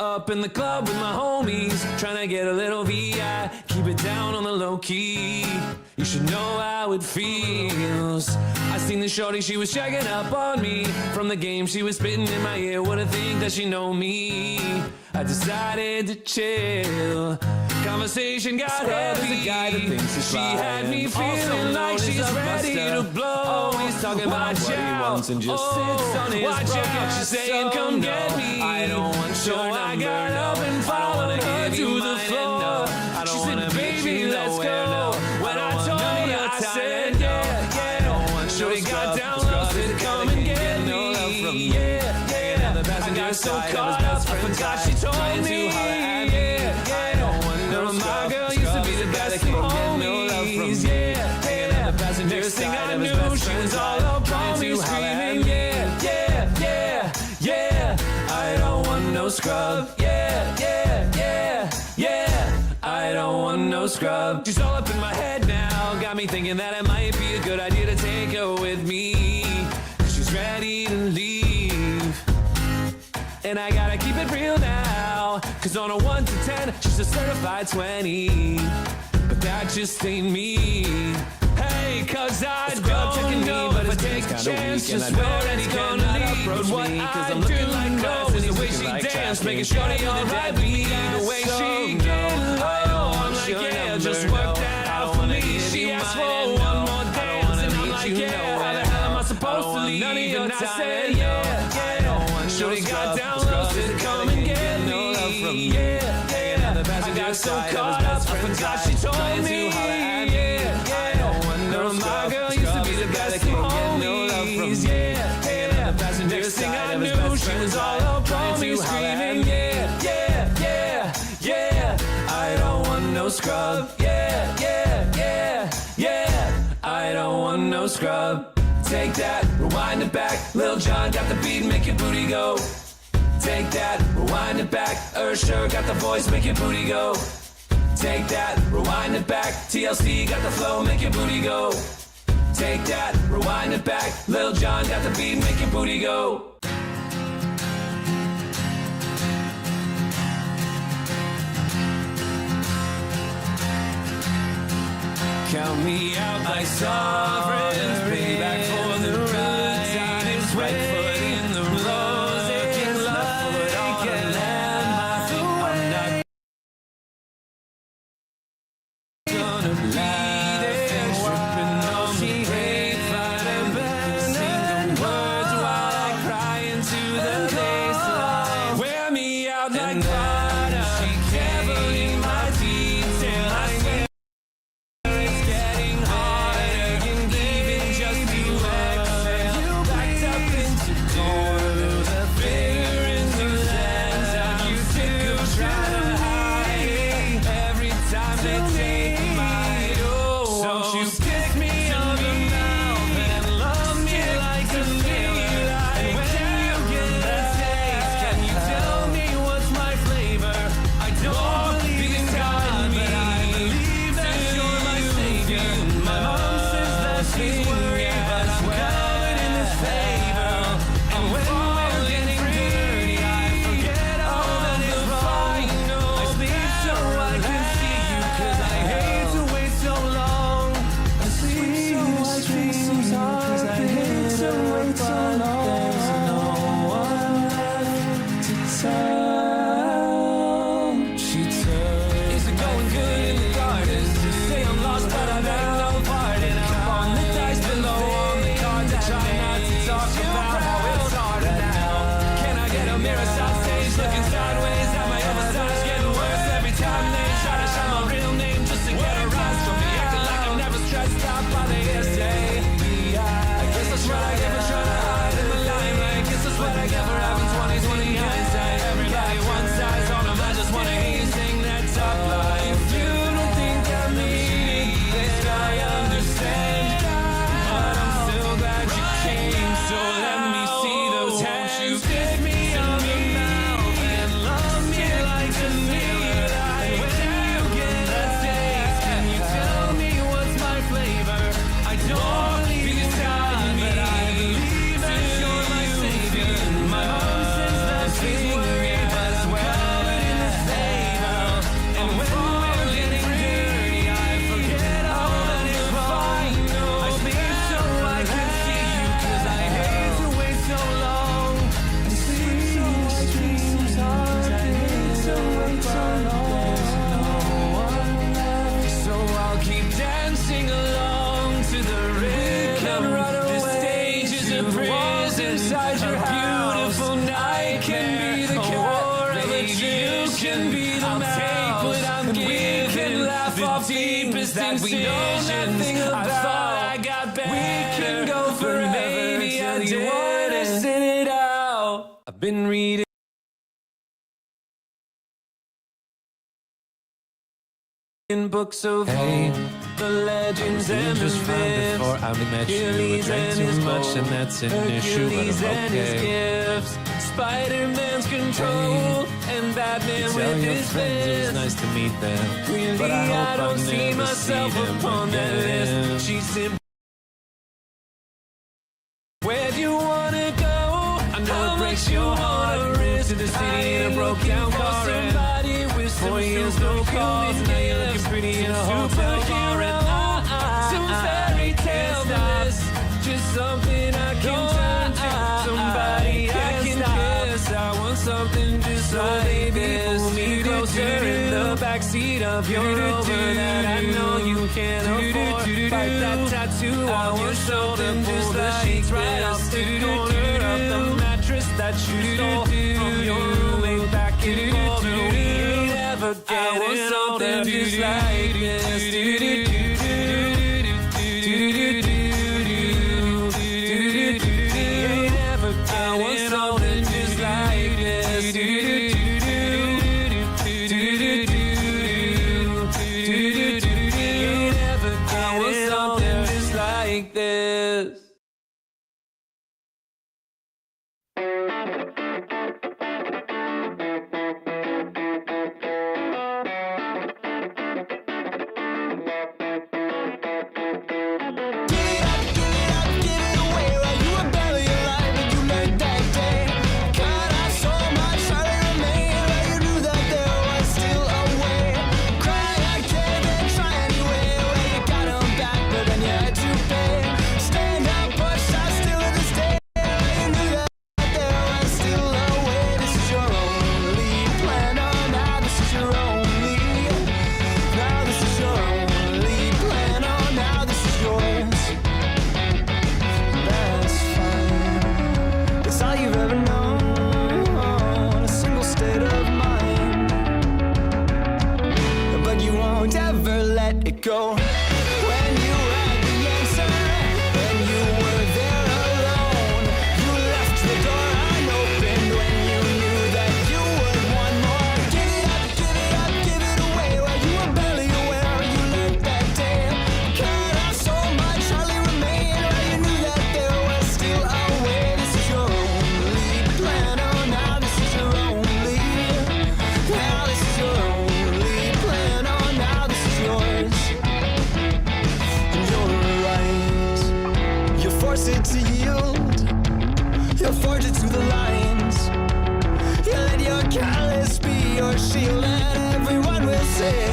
Up in the club with my homies, trying to get a little VI, keep it down on the low key. You should know how it feels. I seen the shorty, she was checking up on me. From the game, she was spitting in my ear. Wouldn't think that she know me. I decided to chill. Conversation got heavy. A guy that thinks he's she had me feeling like she's ready to blow. Always talking about what he wants and just sits on his watch broke out, ass. she's saying, So come no, get me. I don't want So your I number, got no. up and followed her to the floor. She said, baby, let's go. When I told her, I said, yeah, yeah. Shorty got down low, said, come and get me. Yeah, yeah. I got so caught up, I forgot she told me. Yeah, yeah. No, my girl used to be the best of homies. Yeah, yeah. Next thing I knew, she was all up on me, screaming, yeah, yeah, yeah, yeah. I don't want no scrub. Yeah, yeah, yeah, yeah. I don't want no scrub. She's all up in my head now, got me thinking that it might be a good idea to take her with me. She's ready to leave. And I gotta keep it real now, cause on a 1 to 10, she's a certified 20. But that just ain't me. Hey, cause I don't know if I take a chance, just where it's gonna lead. But what I do know is the way she dance, making shorty alright with me. The way she get low, I'm like, yeah, just work that out for me. She asked for one more dance, and I'm like, yeah, how the hell am I supposed to leave? And I said, yeah, yeah. Shorty got down low, said, come and get me. Yeah, yeah. I got so caught up, I forgot she told me. Yeah, yeah. No, my girl used to be the best of homies. Yeah, yeah. Next thing I knew, she was all up on me, screaming, yeah, yeah, yeah, yeah. I don't want no scrub. Yeah, yeah, yeah, yeah. I don't want no scrub. Take that, rewind it back. Lil Jon got the beat, make your booty go. Take that, rewind it back. Sure got the voice, make your booty go. Take that, rewind it back. TLC got the flow, make your booty go. Take that, rewind it back. Lil Jon got the beat, make your booty go. Count me out like sovereigns, payback for the right times. Right foot in the rose, looking left foot on the land. I'm not gonna bleed it, tripping on the grapevine, sing the words while I cry into the baseline. Wear me out like Prada, she cavalier my detail. I swear it's getting harder, and even just you backed up into inside your house. Beautiful night can be the cat, baby. You can be the mouse. Take what I'm giving. We can laugh off deepest that we know nothing about. I thought I got better. We can go forever. Maybe I did. Wanna sit it out. I've been reading books of old, the legends and the myths. Before I met you, I drank too much, and that's an issue, but I'm okay. Spider-Man's control, and Batman with his friends, it was fist. nice to meet them, Clearly, but I hope I don't I see never myself see them upon that again. list. She's in. Where do you wanna go? I know it breaks your heart. To the city in a broke down car, somebody with 4 years no calls, and now you're looking pretty in a hotel bar, and some fairy tale bliss, just something I can turn to, somebody I can kiss. I want something just like this. Pull me closer in the backseat of your Rover that I know you can't afford. Fight that tattoo on your shoulder, pull the sheets right off the corner of the mattress that you stole from your roommate back in Boulder. We ain't ever getting older just like this. I want something just like this. I want something just like this. Go. When you had the answer, when you were there alone, you left the door unopened when you knew that you would want more. Give it up, give it up, give it away. While you were barely aware, you learned that day. Cut off so much, hardly remained. While you knew that there was still a way. This is your only plan. Oh, now this is your only. Now this is your only plan. Oh, now this is yours. Force it to yield. You'll forge it to the lines. You let your callous be your shield, and everyone will say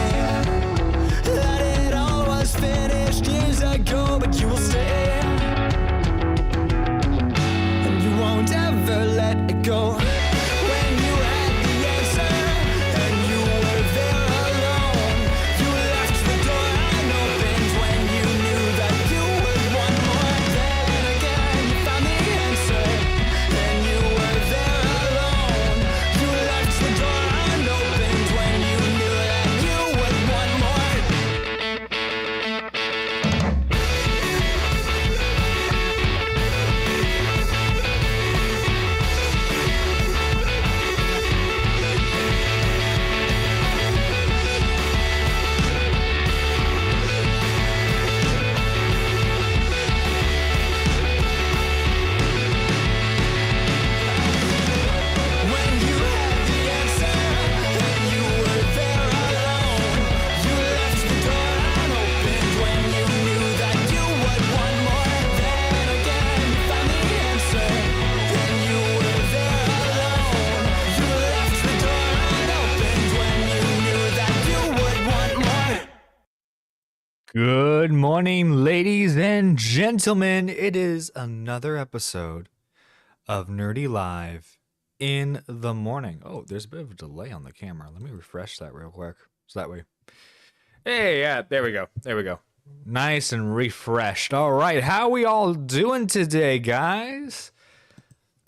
that it all was finished years ago, but you will stay, and you won't ever let it go. When you had the answer, and you were there alone, you left the door unopened when you knew that you would want more. Good morning, ladies and gentlemen. It is another episode of Nerdy Live in the morning. Oh, there's a bit of a delay on the camera. Let me refresh that real quick. So that way. Hey, yeah, there we go. There we go. Nice and refreshed. All right, how we all doing today, guys?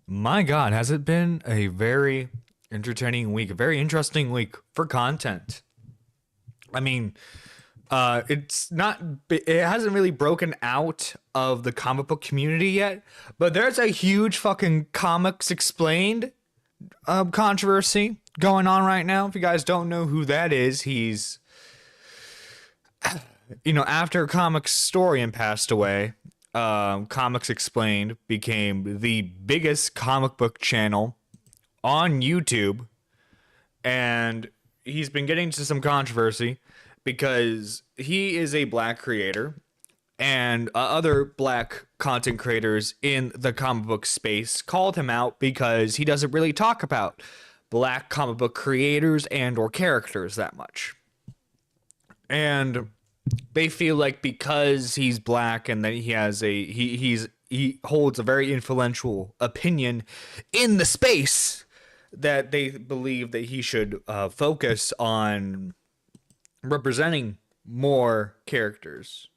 My God, has it been a very entertaining week, a very interesting week for content? I mean, it's not, it hasn't really broken out of the comic book community yet, but there's a huge fucking Comics Explained controversy going on right now. If you guys don't know who that is, he's, after Comics Storian passed away, Comics Explained became the biggest comic book channel on YouTube, and he's been getting into some controversy because he is a black creator, and other black content creators in the comic book space called him out because he doesn't really talk about black comic book creators and or characters that much. And they feel like because he's black and that he has he holds a very influential opinion in the space, that they believe that he should focus on representing more characters.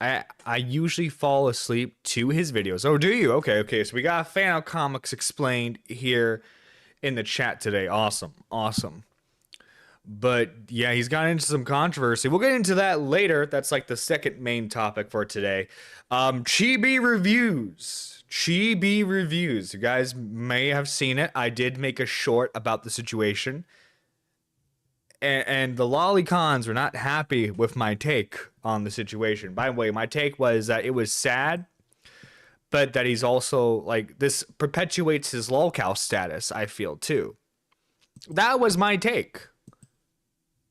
I usually fall asleep to his videos. Oh, do you? Okay. So we got a fan of Comics Explained here in the chat today. Awesome. But yeah, he's gotten into some controversy. We'll get into that later. That's like the second main topic for today. Chibi reviews. You guys may have seen it. I did make a short about the situation. And the lolicons were not happy with my take on the situation. By the way, my take was that it was sad, but that he's also, like, this perpetuates his lolcow status, I feel, too. That was my take.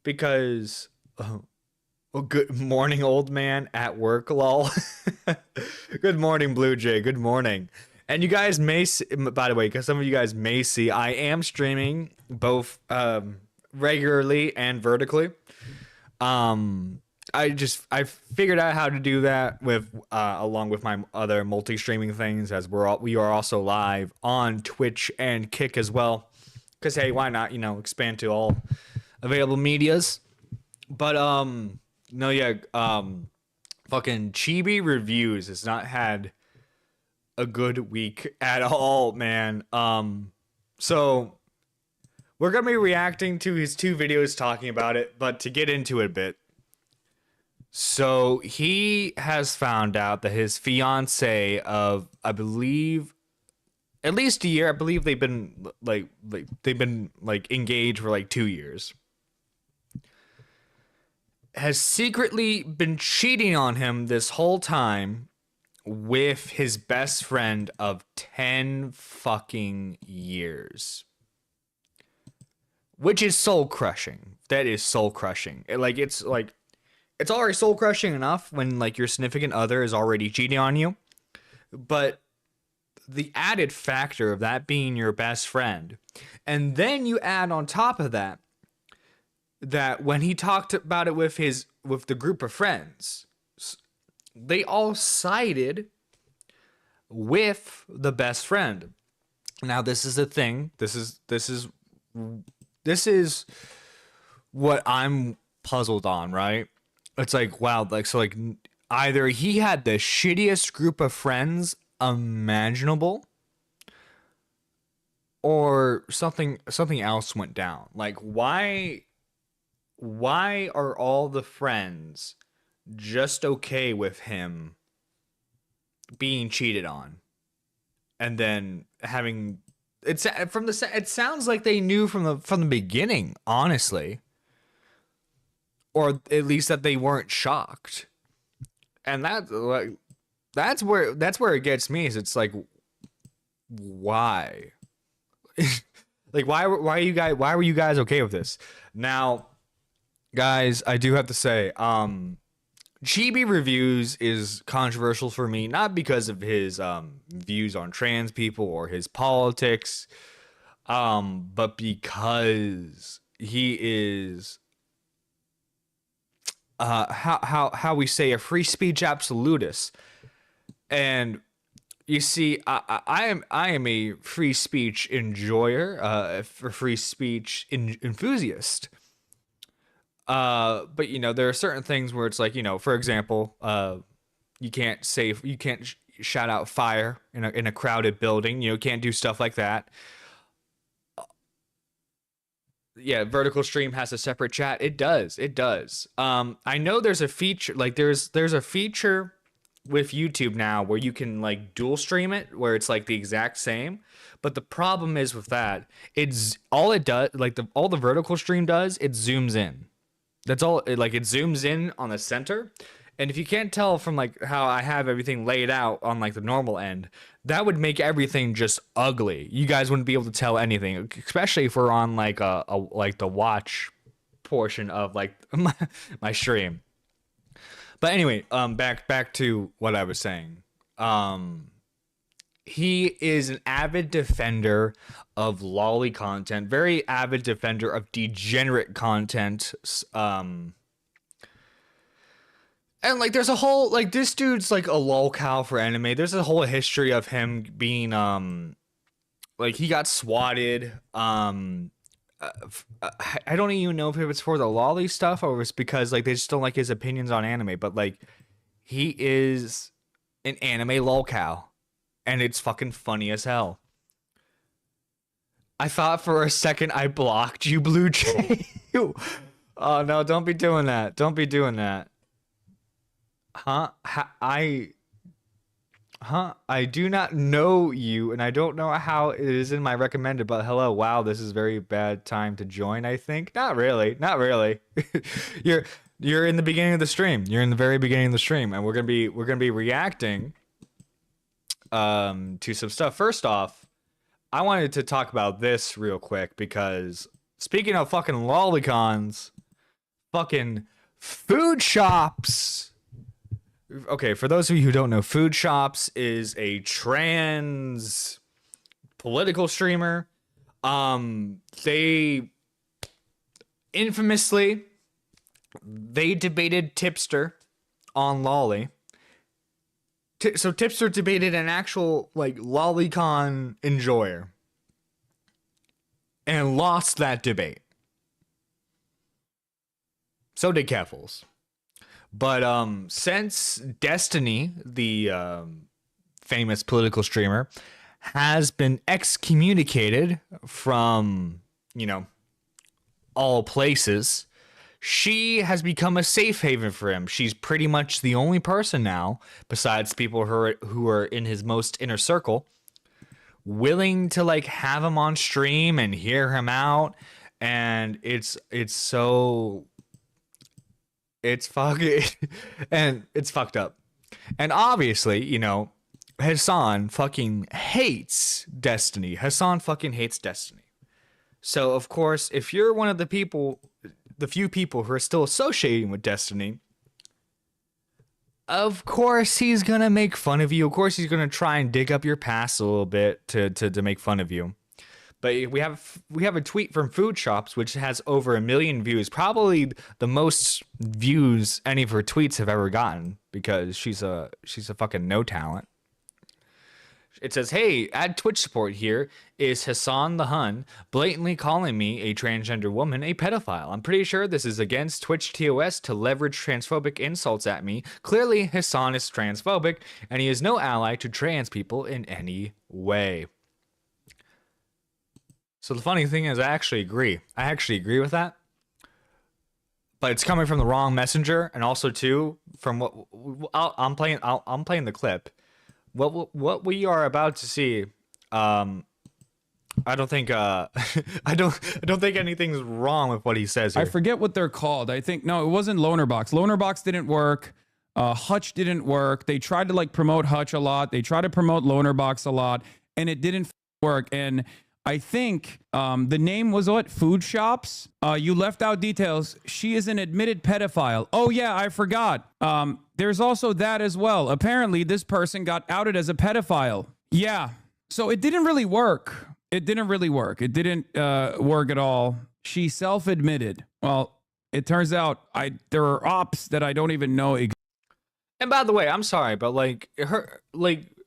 Because, good morning, old man, at work, lol. Good morning, Blue Jay, good morning. And you guys may see, by the way, because some of you guys may see, I am streaming both, regularly and vertically. I figured out how to do that with along with my other multi-streaming things, as we are also live on Twitch and Kick as well, because hey, why not expand to all available medias. But fucking Chibi Reviews has not had a good week at all, man. So we're going to be reacting to his 2 videos talking about it, but to get into it a bit. So he has found out that his fiance of, I believe, at least a year, I believe they've been engaged for 2 years, has secretly been cheating on him this whole time with his best friend of 10 fucking years. Which is soul crushing. That is soul crushing. It's already soul crushing enough when your significant other is already cheating on you. But the added factor of that being your best friend, and then you add on top of that when he talked about it with the group of friends, they all sided with the best friend. Now this is the thing. This is what I'm puzzled on, right? It's wow, either he had the shittiest group of friends imaginable, or something else went down. Why are all the friends just okay with him being cheated on, and then having it sounds like they knew from the beginning, honestly, or at least that they weren't shocked. And that's where it gets me, is it's why? why were you guys okay with this? Now, guys, I do have to say, Chibi Reviews is controversial for me, not because of his views on trans people or his politics, but because he is how we say, a free speech absolutist. And you see, I am a free speech enjoyer, a free speech enthusiast. But there are certain things where it's for example, you can't shout out fire in a crowded building. You know, can't do stuff like that. Yeah, vertical stream has a separate chat. It does. I know there's a feature, like there's a feature with YouTube now where you can like dual stream it, where it's like the exact same. But the problem is with that, it's all it does, like all the vertical stream does, it zooms in. That's all. It zooms in on the center. And if you can't tell from like how I have everything laid out on like the normal end, that would make everything just ugly. You guys wouldn't be able to tell anything, especially if we're on like a like the watch portion of like my stream. But anyway, back to what I was saying. He is an avid defender of lolly content, very avid defender of degenerate content. And like there's a whole like this dude's like a lol cow for anime. There's a whole history of him being like he got swatted. I don't even know if it's for the lolly stuff or it's because like they just don't like his opinions on anime, but like he is an anime lol cow and it's fucking funny as hell. I thought for a second I blocked you, Blue Jay. Oh no, don't be doing that. Don't be doing that. I do not know you, and I don't know how it is in my recommended, but hello, wow, this is very bad time to join, I think. Not really. You're in the beginning of the stream. You're in the very beginning of the stream, and we're gonna be reacting to some stuff. First off, I wanted to talk about this real quick because speaking of fucking lolicons, fucking food shops. Okay, for those of you who don't know, Food Shops is a trans political streamer. They infamously debated Tipster on Lolly. So Tipster debated an actual like lolicon enjoyer and lost that debate. So did Keffels. But since Destiny, the famous political streamer, has been excommunicated from, you know, all places, she has become a safe haven for him. She's pretty much the only person now, besides people who are in his most inner circle, willing to like have him on stream and hear him out. And it's fucking and it's fucked up. And obviously, you know, Hassan fucking hates Destiny. Hassan fucking hates Destiny. So of course, if you're one of the few people who are still associating with Destiny, of course he's gonna make fun of you. Of course he's gonna try and dig up your past a little bit to make fun of you. But we have a tweet from Food Shops which has over 1 million views, probably the most views any of her tweets have ever gotten because she's a fucking no talent. It says, "Hey, add Twitch support here. Is Hassan the Hun blatantly calling me, a transgender woman, a pedophile? I'm pretty sure this is against Twitch TOS to leverage transphobic insults at me. Clearly, Hassan is transphobic, and he is no ally to trans people in any way." So the funny thing is, I actually agree. I actually agree with that. But it's coming from the wrong messenger, and also too from what I'm playing the clip. What we are about to see, I don't think I don't think anything's wrong with what he says here. I forget what they're called. I think no, it wasn't Lonerbox. Lonerbox didn't work. Hutch didn't work. They tried to like promote Hutch a lot. They tried to promote Lonerbox a lot, and it didn't work. And I think the name was what? Food Shops? You left out details. She is an admitted pedophile. Oh, yeah, I forgot. There's also that as well. Apparently, this person got outed as a pedophile. Yeah. So it didn't really work. It didn't work at all. She self-admitted. Well, it turns out there are ops that I don't even know exist. And by the way, I'm sorry, but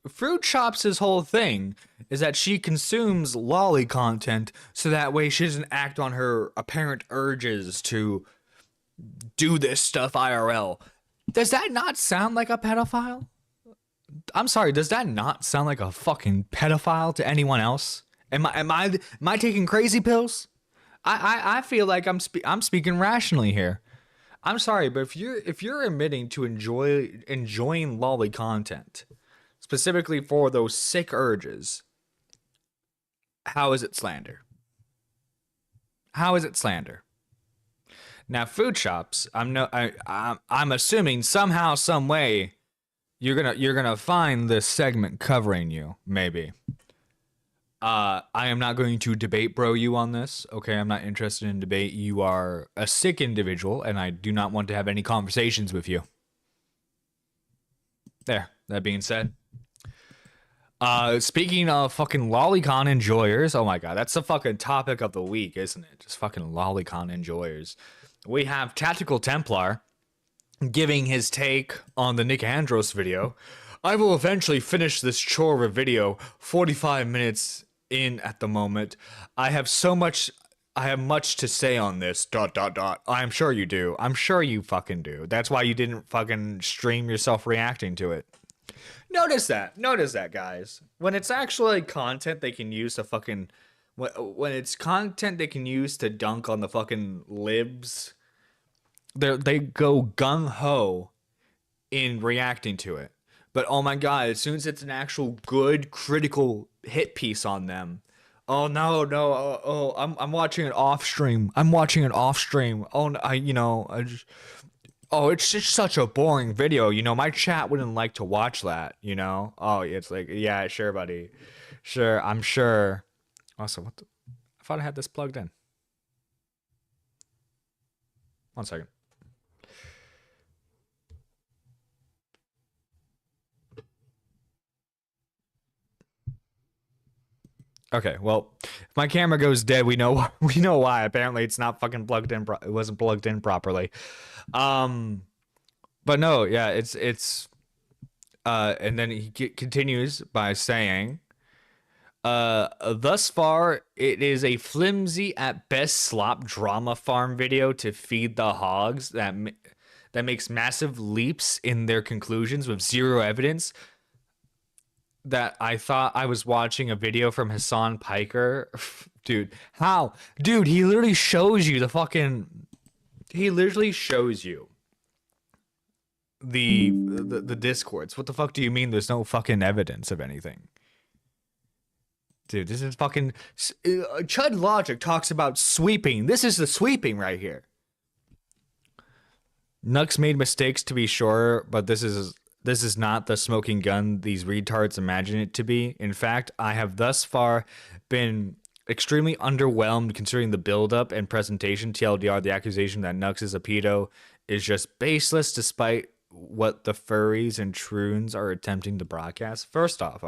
Fruit Shops' whole thing is that she consumes lolly content so that way she doesn't act on her apparent urges to do this stuff IRL. Does that not sound like a pedophile? I'm sorry, does that not sound like a fucking pedophile to anyone else? Am I taking crazy pills? I feel like I'm speaking rationally here. I'm sorry, but if you're admitting to enjoying lolly content, specifically for those sick urges, how is it slander? How is it slander? Now, food shops, I'm assuming somehow, some way, you're gonna find this segment covering you, maybe. I am not going to debate bro you on this. Okay, I'm not interested in debate. You are a sick individual, and I do not want to have any conversations with you. There. That being said, speaking of fucking lolicon enjoyers, oh my god, that's the fucking topic of the week, isn't it? Just fucking lolicon enjoyers. We have Tactical Templar giving his take on the Nick Andros video. I will eventually finish this chore of video 45 minutes in at the moment. I have much to say on this, ... I'm sure you do. I'm sure you fucking do. That's why you didn't fucking stream yourself reacting to it. Notice that, guys. When it's actually content they can use to fucking... When it's content they can use to dunk on the fucking libs, they go gung-ho in reacting to it. But oh my god, as soon as it's an actual good critical hit piece on them, oh no, I'm watching it off stream. Oh, it's just such a boring video. You know, my chat wouldn't like to watch that. You know, oh, it's like, yeah, sure, buddy, sure, I'm sure. Also, I thought I had this plugged in. 1 second. Okay, well, if my camera goes dead, we know why. Apparently, it's not fucking plugged in. It wasn't plugged in properly. But no, yeah, it's. And then he continues by saying, thus far, it is a flimsy at best slop drama farm video to feed the hogs that makes massive leaps in their conclusions with zero evidence. That I thought I was watching a video from Hassan Piker. Dude, how? Dude, he literally shows you he literally shows you the discords. What the fuck do you mean there's no fucking evidence of anything? Dude, this is fucking... Chud Logic talks about sweeping. This is the sweeping right here. Nux made mistakes to be sure, but this is not the smoking gun these retards imagine it to be. In fact, I have thus far been extremely underwhelmed considering the build-up and presentation. TLDR, the accusation that Nux is a pedo is just baseless despite what the furries and troons are attempting to broadcast. First off,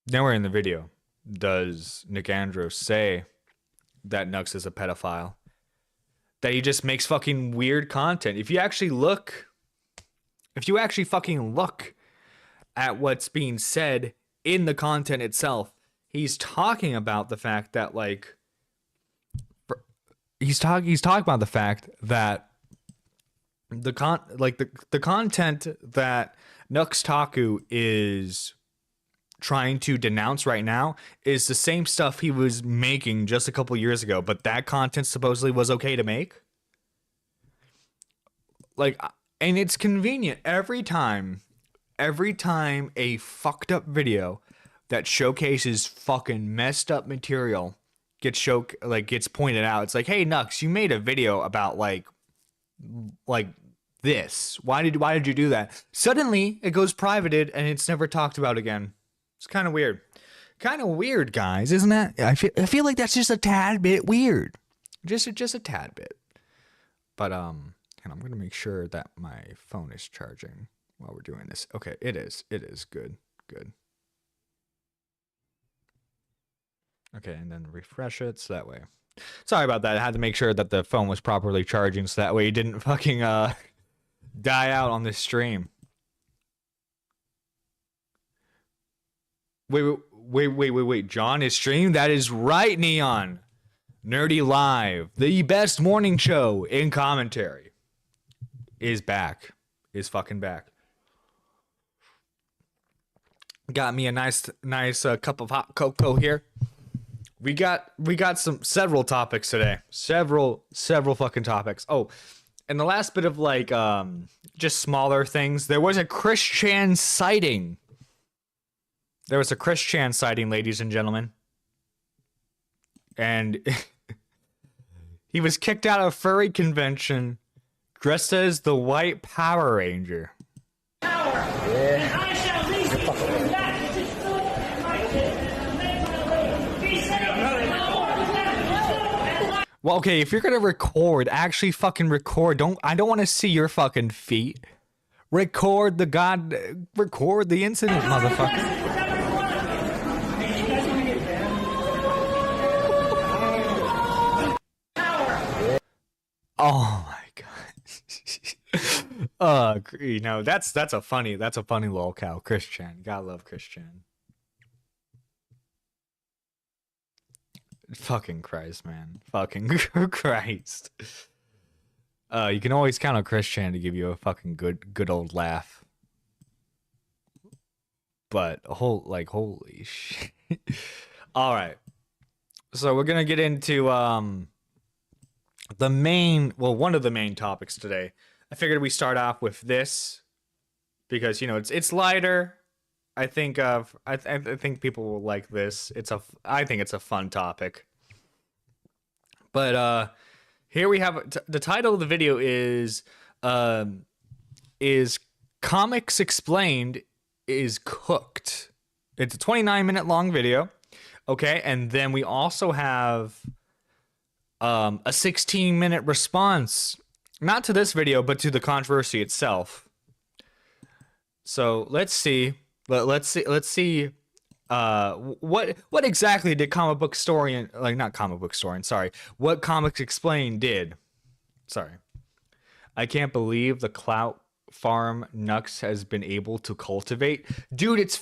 nowhere in the video does Nick Andros say that Nux is a pedophile. That he just makes fucking weird content. If you actually fucking look at what's being said in the content itself, he's talking about the fact that he's talking about the fact that the content that Nux Taku is trying to denounce right now is the same stuff he was making just a couple years ago, but that content supposedly was okay to make. And it's convenient every time a fucked up video that showcases fucking messed up material gets pointed out. It's like, hey Nux, you made a video about like this. Why did you do that? Suddenly it goes privated and it's never talked about again. It's kind of weird. Kind of weird, guys, isn't that? I feel like that's just a tad bit weird. Just a tad bit. But and I'm going to make sure that my phone is charging while we're doing this. Okay, it is. It is good. Good. Okay, and then refresh it so that way. Sorry about that. I had to make sure that the phone was properly charging so that way it didn't fucking die out on this stream. Wait. John is streamed? That is right, Neon. Nerdy Live, the best morning show in commentary. is back. Is fucking back. Got me a nice cup of hot cocoa here. We got several topics today. Several fucking topics. Oh, and the last bit of like just smaller things. There was a Chris Chan sighting. There was a Chris Chan sighting, ladies and gentlemen. And he was kicked out of furry convention dressed as the White Power Ranger. Well, okay, if you're gonna record, actually fucking record. I don't want to see your fucking feet. Record the incident, motherfucker. Oh my god. You know, that's a funny lol cow. Chris Chan. Gotta love Chris Chan. Fucking Christ, man. Fucking Christ. You can always count on Chris Chan to give you a fucking good old laugh. But holy shit. All right. So we're going to get into one of the main topics today. I figured we start off with this because, you know, it's lighter. I think people will like this. I think it's a fun topic. But here we have the title of the video is Comics Explained is Cooked. It's a 29-minute long video. Okay, and then we also have a 16-minute response, not to this video, but to the controversy itself. So let's see. Let's see. What exactly did What Comics Explained did? Sorry, I can't believe the clout farm Nux has been able to cultivate. Dude, it's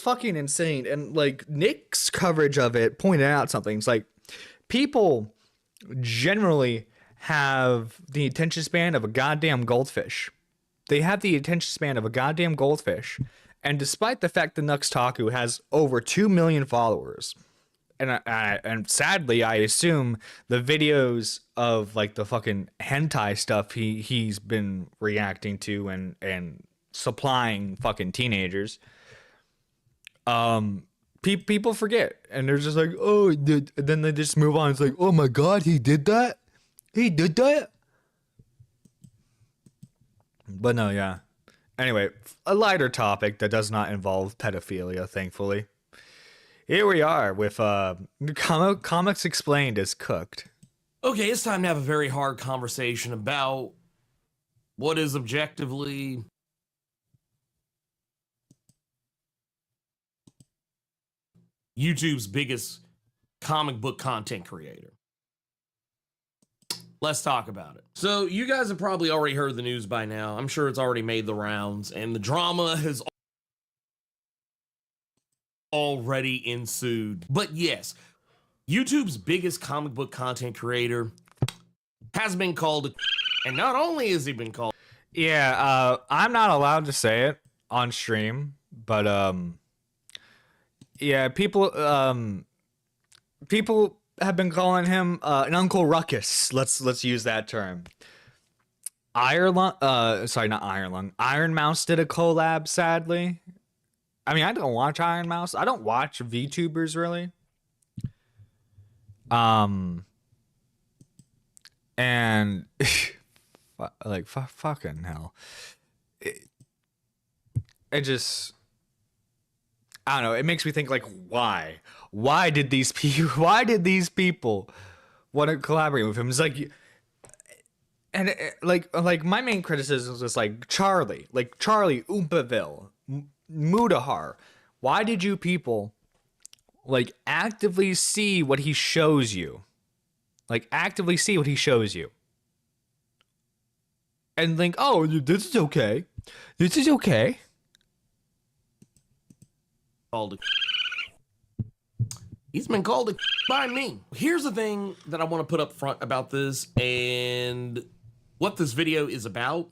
fucking insane. And like Nick's coverage of it pointed out something. It's like people generally have the attention span of a goddamn goldfish. They have the attention span of a goddamn goldfish. And despite the fact that Nux Taku has over 2 million followers, and sadly, I assume the videos of like the fucking hentai stuff he's been reacting to and supplying fucking teenagers, people forget, and they're just like, oh, then they just move on. It's like, oh my god, he did that. But no, yeah. Anyway, a lighter topic that does not involve pedophilia, thankfully. Here we are with Comics Explained is Cooked. Okay, it's time to have a very hard conversation about what is objectively YouTube's biggest comic book content creator. Let's talk about it. So you guys have probably already heard the news by now. I'm sure it's already made the rounds, and the drama has already ensued. But yes, YouTube's biggest comic book content creator has been called, and not only has he been called. Yeah, I'm not allowed to say it on stream, but yeah, people have been calling him an Uncle Ruckus. Let's use that term. Iron Mouse did a collab, sadly. I mean, I don't watch Iron Mouse. I don't watch VTubers really. And like fucking hell. It just, I don't know. It makes me think like, why? Why did these people want to collaborate with him? It's like, and like my main criticism is like Charlie Oompaville, Mudahar. Why did you people like actively see what he shows you? Like actively see what he shows you. And think, oh, this is okay. This is okay. He's been called by me. Here's the thing that I want to put up front about this, and what this video is about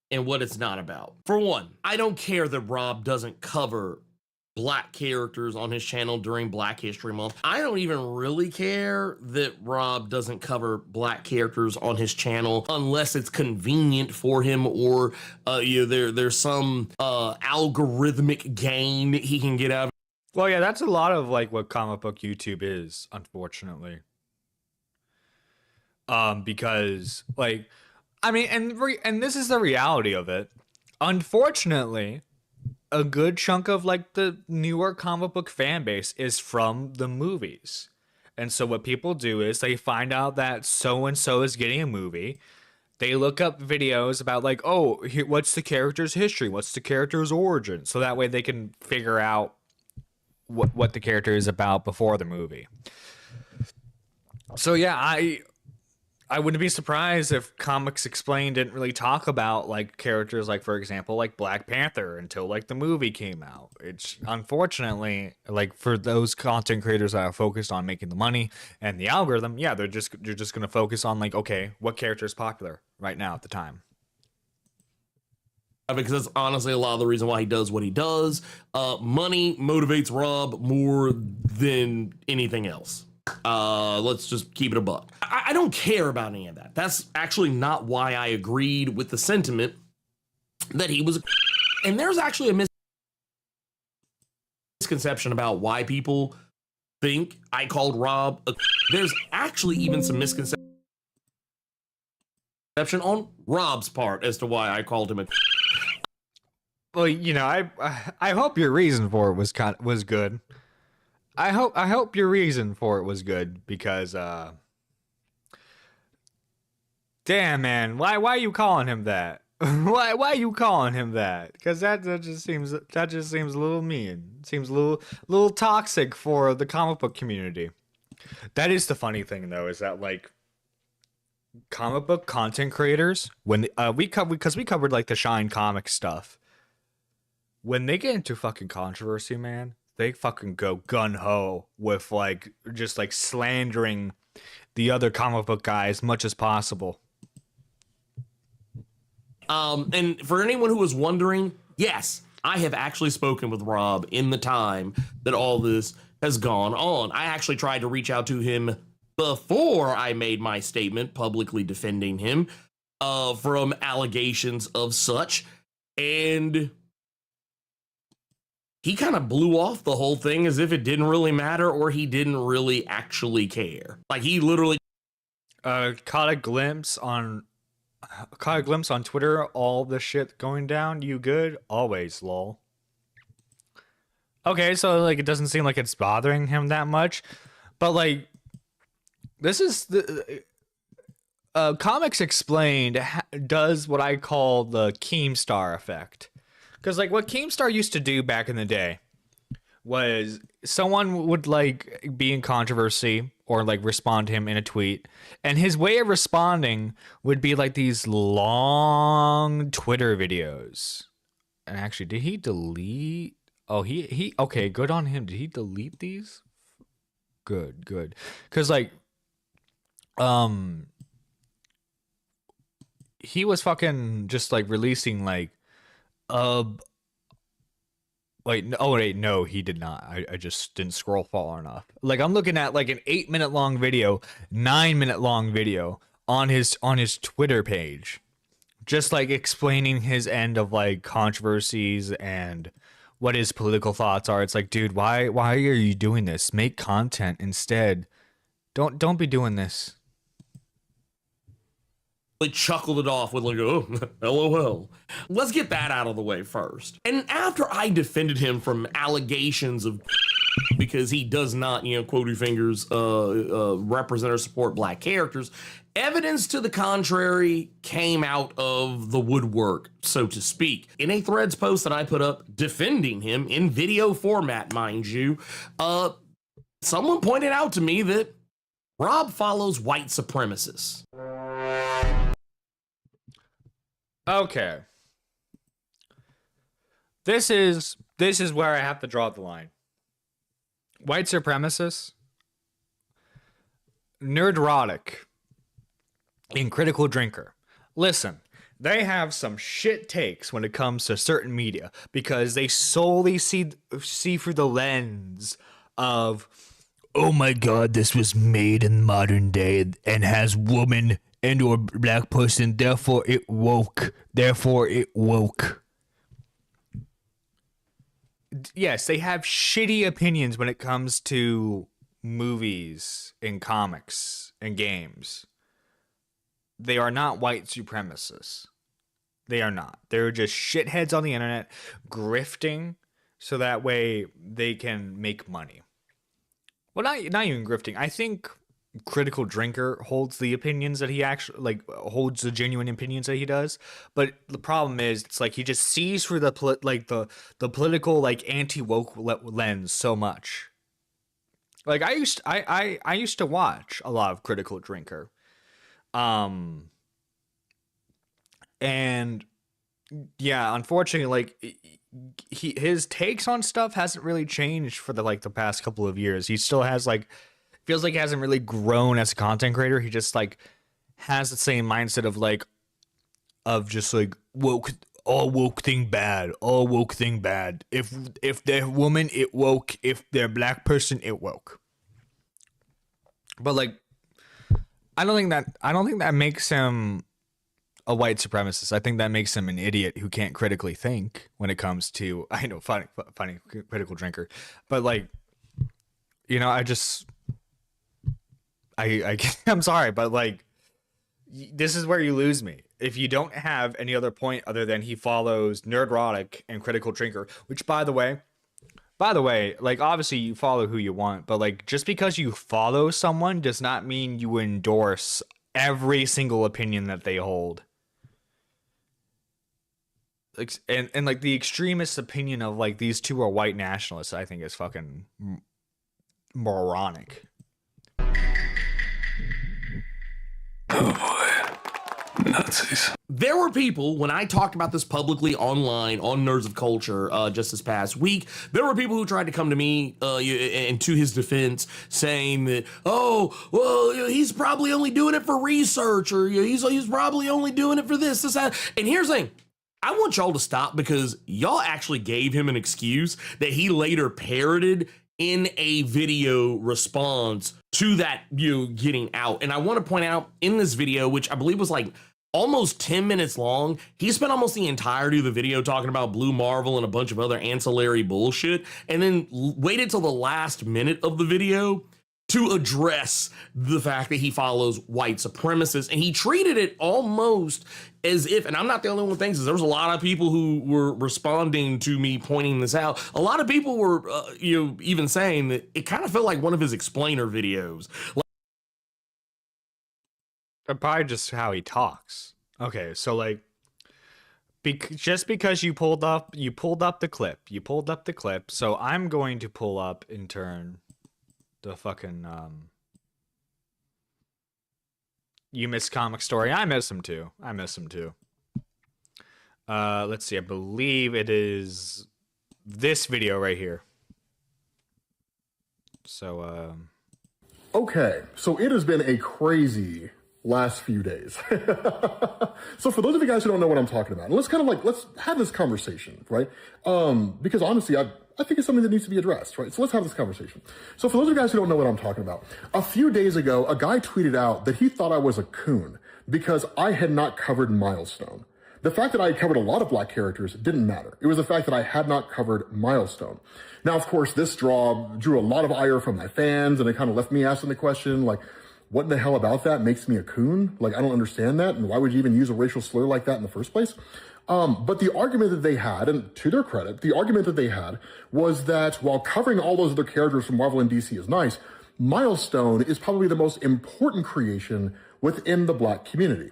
and what it's not about. For one, I don't care that Rob doesn't cover Black characters on his channel during Black History Month. I don't even really care that Rob doesn't cover Black characters on his channel unless it's convenient for him, or there's some algorithmic gain he can get out of it. Well, yeah, that's a lot of like what comic book YouTube is, unfortunately. Because like, I mean, and this is the reality of it. Unfortunately, a good chunk of like the newer comic book fan base is from the movies. And so what people do is they find out that so-and-so is getting a movie. They look up videos about like, oh, what's the character's history? What's the character's origin? So that way they can figure out what the character is about before the movie. So yeah, I wouldn't be surprised if Comics Explained didn't really talk about like characters like, for example, like Black Panther until like the movie came out. It's unfortunately like for those content creators that are focused on making the money and the algorithm, yeah, you're just going to focus on like, okay, what character is popular right now at the time. Because that's honestly a lot of the reason why he does what he does. Money motivates Rob more than anything else. Let's just keep it a buck. I don't care about any of that. That's actually not why I agreed with the sentiment that he was. And there's actually a misconception about why people think I called Rob a. There's actually even some misconception on Rob's part as to why I called him a. Well, you know, I hope your reason for it was good. I hope your reason for it was good because damn man, why are you calling him that? why are you calling him that? Because that just seems a little mean. Seems a little toxic for the comic book community. That is the funny thing though, is that like comic book content creators, when we covered like the Shine Comics stuff, when they get into fucking controversy, man, they fucking go gun-ho with like just like slandering the other comic book guy as much as possible. And for anyone who was wondering, yes, I have actually spoken with Rob in the time that all this has gone on. I actually tried to reach out to him before I made my statement publicly defending him from allegations of such, and he kind of blew off the whole thing as if it didn't really matter, or he didn't really actually care. Like he literally caught a glimpse on Twitter, all the shit going down. You good? Always, lol. Okay, so like it doesn't seem like it's bothering him that much, but like this is the Comics Explained does what I call the Keemstar effect. Because, like, what Keemstar used to do back in the day was someone would, like, be in controversy or, like, respond to him in a tweet. And his way of responding would be, like, these long Twitter videos. And actually, did he delete? Oh, he okay, good on him. Did he delete these? Good. Because, like, he was fucking just, like, releasing, like, no, he did not. I just didn't scroll far enough. Like I'm looking at like an 8-minute long video, 9-minute long video on his Twitter page, just like explaining his end of like controversies and what his political thoughts are. It's like, dude, why are you doing this? Make content instead. Don't be doing this. chuckled it off with like, oh, LOL. Let's get that out of the way first. And after I defended him from allegations of because he does not, quotey fingers, represent or support black characters, evidence to the contrary came out of the woodwork, so to speak. In a Threads post that I put up defending him in video format, mind you, someone pointed out to me that Rob follows white supremacists. Okay. This is where I have to draw the line. White supremacists, nerderotic, and critical drinker. Listen, they have some shit takes when it comes to certain media because they solely see through the lens of, oh my god, this was made in modern day and has woman and or black person, therefore it woke. Yes, they have shitty opinions when it comes to movies and comics and games. They are not white supremacists. They are not. They're just shitheads on the internet grifting so that way they can make money. Well, not even grifting. I think Critical Drinker holds the opinions that he actually holds the genuine opinions that he does. But the problem is, it's like he just sees through the political anti-woke lens so much. Like I used to watch a lot of Critical Drinker. And yeah, unfortunately, his takes on stuff hasn't really changed for the past couple of years. He still has feels like he hasn't really grown as a content creator. He just has the same mindset of just woke, all woke thing bad. If they're woman, it woke. If they're black person, it woke. But I don't think that makes him a white supremacist. I think that makes him an idiot who can't critically think when it comes to, I know, funny Critical Drinker, but I'm sorry, but this is where you lose me. If you don't have any other point other than he follows Nerdrotic and Critical Drinker, which by the way, obviously you follow who you want, but just because you follow someone does not mean you endorse every single opinion that they hold. And the extremist opinion of these two are white nationalists, I think is fucking moronic. Oh boy. Nazis. There were people, when I talked about this publicly online on Nerds of Culture just this past week, there were people who tried to come to me and to his defense saying that, oh, well, he's probably only doing it for research, or he's probably only doing it for this, that. And here's the thing. I want y'all to stop, because y'all actually gave him an excuse that he later parroted in a video response to that getting out. And I want to point out in this video, which I believe was almost 10 minutes long, he spent almost the entirety of the video talking about Blue Marvel and a bunch of other ancillary bullshit, and then waited till the last minute of the video to address the fact that he follows white supremacists. And he treated it almost as if, and I'm not the only one who thinks this, there was a lot of people who were responding to me pointing this out. A lot of people were, even saying that it kind of felt like one of his explainer videos. Probably just how he talks. Okay, so just because you pulled up the clip. So I'm going to pull up in turn the fucking You Miss Comic Story. I miss him too. Let's see. I believe it is this video right here. So okay, so it has been a crazy last few days. So for those of you guys who don't know what I'm talking about, let's let's have this conversation, right? Because honestly, I think it's something that needs to be addressed, right? So let's have this conversation. So for those of you guys who don't know what I'm talking about, a few days ago, a guy tweeted out that he thought I was a coon because I had not covered Milestone. The fact that I had covered a lot of black characters didn't matter. It was the fact that I had not covered Milestone. Now, of course, this drew a lot of ire from my fans, and it kind of left me asking the question, what in the hell about that makes me a coon? I don't understand that, and why would you even use a racial slur like that in the first place? But the argument that they had, and to their credit, the argument that they had was that while covering all those other characters from Marvel and DC is nice, Milestone is probably the most important creation within the black community.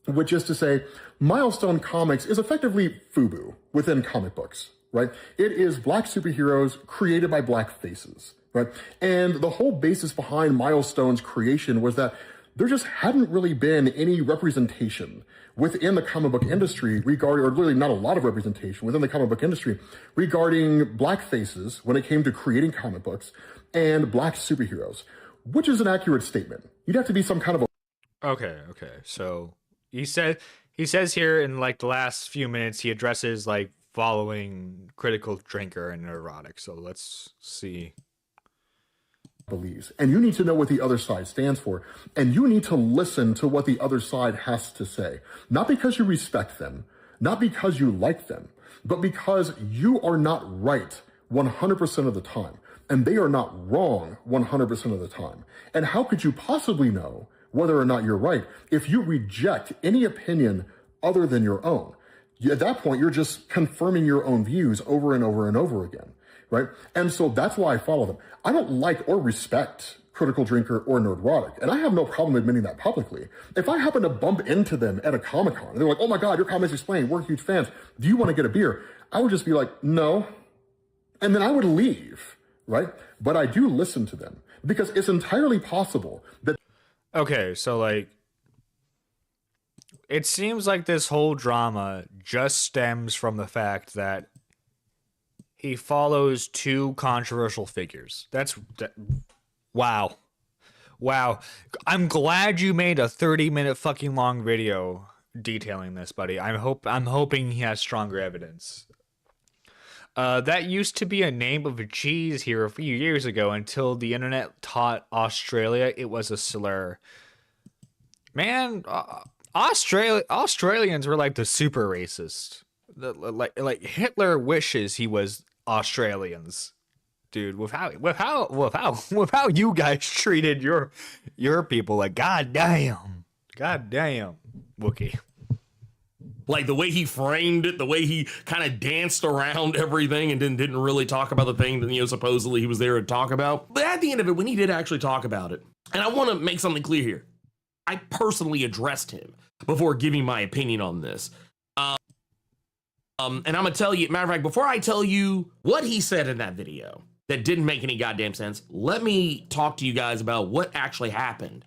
Which is to say, Milestone Comics is effectively FUBU within comic books, right? It is black superheroes created by black faces, right? And the whole basis behind Milestone's creation was that there just hadn't really been any representation within the comic book industry regarding, or really not a lot of representation within the comic book industry regarding black faces when it came to creating comic books and black superheroes, which is an accurate statement. You'd have to be some kind of a... Okay. So he says here in like the last few minutes he addresses like following critical drinker and neurotic. So let's see. Believes. And you need to know what the other side stands for. And you need to listen to what the other side has to say. Not because you respect them, not because you like them, but because you are not right 100% of the time. And they are not wrong 100% of the time. And how could you possibly know whether or not you're right if you reject any opinion other than your own? At that point, you're just confirming your own views over and over and over again, right? And so that's why I follow them. I don't like or respect Critical Drinker or Nerdotic, and I have no problem admitting that publicly. If I happen to bump into them at a Comic-Con, they're like, oh my God, your comments explain, we're huge fans. Do you want to get a beer? I would just be like, no. And then I would leave, right? But I do listen to them because it's entirely possible that. Okay, so like, it seems like this whole drama just stems from the fact that he follows two controversial figures. Wow. I'm glad you made a 30-minute fucking long video detailing this, buddy. I'm hoping he has stronger evidence. That used to be a name of a cheese here a few years ago until the internet taught Australia it was a slur. Man, Australians were like the super racist. Like Hitler wishes he was Australians, dude. With how you guys treated your people, like goddamn, Wookie. Like the way he framed it, the way he kind of danced around everything and then didn't really talk about the thing that, supposedly he was there to talk about. But at the end of it, when he did actually talk about it, and I want to make something clear here, I personally addressed him before giving my opinion on this. And I'm gonna tell you, matter of fact, before I tell you what he said in that video that didn't make any goddamn sense, let me talk to you guys about what actually happened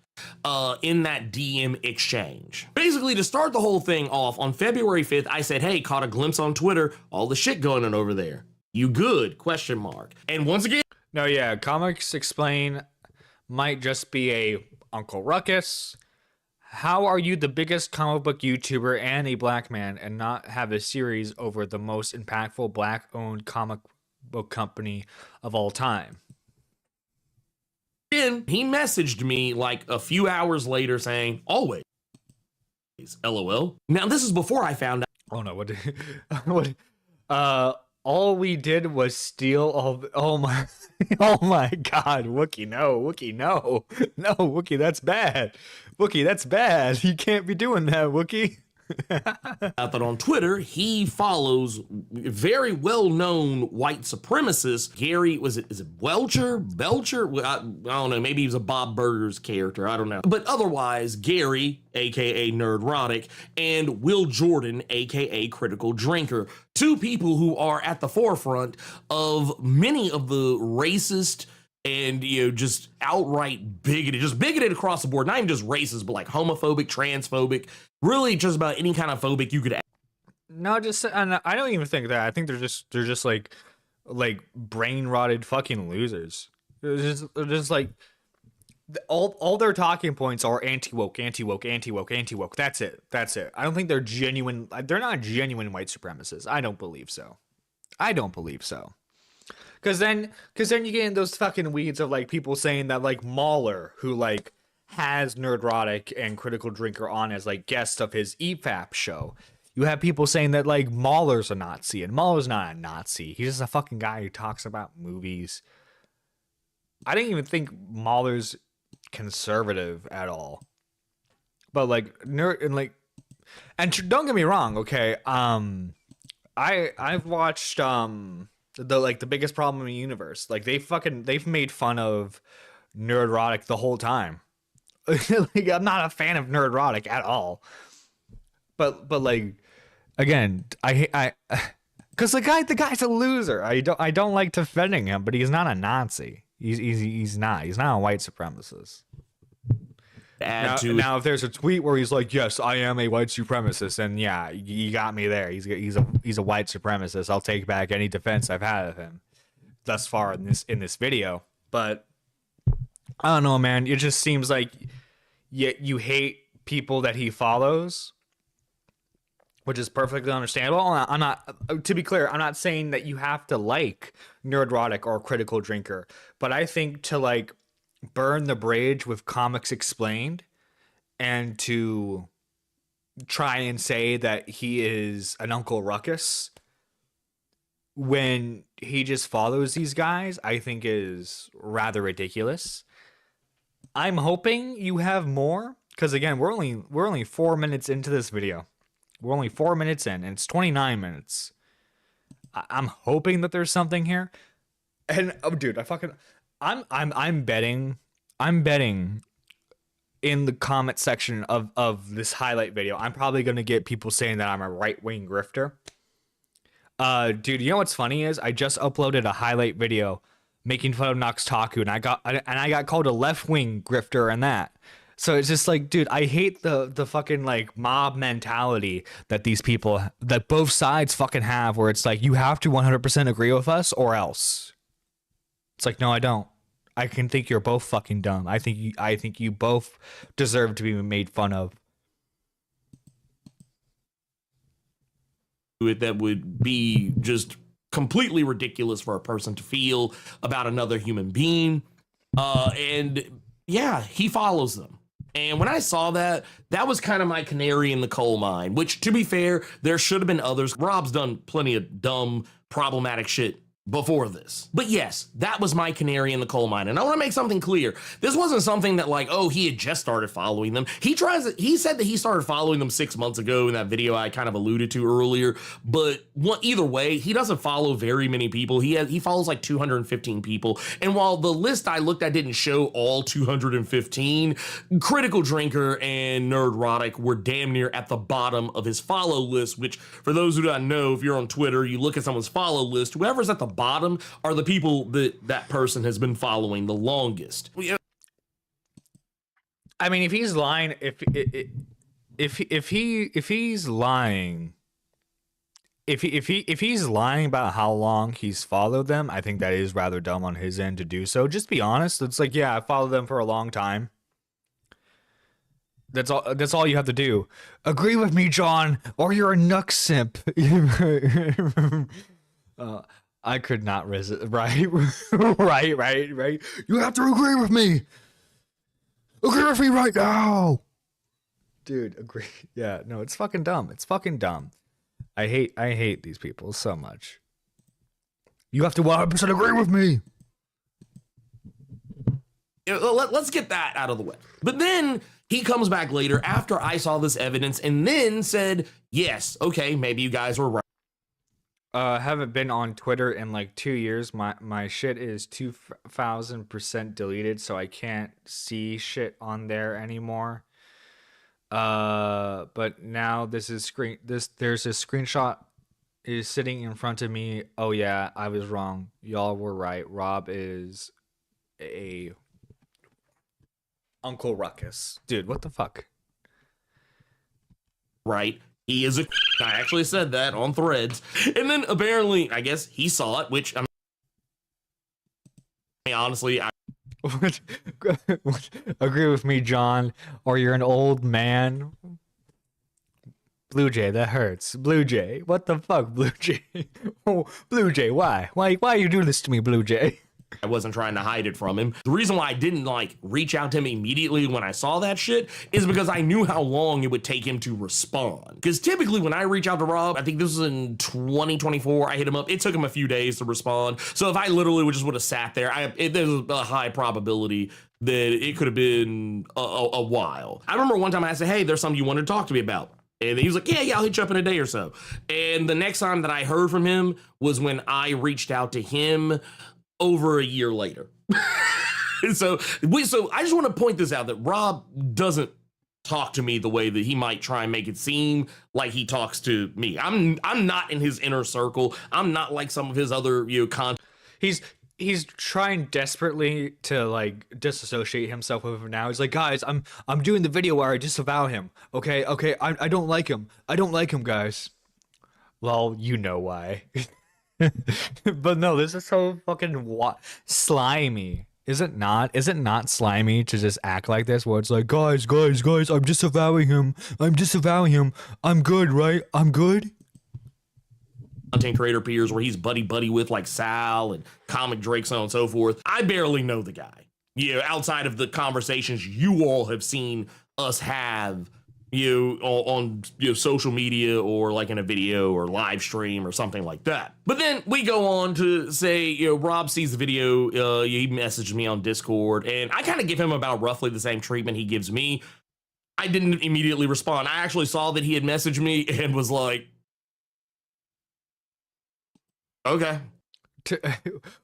in that DM exchange. Basically, to start the whole thing off, on February 5th, I said, hey, caught a glimpse on Twitter, all the shit going on over there. You good? ? And once again, no, yeah, Comics Explain might just be a Uncle Ruckus. How are you the biggest comic book YouTuber and a black man and not have a series over the most impactful black-owned comic book company of all time? he messaged me like a few hours later saying, always, LOL. Now, this is before I found out. Oh no, what all we did was steal all oh my God, Wookie, no, Wookie, that's bad. Wookie, that's bad. You can't be doing that, Wookie. Out that on Twitter, he follows very well-known white supremacist Gary. Is it Belcher? I don't know. Maybe he was a Bob Burgers character. I don't know. But otherwise, Gary, aka Nerdrotic, and Will Jordan, aka Critical Drinker, two people who are at the forefront of many of the racist and just outright bigoted across the board. Not even just racist, but like homophobic, transphobic. Really, just about any kind of phobic you could. No, and I don't even think that. I think they're just like brain rotted fucking losers. They're just like all their talking points are anti-woke. That's it. I don't think they're genuine. They're not genuine white supremacists. I don't believe so. Because then you get in those fucking weeds of like people saying that like Mahler, who like has Nerdrotic and Critical Drinker on as like guests of his EFAP show. You have people saying that like Mahler's a Nazi, and Mahler's not a Nazi. He's just a fucking guy who talks about movies. I didn't even think Mahler's conservative at all. But like and don't get me wrong, okay? I've watched the biggest problem in the universe. Like they've made fun of Nerdrotic the whole time. Like, I'm not a fan of Nerdrotic at all, but like again, I because the guy's a loser. I don't like defending him, but he's not a Nazi. He's not a white supremacist. Now, if there's a tweet where he's like, "Yes, I am a white supremacist," and yeah, you got me there. He's a white supremacist. I'll take back any defense I've had of him thus far in this video, but. I don't know, man. It just seems like you hate people that he follows, which is perfectly understandable. I'm not, to be clear, I'm not saying that you have to like Nerdrotic or Critical Drinker, but I think to like burn the bridge with Comics Explained and to try and say that he is an Uncle Ruckus when he just follows these guys, I think is rather ridiculous. I'm hoping you have more, because again, we're only 4 minutes into this video. We're only 4 minutes in, and it's 29 minutes. I'm hoping that there's something here. And oh, dude, I'm betting in the comment section of this highlight video, I'm probably gonna get people saying that I'm a right-wing grifter. Dude, you know what's funny is I just uploaded a highlight video making fun of Nox Taku, and I got called a left-wing grifter and that. So it's just like, dude, I hate the fucking like mob mentality that these people, that both sides fucking have, where it's like you have to 100% agree with us or else. It's like, no, I don't. I can think you're both fucking dumb. I think you both deserve to be made fun of. That would be just completely ridiculous for a person to feel about another human being. And yeah, he follows them. And when I saw that, that was kind of my canary in the coal mine, which, to be fair, there should have been others. Rob's done plenty of dumb, problematic shit before this. But yes, that was my canary in the coal mine. And I want to make something clear. This wasn't something that like, oh, he had just started following them. He said that he started following them 6 months ago in that video I kind of alluded to earlier. But either way, he doesn't follow very many people. He follows like 215 people. And while the list I looked at didn't show all 215, Critical Drinker and Nerdrotic were damn near at the bottom of his follow list, which for those who don't know, if you're on Twitter, you look at someone's follow list, whoever's at the bottom are the people that person has been following the longest. I mean, if he's lying, if he's lying, if he's lying about how long he's followed them, I think that is rather dumb on his end to do so. Just be honest. It's like, yeah, I followed them for a long time. That's all you have to do. Agree with me, John, or you're a Nux simp. I could not resist. Right, right. You have to agree with me. Agree with me right now, dude. Agree. Yeah, no, it's fucking dumb. It's fucking dumb. I hate these people so much. You have to 100% agree with me. Let's get that out of the way. But then he comes back later after I saw this evidence and then said, yes, okay, maybe you guys were right. Haven't been on Twitter in like 2 years. My shit is 2,000% deleted, so I can't see shit on there anymore. But now there's a screenshot is sitting in front of me. Oh yeah, I was wrong. Y'all were right. Rob is a Uncle Ruckus. Dude, what the fuck? Right. He is I actually said that on Threads. And then apparently, I guess he saw it, which I mean, honestly, agree with me, John, or you're an old man. Blue Jay, that hurts. Blue Jay, what the fuck, Blue Jay? Oh, Blue Jay, why are you doing this to me, Blue Jay? I wasn't trying to hide it from him. The reason why I didn't like reach out to him immediately when I saw that shit is because I knew how long it would take him to respond. Because typically when I reach out to Rob, I think this was in 2024, I hit him up. It took him a few days to respond. So if I literally would have sat there, there's a high probability that it could have been a while. I remember one time I said, hey, there's something you wanted to talk to me about. And he was like, yeah, I'll hit you up in a day or so. And the next time that I heard from him was when I reached out to him over a year later. So I just want to point this out that Rob doesn't talk to me the way that he might try and make it seem like he talks to me. I'm not in his inner circle. I'm not like some of his other He's trying desperately to like disassociate himself with him now. He's like, guys, I'm doing the video where I disavow him. Okay, I don't like him. I don't like him, guys. Well, you know why. But no, this is so fucking slimy. Is it not? Is it not slimy to just act like this? Where it's like, guys, I'm disavowing him. I'm good, right? I'm good. Content creator peers where he's buddy with like Sal and Comic Drake, so on and so forth. I barely know the guy. You know, outside of the conversations you all have seen us have, you know, on social media or like in a video or live stream or something like that. But then we go on to say, you know, Rob sees the video, he messaged me on Discord, and I kind of give him about roughly the same treatment he gives me. I didn't immediately respond. I actually saw that he had messaged me and was like, okay.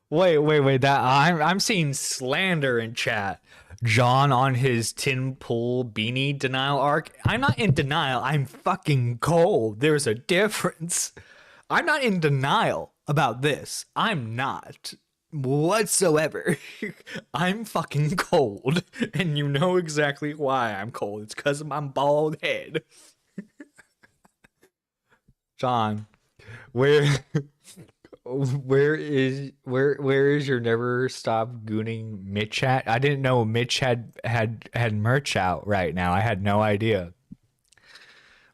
Wait. That I'm seeing slander in chat. John on his tin pool beanie denial arc. I'm not in denial. I'm fucking cold. There's a difference. I'm not in denial about this. I'm not whatsoever. I'm fucking cold, and you know exactly why I'm cold. It's because of my bald head. John, where is your never stop gooning Mitch hat? I didn't know Mitch had merch out right now. I had no idea.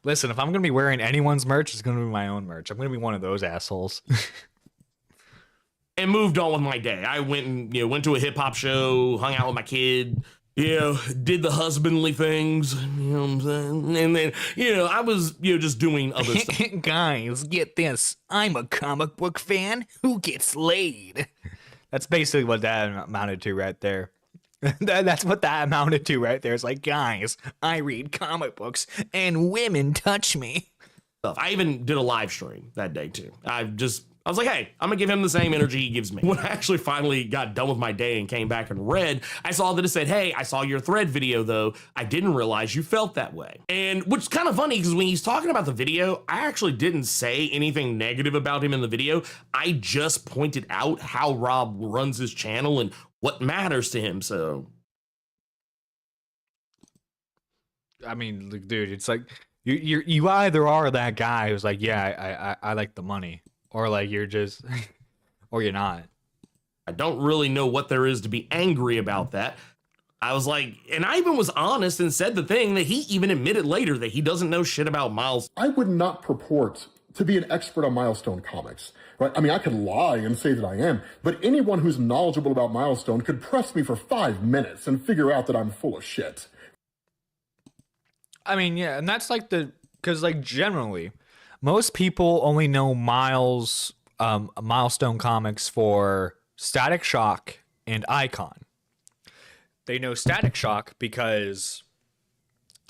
Listen, if I'm gonna be wearing anyone's merch, it's gonna be my own merch. I'm gonna be one of those assholes. And moved on with my day. I went to a hip hop show, hung out with my kid, did the husbandly things, you know what I'm saying? And then, I was, just doing other stuff. Guys, get this. I'm a comic book fan who gets laid. That's basically what that amounted to right there. That's what that amounted to right there. It's like, guys, I read comic books and women touch me. I even did a live stream that day too. I was like, hey, I'm gonna give him the same energy he gives me. When I actually finally got done with my day and came back and read, I saw that it said, hey, I saw your thread video though. I didn't realize you felt that way. And which is kind of funny because when he's talking about the video, I actually didn't say anything negative about him in the video. I just pointed out how Rob runs his channel and what matters to him. So, I mean, dude, it's like you either are that guy who's like, yeah, I like the money. Or like you're just, or you're not. I don't really know what there is to be angry about that. I was like, and I even was honest and said the thing that he even admitted later that he doesn't know shit about Miles. I would not purport to be an expert on Milestone comics, right? I mean, I could lie and say that I am, but anyone who's knowledgeable about Milestone could press me for 5 minutes and figure out that I'm full of shit. I mean, yeah, and that's like because like generally, most people only know Milestone comics for Static Shock and Icon. They know Static Shock because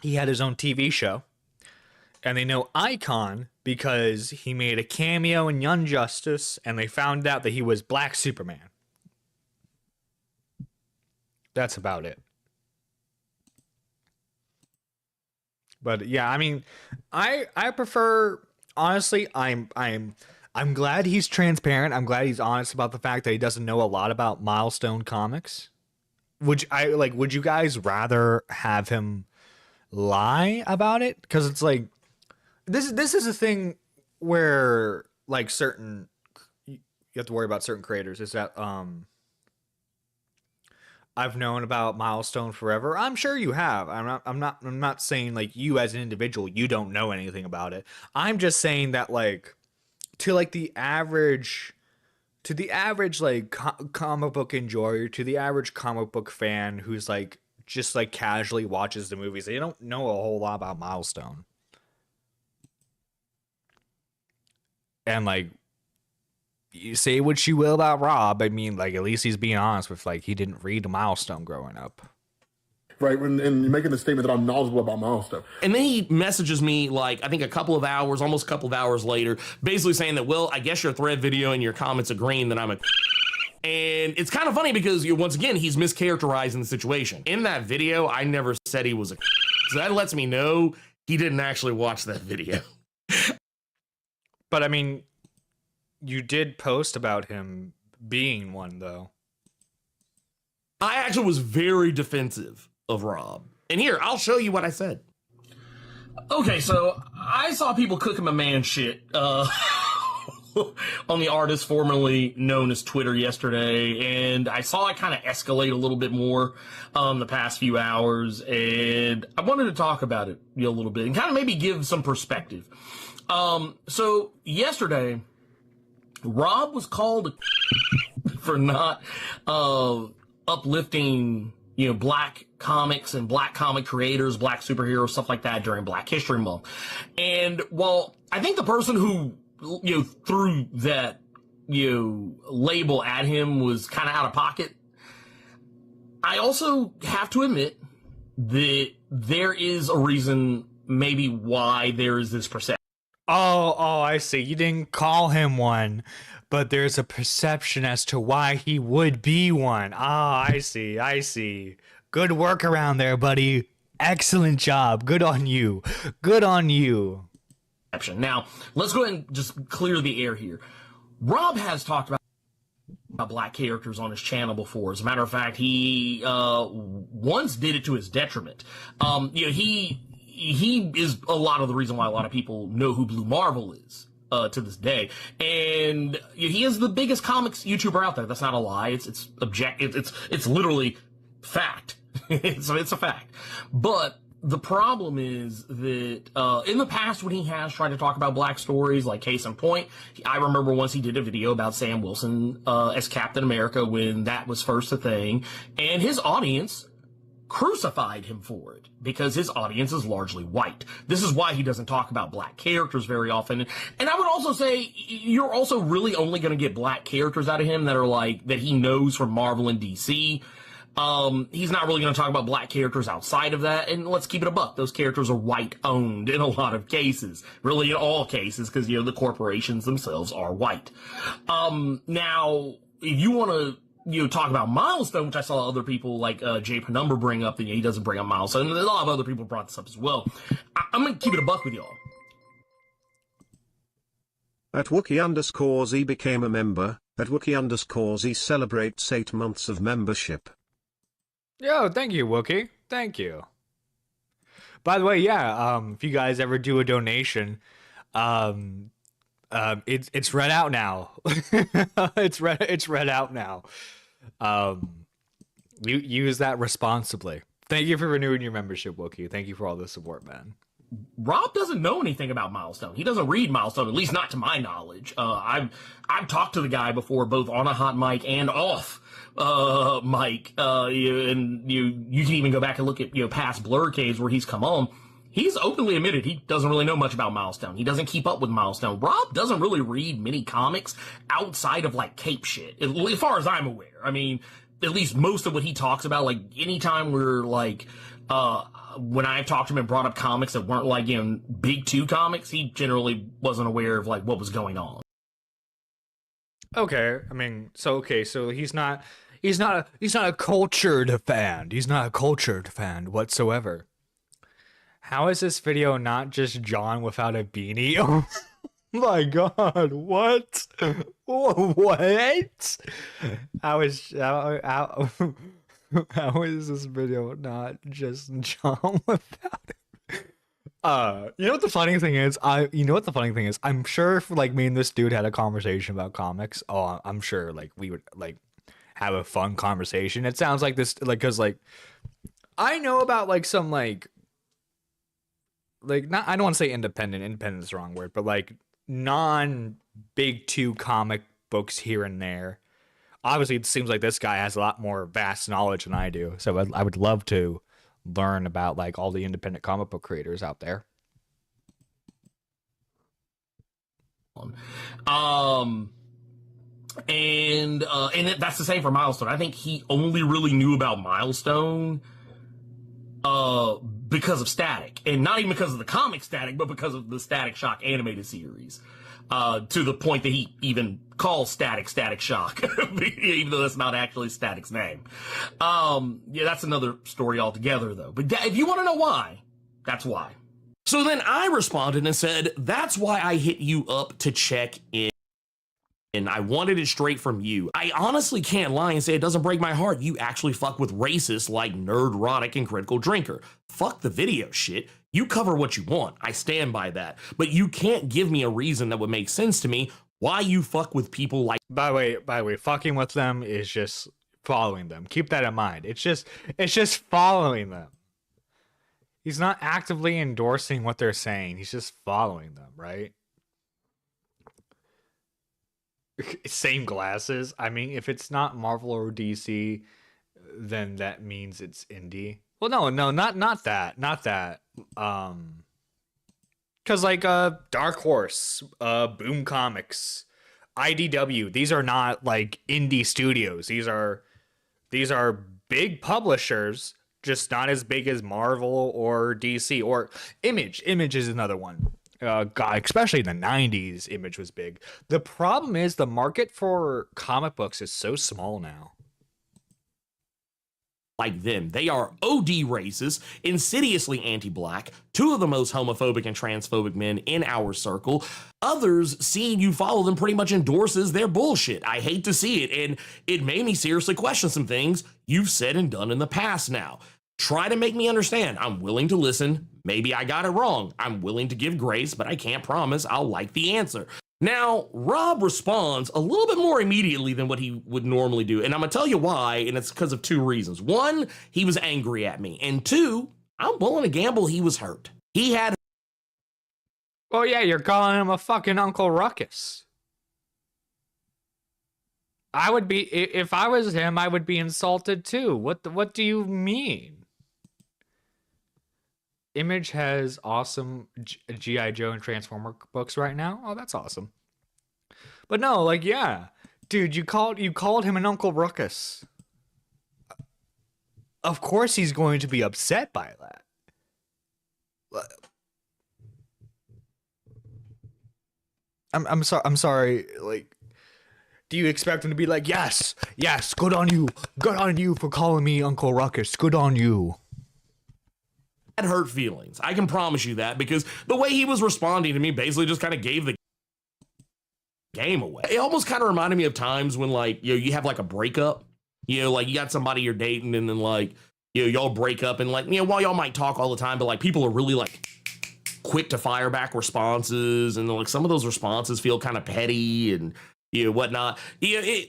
he had his own TV show. And they know Icon because he made a cameo in Young Justice and they found out that he was Black Superman. That's about it. But yeah, I mean, I prefer... Honestly, I'm glad he's transparent. I'm glad he's honest about the fact that he doesn't know a lot about Milestone comics. Would you guys rather have him lie about it? Because it's like this is a thing where like you have to worry about certain creators. Is that I've known about Milestone forever. I'm sure you have. I'm not saying like you as an individual, you don't know anything about it. I'm just saying that like to the average like comic book enjoyer, to the average comic book fan who's like just like casually watches the movies, they don't know a whole lot about Milestone. And like, you say what you will about Rob, I mean, like, at least he's being honest with, like, he didn't read Milestone growing up. Right, and you're making the statement that I'm knowledgeable about Milestone. And then he messages me, like, I think almost a couple of hours later, basically saying that, well, I guess your thread video and your comments agreeing that I'm a... And it's kind of funny because, once again, he's mischaracterizing the situation. In that video, I never said he was a... So that lets me know he didn't actually watch that video. But, I mean... You did post about him being one, though. I actually was very defensive of Rob. And here, I'll show you what I said. Okay, so I saw people cooking my man shit on the artist formerly known as Twitter yesterday, and I saw it kind of escalate a little bit more the past few hours, and I wanted to talk about it a little bit and kind of maybe give some perspective. So yesterday, Rob was called for not uplifting, black comics and black comic creators, black superheroes, stuff like that during Black History Month. And while I think the person who, threw that, label at him was kind of out of pocket, I also have to admit that there is a reason maybe why there is this perception. Oh, I see. You didn't call him one, but there's a perception as to why he would be one. I see. Good work around there, buddy. Excellent job. Good on you. Now, let's go ahead and just clear the air here. Rob has talked about black characters on his channel before. As a matter of fact, he once did it to his detriment. He is a lot of the reason why a lot of people know who Blue Marvel is to this day, and he is the biggest comics YouTuber out there. That's not a lie. It's objective. It's literally fact. It's a fact. But the problem is that in the past, when he has tried to talk about black stories, like case in point, I remember once he did a video about Sam Wilson as Captain America when that was first a thing, and his audience crucified him for it because his audience is largely white. This is why he doesn't talk about black characters very often. And I would also say you're also really only going to get black characters out of him that are that he knows from Marvel and DC. He's not really going to talk about black characters outside of that. And let's keep it a buck. Those characters are white owned in a lot of cases, really in all cases, because, the corporations themselves are white. Now, if you want to, talk about Milestone, which I saw other people like Jay Penumbra bring up, he doesn't bring up Milestone, and a lot of other people brought this up as well. I'm going to keep it a buck with y'all. At Wookie_Z became a member. At Wookie_Z celebrates 8 months of membership. Yo, thank you, Wookie. Thank you. By the way, if you guys ever do a donation, it's read out now. it's read out now. You use that responsibly. Thank you for renewing your membership, Wookie. Thank you for all the support, man. Rob doesn't know anything about Milestone. He doesn't read Milestone, at least not to my knowledge. I've talked to the guy before, both on a hot mic and off mic. And you can even go back and look at past Blur Caves where he's come on. He's openly admitted he doesn't really know much about Milestone. He doesn't keep up with Milestone. Rob doesn't really read many comics outside of cape shit, as far as I'm aware. I mean, at least most of what he talks about, anytime we're when I've talked to him and brought up comics that weren't big two comics, he generally wasn't aware of what was going on. Okay, I mean, so he's not a cultured fan. He's not a cultured fan whatsoever. How is this video not just John without a beanie? Oh my god, what? What? How is this video not just John without it? You know what the funny thing is? I'm sure if me and this dude had a conversation about comics, I'm sure we would have a fun conversation. It sounds like this because I know about some not, I don't want to say independent is the wrong word, but non big two comic books here and there. Obviously, it seems like this guy has a lot more vast knowledge than I do. So I would love to learn about all the independent comic book creators out there. And that's the same for Milestone. I think he only really knew about Milestone because of Static, and not even because of the comic Static, but because of the Static Shock animated series. To the point that he even calls Static Shock, even though that's not actually Static's name. That's another story altogether, though. But if you want to know why, that's why. So then I responded and said, that's why I hit you up to check in. And I wanted it straight from you. I honestly can't lie and say it doesn't break my heart. You actually fuck with racists like Nerdrotic and Critical Drinker. Fuck the video shit. You cover what you want. I stand by that. But you can't give me a reason that would make sense to me why you fuck with people like By the way, fucking with them is just following them. Keep that in mind. It's just following them. He's not actively endorsing what they're saying. He's just following them, right? Same glasses. I mean, if it's not Marvel or DC, then that means it's indie. Well, no, not that. Not that. Cause like Dark Horse, Boom Comics, IDW, these are not like indie studios. These are big publishers, just not as big as Marvel or DC or Image. Image is another one. God, especially in the 90s, Image was big. The problem is the market for comic books is so small now. them. They are OD racist, insidiously anti-black, two of the most homophobic and transphobic men in our circle. Others, seeing you follow them, pretty much endorses their bullshit. I hate to see it, and it made me seriously question some things you've said and done in the past now. Try to make me understand. I'm willing to listen. Maybe I got it wrong. I'm willing to give grace, but I can't promise I'll like the answer. Now, Rob responds a little bit more immediately than what he would normally do. And I'm going to tell you why, and it's because of two reasons. One, he was angry at me. And two, I'm willing to gamble he was hurt. He had... Oh yeah, you're calling him a fucking Uncle Ruckus. I would be, if I was him, I would be insulted too. What do you mean? Image has awesome G.I. Joe and Transformer books right now. Oh, that's awesome. But no, like, yeah. Dude, you called him an Uncle Ruckus. Of course he's going to be upset by that. I'm sorry, like, do you expect him to be like, yes, good on you for calling me Uncle Ruckus, good on you? hurt feelings. I can promise you that, because the way he was responding to me basically just kind of gave the game away. It almost kind of reminded me of times when, like, you have like a breakup, like you got somebody you're dating and then like, y'all break up and like, while y'all might talk all the time, but like people are really like quick to fire back responses, and like some of those responses feel kind of petty and whatnot.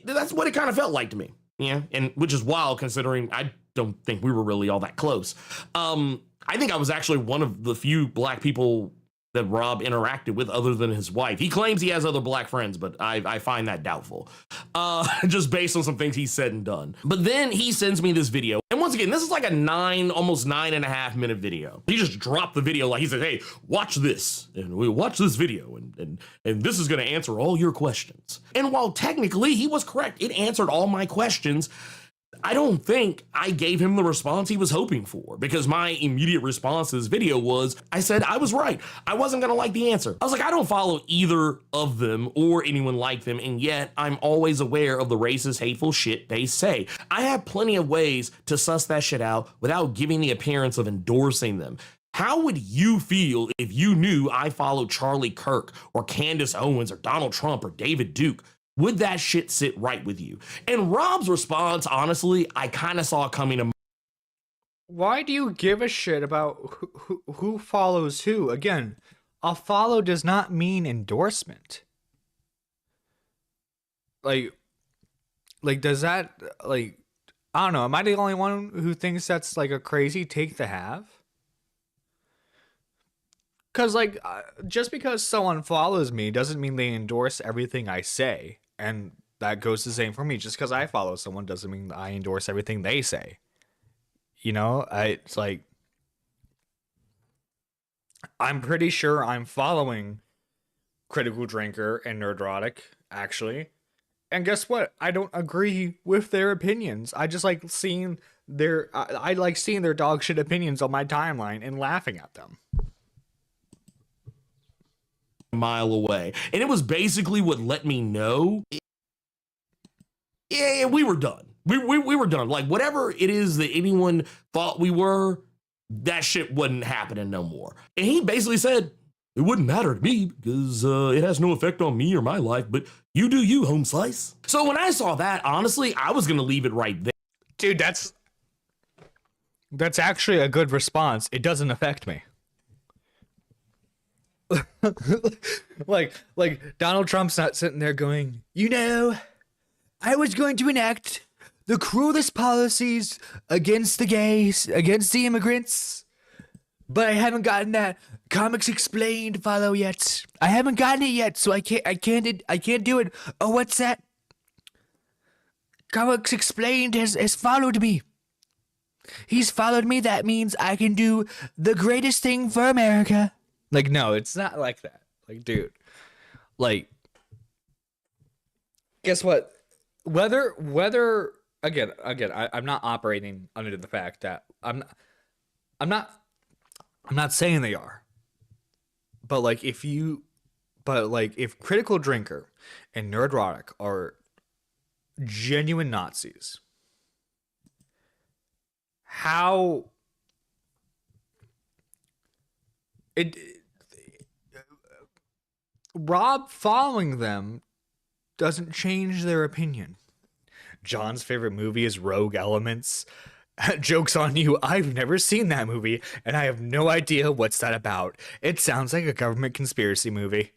That's what it kind of felt like to me. And which is wild considering I don't think we were really all that close. I think I was actually one of the few black people that Rob interacted with other than his wife. He claims he has other black friends, but I find that doubtful, just based on some things he said and done. But then he sends me this video. And once again, this is like a almost 9.5 minute video. He just dropped the video. Like he said, hey, watch this, and we'll watch this video. And this is going to answer all your questions. And while technically he was correct, it answered all my questions. I don't think I gave him the response he was hoping for, because my immediate response to this video was, I said I was right. I wasn't going to like the answer. I was like, I don't follow either of them or anyone like them, and yet I'm always aware of the racist, hateful shit they say. I have plenty of ways to suss that shit out without giving the appearance of endorsing them. How would you feel if you knew I followed Charlie Kirk or Candace Owens or Donald Trump or David Duke? Would that shit sit right with you? And Rob's response, honestly, I kind of saw coming to. Why do you give a shit about who follows who? Again, a follow does not mean endorsement. Like does that, like, I don't know. Am I the only one who thinks that's like a crazy take to have? Because, like, just because someone follows me doesn't mean they endorse everything I say. And that goes the same for me. Just because I follow someone doesn't mean I endorse everything they say. It's like, I'm pretty sure I'm following Critical Drinker and Nerdrotic, actually. And guess what? I don't agree with their opinions. I just like seeing I like seeing their dog shit opinions on my timeline and laughing at them. Mile away, and it was basically what let me know, yeah, we were done. We were done. Like, whatever it is that anyone thought we were, that shit wasn't happening no more. And he basically said it wouldn't matter to me because it has no effect on me or my life, but you do you, home slice. So when I saw that, honestly, I was gonna leave it right there. Dude, that's actually a good response. It doesn't affect me. like Donald Trump's not sitting there going, I was going to enact the cruelest policies against the gays, against the immigrants, but I haven't gotten that Comics Explained follow yet. I haven't gotten it yet, so I can't do it. Oh, what's that? Comics Explained has followed me. He's followed me. That means I can do the greatest thing for America. Like, no, it's not like that. Like, dude, like, guess what? Whether again, I'm not operating under the fact that I'm not saying they are. But if Critical Drinker and Nerdrotic are genuine Nazis, how Rob following them doesn't change their opinion. John's favorite movie is Rogue Elements. Joke's on you, I've never seen that movie, and I have no idea what's that about. It sounds like a government conspiracy movie.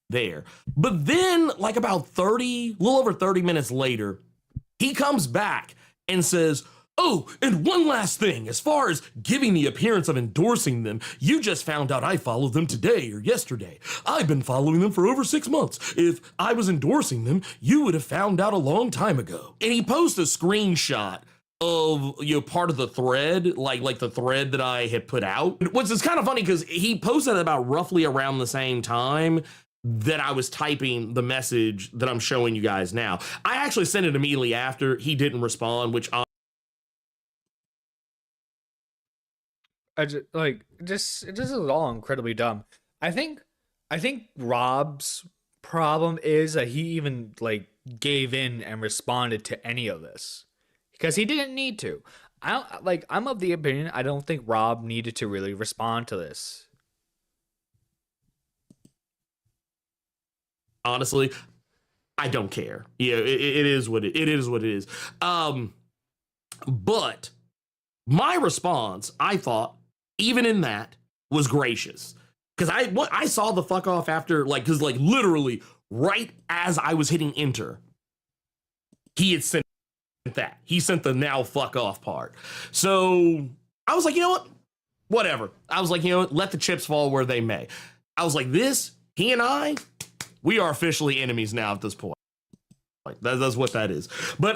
There. But then, like about 30, a little over 30 minutes later, he comes back and says, oh, and one last thing, as far as giving the appearance of endorsing them, you just found out I followed them today or yesterday. I've been following them for over 6 months. If I was endorsing them, you would have found out a long time ago. And he posts a screenshot of, part of the thread, like the thread that I had put out, which is kind of funny because he posted it about roughly around the same time that I was typing the message that I'm showing you guys now. I actually sent it immediately after. He didn't respond, which this is all incredibly dumb. I think Rob's problem is that he even gave in and responded to any of this because he didn't need to. I'm of the opinion I don't think Rob needed to really respond to this. Honestly, I don't care. Yeah, it is what it is. But my response, I thought, even in that, was gracious. Because I saw the fuck off after, because literally right as I was hitting enter, he had sent that. He sent the now fuck off part. So I was like, you know what? Whatever. I was like, you know what? Let the chips fall where they may. I was like, he and I, we are officially enemies now at this point. That's what that is. But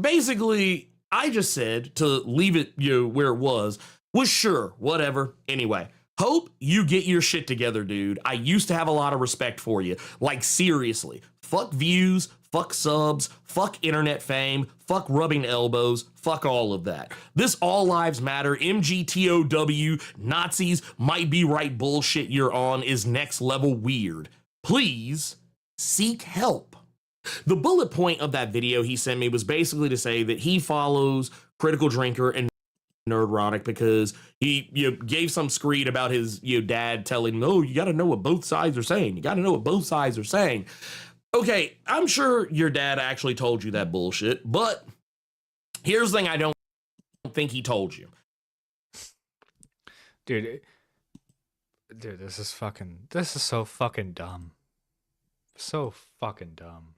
basically, I just said to leave it where it was sure, whatever. Anyway, hope you get your shit together, dude. I used to have a lot of respect for you. Seriously, fuck views, fuck subs, fuck internet fame, fuck rubbing elbows, fuck all of that. This all lives matter, MGTOW, Nazis might be right bullshit you're on is next level weird. Please seek help. The bullet point of that video he sent me was basically to say that he follows Critical Drinker and Nerdrotic because he gave some screed about his dad telling him, oh, you got to know what both sides are saying. You got to know what both sides are saying. Okay, I'm sure your dad actually told you that bullshit, but here's the thing I don't think he told you. Dude, this is so fucking dumb. So fucking dumb.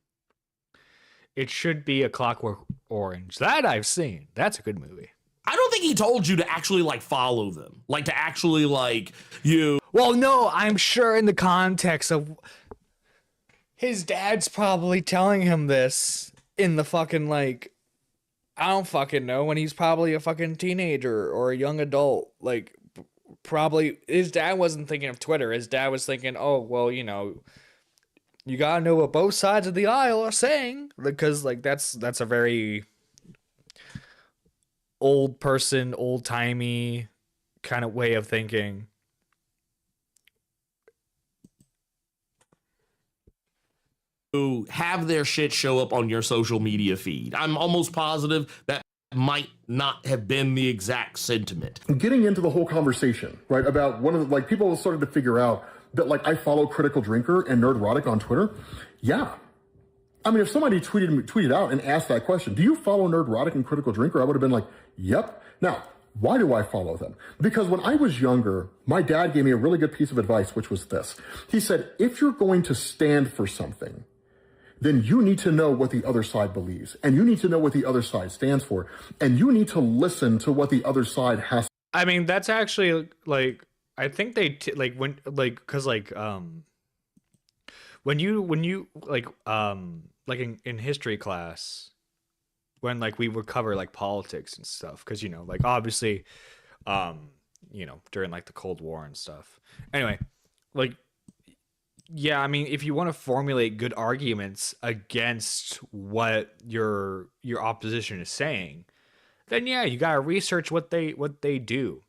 It should be A Clockwork Orange. That I've seen. That's a good movie. I don't think he told you to actually follow them. To actually Well, no, I'm sure in the context of his dad's probably telling him this in the fucking I don't fucking know, when he's probably a fucking teenager or a young adult. Probably his dad wasn't thinking of Twitter. His dad was thinking, oh, well, you gotta know what both sides of the aisle are saying, because that's a very old person, old timey kind of way of thinking. To have their shit show up on your social media feed. I'm almost positive that might not have been the exact sentiment. Getting into the whole conversation, right, about one of the, people started to figure out that, I follow Critical Drinker and Nerdrotic on Twitter. Yeah. I mean, if somebody tweeted out and asked that question, do you follow Nerdrotic and Critical Drinker? I would have been like, yep. Now, Why do I follow them? Because when I was younger, my dad gave me a really good piece of advice, which was this. He said, if you're going to stand for something, then you need to know what the other side believes, and you need to know what the other side stands for, and you need to listen to what the other side has. I mean, that's actually like, I think they because when you like in history class, when like we would cover like politics and stuff, because like obviously during like the Cold War and stuff. Anyway, like, yeah, I mean, if you want to formulate good arguments against what your opposition is saying, then yeah, you gotta research what they do.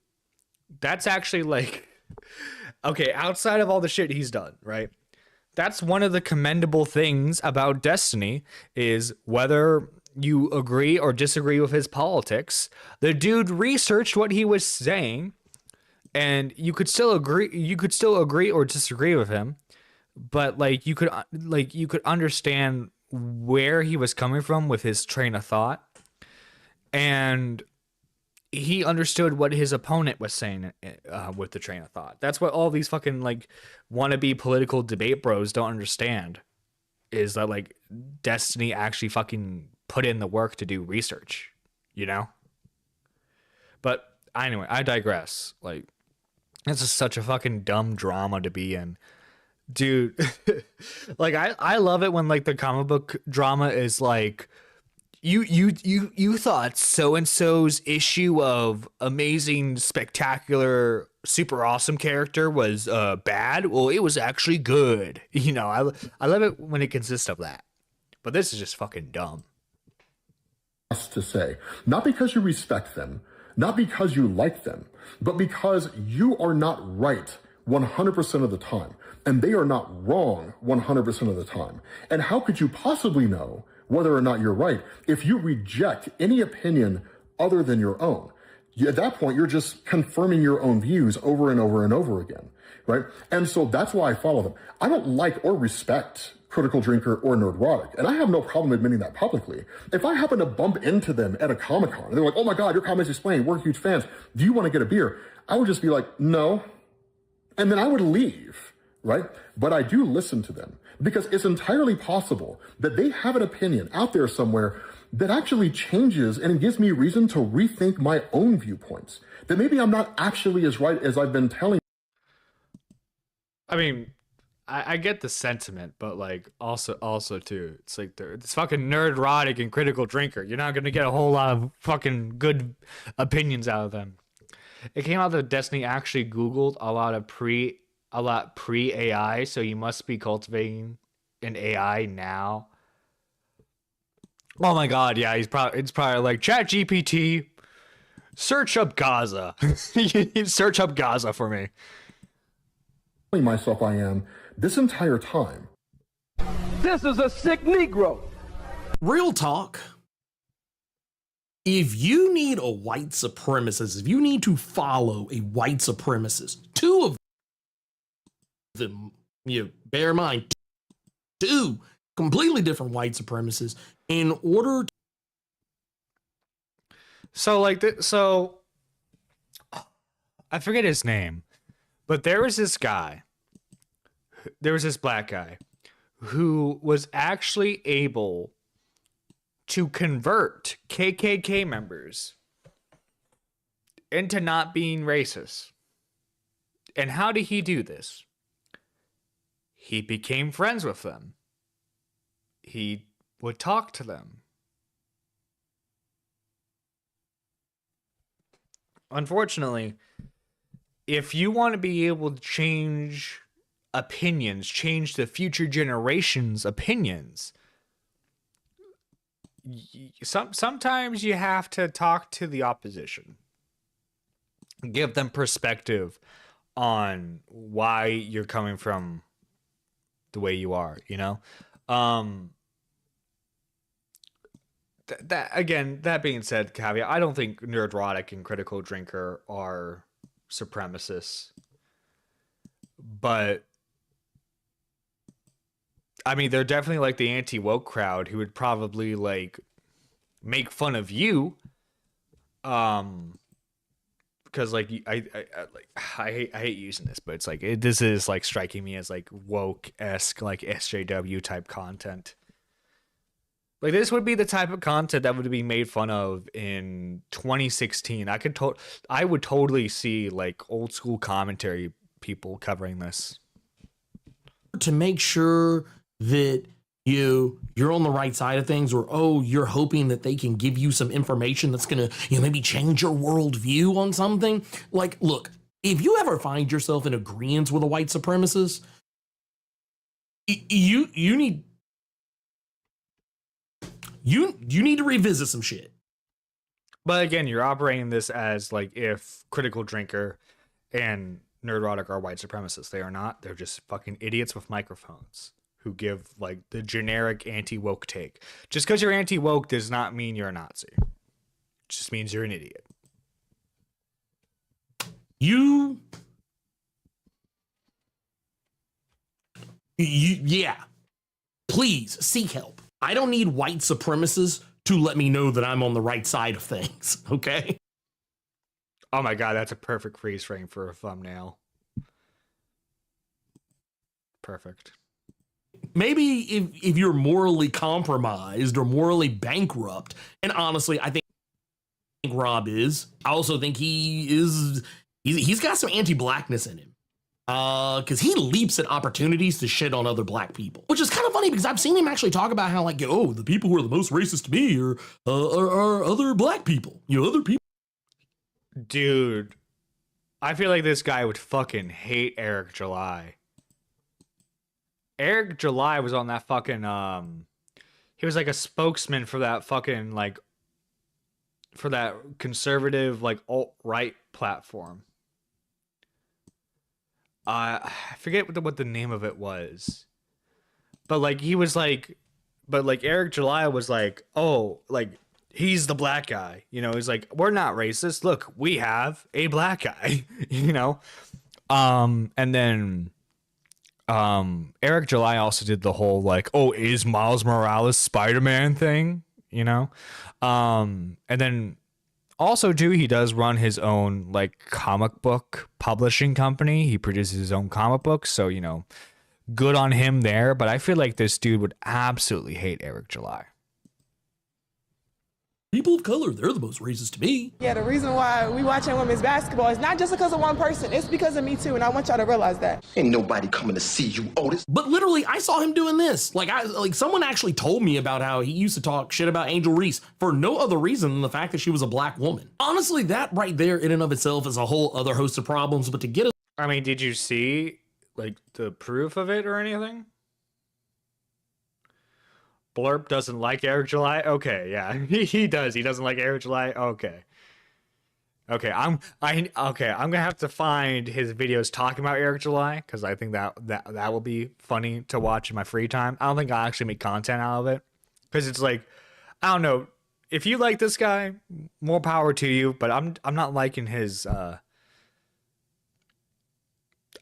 That's actually like, okay, outside of all the shit he's done, right? That's one of the commendable things about Destiny, is whether you agree or disagree with his politics, the dude researched what he was saying, and you could still agree or disagree with him, but like you could understand where he was coming from with his train of thought, and he understood what his opponent was saying with the train of thought. That's what all these fucking like wannabe political debate bros don't understand, is that like Destiny actually fucking put in the work to do research, But anyway, I digress. Like, this is such a fucking dumb drama to be in. Dude, like I love it when like the comic book drama is like, you thought so and so's issue of amazing, spectacular, super awesome character was bad. Well, it was actually good. I love it when it consists of that. But this is just fucking dumb. To say, not because you respect them, not because you like them, but because you are not right 100% of the time, and they are not wrong 100% of the time. And how could you possibly know whether or not you're right if you reject any opinion other than your own? At that point, you're just confirming your own views over and over and over again, right? And so that's why I follow them. I don't like or respect Critical Drinker or Nerdrotic, and I have no problem admitting that publicly. If I happen to bump into them at a Comic-Con, and they're like, oh my God, your comments explain, we're huge fans, do you want to get a beer? I would just be like, no. And then I would leave, right? But I do listen to them, because it's entirely possible that they have an opinion out there somewhere that actually changes, and it gives me reason to rethink my own viewpoints. That maybe I'm not actually as right as I've been telling. I mean, I get the sentiment, but like also too, it's like it's fucking Nerdrotic and Critical Drinker. You're not gonna get a whole lot of fucking good opinions out of them. It came out that Destiny actually Googled a lot pre AI, so you must be cultivating an AI now. Oh my God, yeah, it's probably like ChatGPT, search up Gaza. Search up Gaza for me. Myself I am this entire time. This is a sick Negro. Real talk. If you need a white supremacist, if you need to follow a white supremacist, two of them, bear in mind, two completely different white supremacists, in order to. So like, I forget his name, but there was this black guy who was actually able to convert KKK members into not being racist. And how did he do this? He became friends with them. He would talk to them. Unfortunately, if you want to be able to change opinions, change the future generations' opinions, sometimes you have to talk to the opposition, give them perspective on why you're coming from the way you are, that being said, caveat, I don't think Nerdrotic and Critical Drinker are supremacists, but I mean, they're definitely like the anti-woke crowd who would probably like make fun of you because like I hate using this, but it's like this is like striking me as like woke-esque, like SJW type content. Like this would be the type of content that would be made fun of in 2016. I would totally see like old school commentary people covering this. To make sure that you're on the right side of things, or you're hoping that they can give you some information that's gonna maybe change your worldview on something. Like, look, if you ever find yourself in agreement with a white supremacist, you need to revisit some shit. But again, you're operating this as like if Critical Drinker and Nerdrotic are white supremacists. They are not. They're just fucking idiots with microphones who give like the generic anti-woke take. Just because you're anti-woke does not mean you're a Nazi. It just means you're an idiot. Yeah. Please seek help. I don't need white supremacists to let me know that I'm on the right side of things, okay? Oh my god, that's a perfect freeze frame for a thumbnail. Perfect. Maybe if you're morally compromised or morally bankrupt, and honestly, I think Rob is. I also think he's got some anti-blackness in him. Because he leaps at opportunities to shit on other black people, which is kind of funny because I've seen him actually talk about how like, the people who are the most racist to me are other black people, other people. Dude, I feel like this guy would fucking hate Eric July. Eric July was on that fucking he was like a spokesman for that fucking like for that conservative like alt-right platform. I forget what the name of it was, but like he was like, but like Eric July was like, like he's the black guy, he's like, we're not racist. Look, we have a black guy, and then Eric July also did the whole like, is Miles Morales Spider-Man thing, and then also, too, he does run his own like comic book publishing company. He produces his own comic books, so good on him there. But I feel like this dude would absolutely hate Eric July. People of color, they're the most racist to me. Yeah, the reason why we watching women's basketball is not just because of one person. It's because of me too, and I want y'all to realize that. Ain't nobody coming to see you, Otis. But literally, I saw him doing this. Like someone actually told me about how he used to talk shit about Angel Reese for no other reason than the fact that she was a black woman. Honestly, that right there in and of itself is a whole other host of problems. But to get us, I mean, did you see like the proof of it or anything? Blurp doesn't like Eric July. Okay, yeah, he does. He doesn't like Eric July. Okay. I'm gonna have to find his videos talking about Eric July because I think that will be funny to watch in my free time. I don't think I'll actually make content out of it because it's like, I don't know. If you like this guy, more power to you. But I'm not liking his.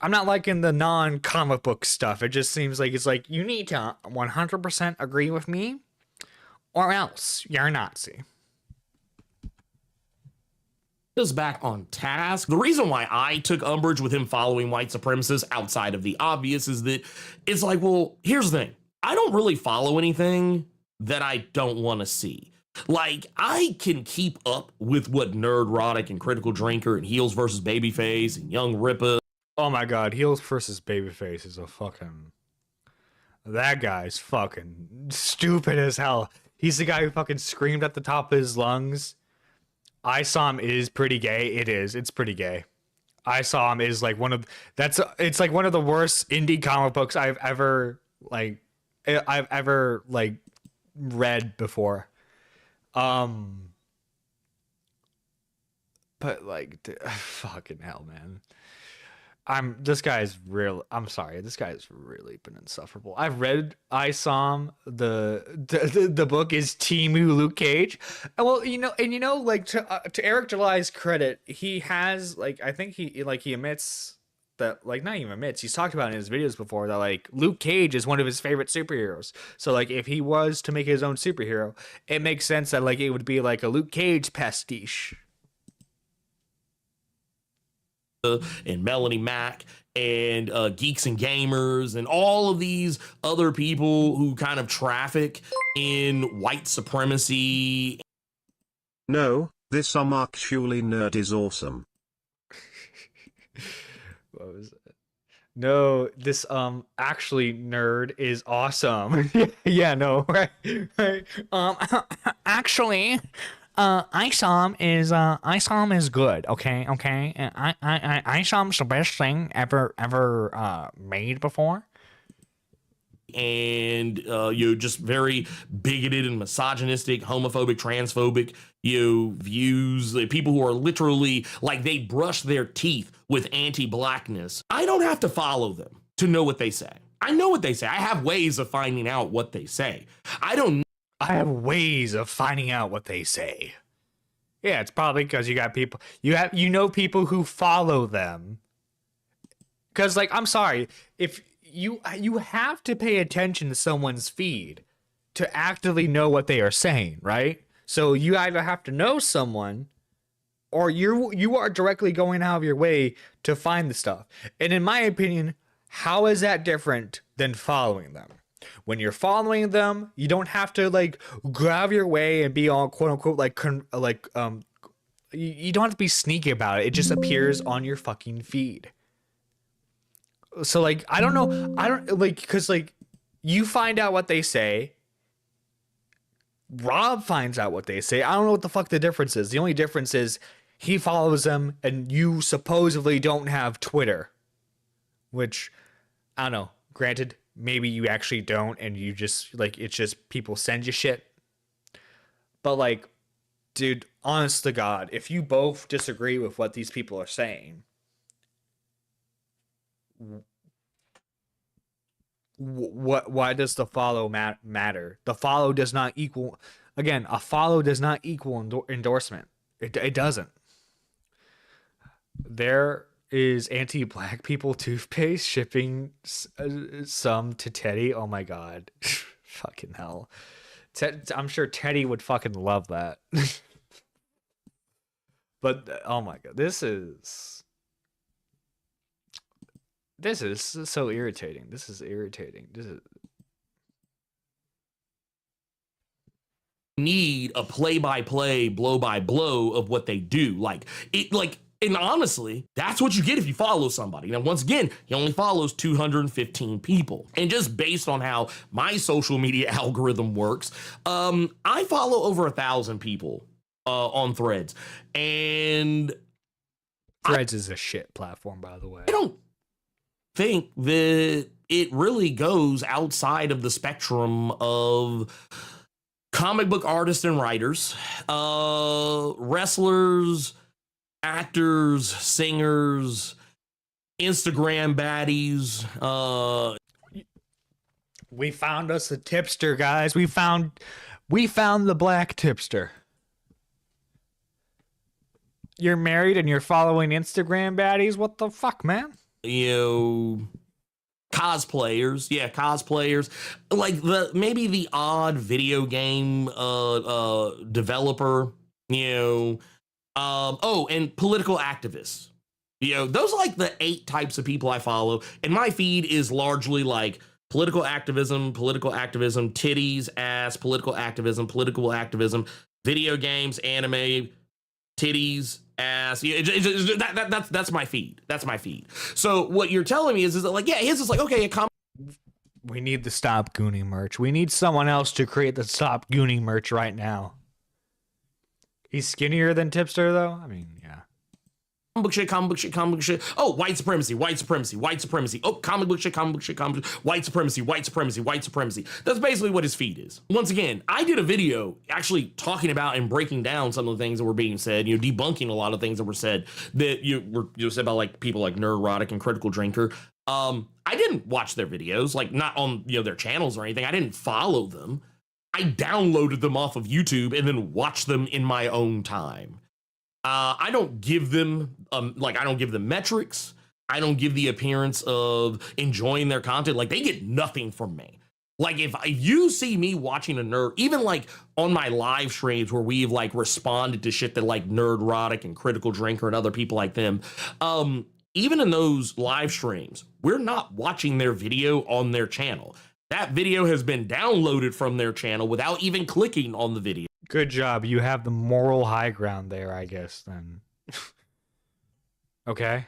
I'm not liking the non-comic book stuff. It just seems like it's like you need to 100% agree with me or else you're a Nazi. Us back on task. The reason why I took umbrage with him following white supremacists outside of the obvious is that it's like, well, here's the thing. I don't really follow anything that I don't want to see. Like, I can keep up with what Nerdrotic and Critical Drinker and Heels versus Babyface and Young Rippa. Oh my god, Heels versus Babyface is a fucking... That guy's fucking stupid as hell. He's the guy who fucking screamed at the top of his lungs. I Saw Him is pretty gay. It is. It's pretty gay. I Saw Him is like one of... It's like one of the worst indie comic books I've ever read before. But like, fucking hell, man. This guy's real. I'm sorry. This guy's really been insufferable. I've read I Saw Him. The book is Timu Luke Cage. Well, like to Eric July's credit, he has like, I think he admits that, like, not even admits, he's talked about in his videos before that like Luke Cage is one of his favorite superheroes. So like if he was to make his own superhero, it makes sense that like it would be like a Luke Cage pastiche. and Melanie Mack and Geeks and Gamers and all of these other people who kind of traffic in white supremacy. No, this actually nerd is awesome. What was it? No, this actually nerd is awesome. Yeah, no, right, right. Actually, ISOM is good. Okay, okay. ISOM's the best thing ever made before. And just very bigoted and misogynistic, homophobic, transphobic views. People who are literally like they brush their teeth with anti-blackness. I don't have to follow them to know what they say. I know what they say. I have ways of finding out what they say. I have ways of finding out what they say. Yeah, it's probably because you got people. You know people who follow them. Because I'm sorry, if you have to pay attention to someone's feed to actively know what they are saying, right? So you either have to know someone or you are directly going out of your way to find the stuff. And in my opinion, how is that different than following them? When you're following them, you don't have to go out of your way and be all quote unquote you don't have to be sneaky about it. It just appears on your fucking feed. So I don't know, because you find out what they say, Rob finds out what they say. I don't know what the fuck the difference is. The only difference is he follows them and you supposedly don't have Twitter, which I don't know. Granted, maybe you actually don't, and you just it's just people send you shit. But dude, honest to God, if you both disagree with what these people are saying, why does the follow matter? The follow does not equal, again, a follow does not equal endorsement. It doesn't. There is anti-black people toothpaste shipping some to Teddy. Oh my God. Fucking hell. I'm sure Teddy would fucking love that. But oh my God, this is so irritating. This is irritating. Need a play-by-play, blow-by-blow of what they do. And honestly, that's what you get if you follow somebody. Now, once again, he only follows 215 people. And just based on how my social media algorithm works, I follow over 1,000 people on Threads. And Threads is a shit platform, by the way. I don't think that it really goes outside of the spectrum of comic book artists and writers, wrestlers, actors, singers, Instagram baddies. We found us a tipster, guys. We found the black tipster. You're married and you're following Instagram baddies? What the fuck, man? Cosplayers. Yeah, cosplayers. Maybe the odd video game developer, and political activists. Those are the 8 types of people I follow. And my feed is largely political activism, titties, ass, political activism, video games, anime, titties, ass. That's my feed. That's my feed. So what you're telling me is that his is okay, we need the Stop Gooning merch. We need someone else to create the Stop Gooning merch right now. He's skinnier than Tipster, though? I mean, yeah. Comic book shit. Oh, white supremacy. Oh, comic book shit. White supremacy. That's basically what his feed is. Once again, I did a video actually talking about and breaking down some of the things that were being said, debunking a lot of things that were said that were said by people like Neurotic and Critical Drinker. I didn't watch their videos, not on their channels or anything. I didn't follow them. I downloaded them off of YouTube and then watched them in my own time. I don't give them I don't give them metrics. I don't give the appearance of enjoying their content. They get nothing from me. Like if you see me watching a nerd, even like on my live streams where we've like responded to shit that like Nerdrotic and Critical Drinker and other people like them, even in those live streams, we're not watching their video on their channel. That video has been downloaded from their channel without even clicking on the video. Good job. You have the moral high ground there, I guess, then. Okay.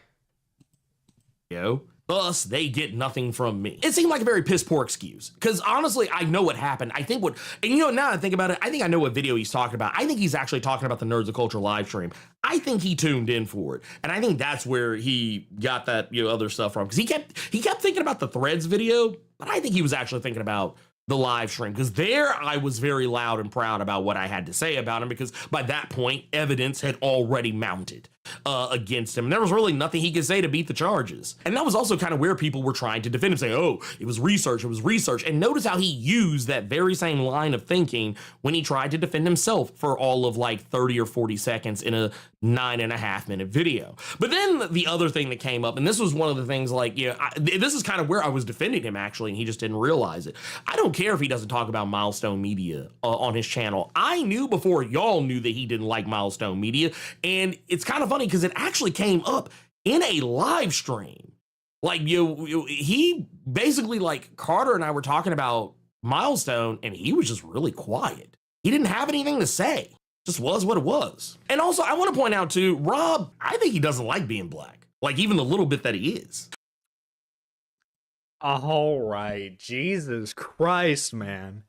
Thus, they get nothing from me. It seemed like a very piss poor excuse. Because honestly, I know what happened. I think and now that I think about it, I think I know what video he's talking about. I think he's actually talking about the Nerds of Culture live stream. I think he tuned in for it. And I think that's where he got that, other stuff from. Because he kept thinking about the Threads video, but I think he was actually thinking about the live stream, because there I was very loud and proud about what I had to say about him, because by that point evidence had already mounted against him, and there was really nothing he could say to beat the charges. And that was also kind of where people were trying to defend him, saying, oh, it was research, and notice how he used that very same line of thinking when he tried to defend himself for all of like 30 or 40 seconds in a 9.5 minute video. But then the other thing that came up, and this was one of the things, like, this is kind of where I was defending him actually, and he just didn't realize it. I don't care if he doesn't talk about Milestone Media on his channel. I knew before y'all knew that he didn't like Milestone Media, and it's kind of funny because it actually came up in a live stream. Like, he basically, like, Carter and I were talking about Milestone, and he was just really quiet. He didn't have anything to say. Just was what it was. And also, I want to point out too, Rob, I think he doesn't like being black. Like, even the little bit that he is. All right. Jesus Christ, man.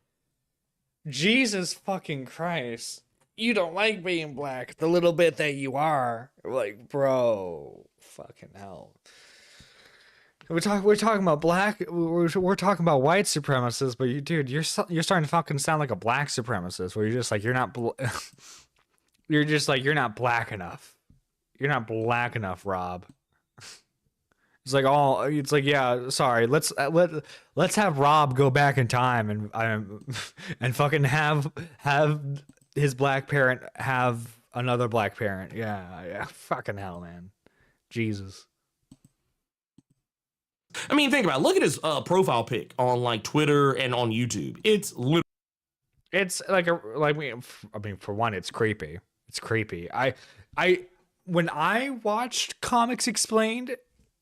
Jesus fucking Christ. You don't like being black. The little bit that you are. Like, bro. Fucking hell. We're talking about black. We're talking about white supremacists, but dude, you're starting to fucking sound like a black supremacist. Where you're just like, you're not black enough. You're not black enough, Rob. It's like, yeah, sorry. Let's have Rob go back in time and fucking have his black parent have another black parent. Yeah, fucking hell, man. Jesus. I mean, think about it. Look at his profile pic on like Twitter and on YouTube. It's literally. It's for one, it's creepy. It's creepy. When I watched Comics Explained,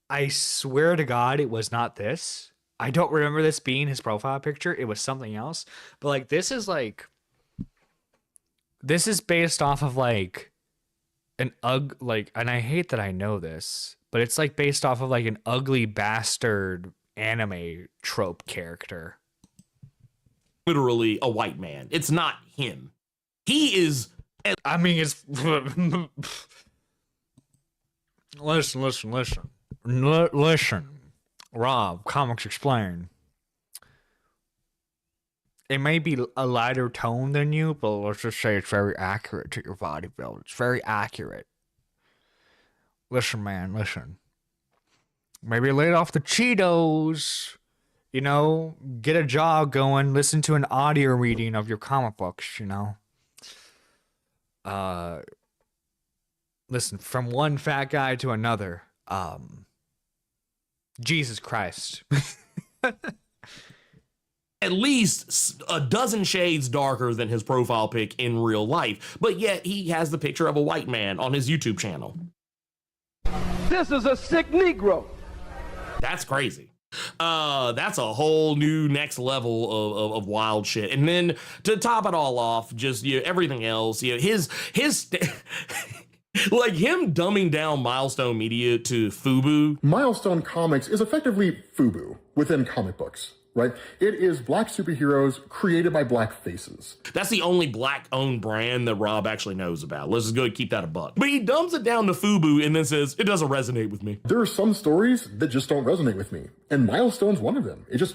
I swear to God, it was not this. I don't remember this being his profile picture. It was something else. But like, this is based off of like and I hate that I know this, but it's like based off of like an ugly bastard anime trope character. Literally a white man. It's not him. He is. I mean, it's. Listen. Rob, Comics Explained. It may be a lighter tone than you, but let's just say it's very accurate to your body build. It's very accurate. Listen, man, listen. Maybe lay off the Cheetos. Get a jog going. Listen to an audio reading of your comic books, Listen, from one fat guy to another. Jesus Christ. At least a dozen shades darker than his profile pic in real life, but yet he has the picture of a white man on his YouTube channel. This is a sick Negro. That's crazy. That's a whole new next level of wild shit. And then to top it all off, just everything else, his like him dumbing down Milestone Media to FUBU. Milestone Comics is effectively FUBU within comic books, right? It is black superheroes created by black faces. That's the only black-owned brand that Rob actually knows about. Let's just go and keep that a buck. But he dumbs it down to FUBU and then says, it doesn't resonate with me. There are some stories that just don't resonate with me, and Milestone's one of them. It just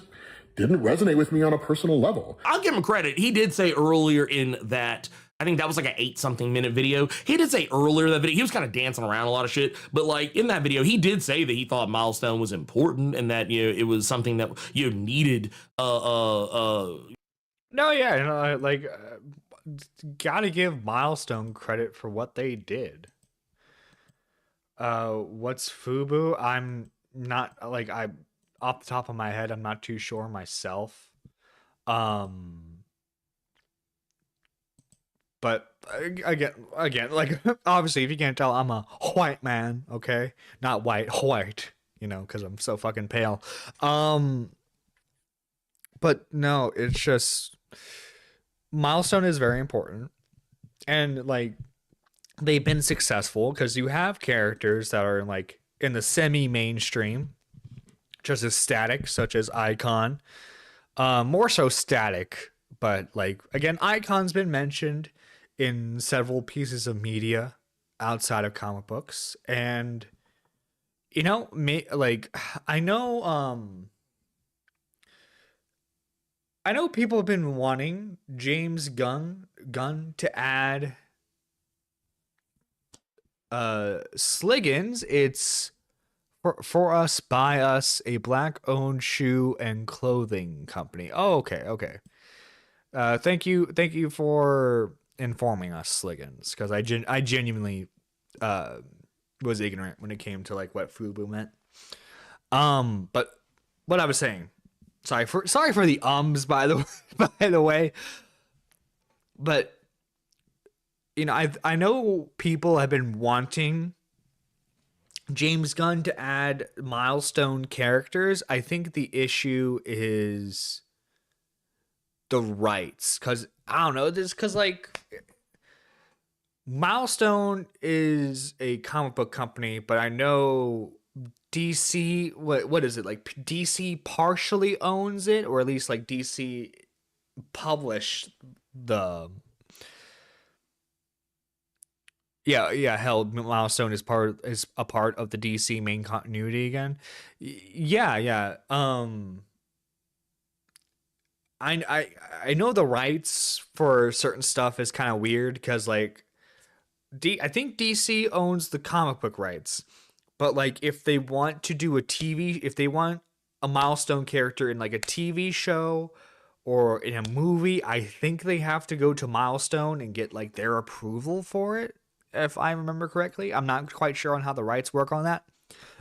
didn't resonate with me on a personal level. I'll give him credit. He did say earlier in that, I think that was like an 8-something minute video. He did say earlier in that video, he was kind of dancing around a lot of shit, but like in that video, he did say that he thought Milestone was important and that, it was something that needed, No, yeah, gotta give Milestone credit for what they did. What's FUBU? I'm not, off the top of my head, I'm not too sure myself. But again, like obviously, if you can't tell, I'm a white man. Okay, not white. You know, because I'm so fucking pale. But no, it's just milestone is very important, and like they've been successful because you have characters that are like in the semi-mainstream, just as static, such as Icon. More so static, but like again, Icon's been mentioned in several pieces of media outside of comic books, and you know, I know people have been wanting James Gunn to add Sliggins. It's for us, by us, a black owned shoe and clothing company. Oh, okay. Thank you for informing us, Sliggins, because I genuinely was ignorant when it came to like what FUBU meant. But what I was saying, sorry for the by the way, but you know, I know people have been wanting James Gunn to add milestone characters. I think the issue is the rights, because I don't know, this because like Milestone is a comic book company, but I know DC, what is it, like DC partially owns it, or at least like DC published the hell, Milestone is a part of the DC main continuity again. Yeah. I know the rights for certain stuff is kind of weird because like I think DC owns the comic book rights, but like if they want to do if they want a Milestone character in like a TV show or in a movie, I think they have to go to Milestone and get like their approval for it, if I remember correctly. I'm not quite sure on how the rights work on that.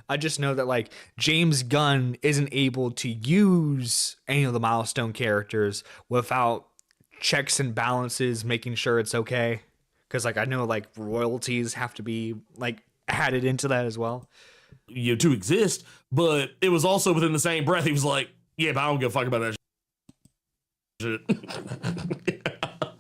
I just know that like James Gunn isn't able to use any of the Milestone characters without checks and balances, making sure it's okay. Because like I know like royalties have to be like added into that as well. You know, to exist, but it was also within the same breath he was like, yeah, but I don't give a fuck about that shit.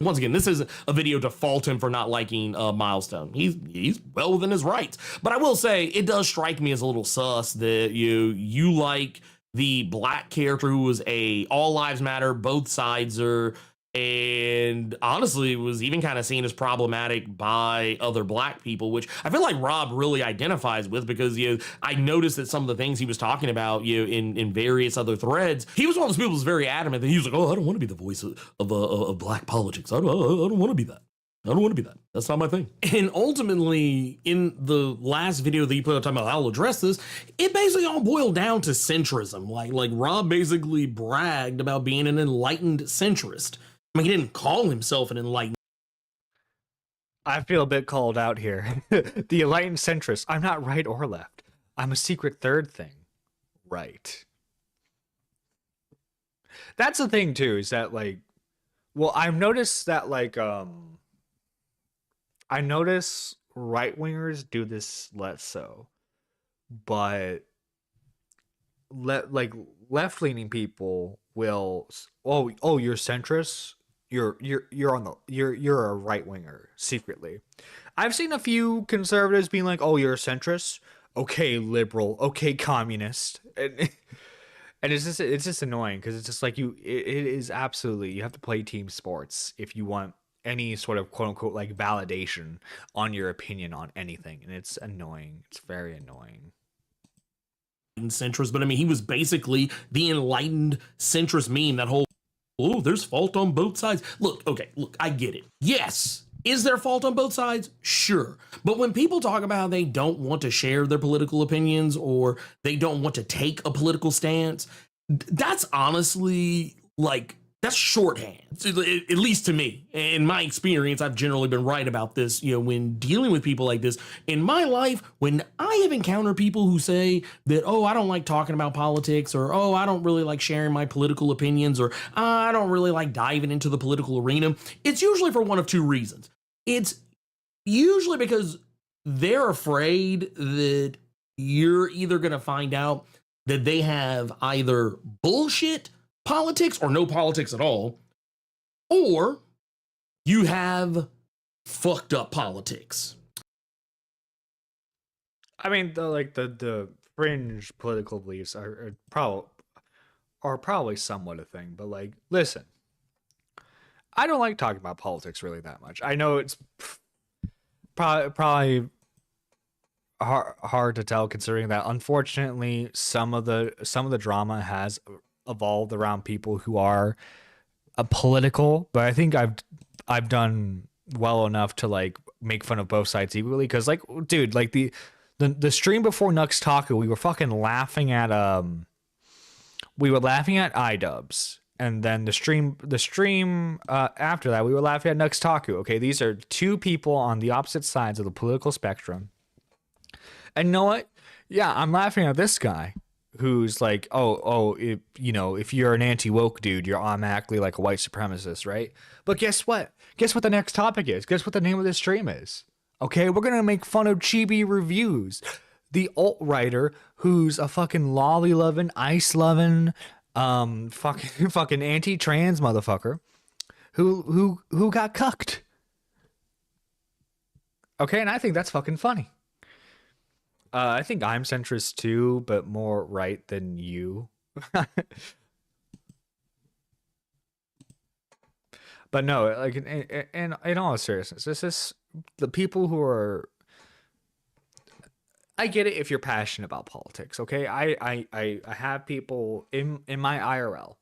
Once again, this isn't a video to fault him for not liking Milestone. He's well within his rights. But I will say it does strike me as a little sus that you like the black character who was a all lives matter, both sides are, and honestly was even kind of seen as problematic by other black people, which I feel like Rob really identifies with, because I noticed that some of the things he was talking about in various other threads, he was one of those people who was very adamant that he was like, oh, I don't want to be the voice of black politics. I don't want to be that. I don't want to be that. That's not my thing. And ultimately, in the last video that you put up talking about how I'll address this, it basically all boiled down to centrism. Like Rob basically bragged about being an enlightened centrist. I mean, he didn't call himself an enlightened. I feel a bit called out here. The enlightened centrist. I'm not right or left. I'm a secret third thing. Right. That's the thing too, is that like, well, I've noticed that like, I notice right wingers do this less so, but left leaning people will, oh, you're centrist. You're a right winger secretly. I've seen a few conservatives being like, oh, you're a centrist. Okay, liberal. Okay, communist. And it's just annoying because it's just like it is absolutely, you have to play team sports if you want any sort of quote unquote like validation on your opinion on anything. And it's annoying. It's very annoying. Centrist, but I mean, he was basically the enlightened centrist meme, that whole, oh, there's fault on both sides. Look, I get it. Yes. Is there fault on both sides? Sure. But when people talk about how they don't want to share their political opinions or they don't want to take a political stance, that's honestly like That's shorthand, at least to me. In my experience, I've generally been right about this, when dealing with people like this. In my life, when I have encountered people who say that, oh, I don't like talking about politics, or, oh, I don't really like sharing my political opinions, or I don't really like diving into the political arena, it's usually for one of two reasons. It's usually because they're afraid that you're either going to find out that they have either bullshit politics or no politics at all, or you have fucked up politics. I mean, the fringe political beliefs are probably somewhat a thing, but like, listen, I don't like talking about politics really that much. I know it's probably hard to tell, considering that unfortunately some of the drama has evolved around people who are political, but I think I've done well enough to like make fun of both sides equally, because like, dude, like the stream before Nux Taku, we were fucking laughing at iDubbbz, and then the stream after that we were laughing at Nux Taku. Okay, these are two people on the opposite sides of the political spectrum, and you know what? Yeah, I'm laughing at this guy who's like, if you're an anti-woke dude, you're automatically like a white supremacist, right? But guess what? Guess what the next topic is? Guess what the name of this stream is? Okay, we're gonna make fun of Chibi Reviews, the alt-writer who's a fucking lolly-loving, ice-loving, fucking anti-trans motherfucker who got cucked. Okay, and I think that's fucking funny. I think I'm centrist too, but more right than you. But no, like in all seriousness, this is the people who are. I get it if you're passionate about politics, okay? I have people in my IRL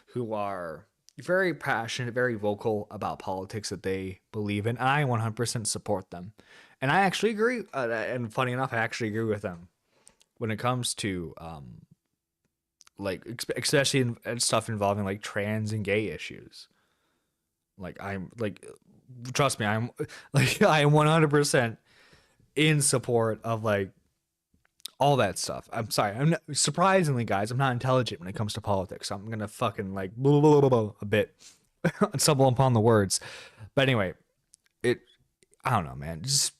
who are very passionate, very vocal about politics that they believe in, and I 100% support them. And I actually agree, and funny enough, I actually agree with them when it comes to, like, especially in stuff involving, like, trans and gay issues. Like, trust me, I am 100% in support of, like, all that stuff. I'm sorry, surprisingly, guys, I'm not intelligent when it comes to politics. So I'm gonna fucking, like, blah, blah, blah, blah, a bit, stumble upon the words. But anyway, I don't know, man. Just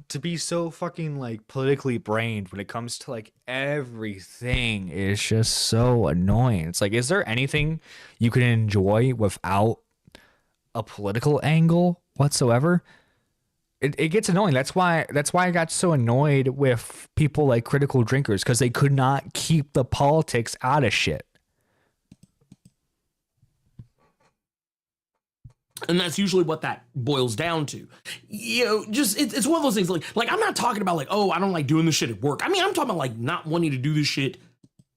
to be so fucking like politically brained when it comes to like everything is just so annoying. It's like, is there anything you can enjoy without a political angle whatsoever? It gets annoying. That's why I got so annoyed with people like Critical Drinkers, because they could not keep the politics out of shit. And that's usually what that boils down to. Just it's one of those things like I'm not talking about like, oh, I don't like doing this shit at work. I mean, I'm talking about like not wanting to do this shit,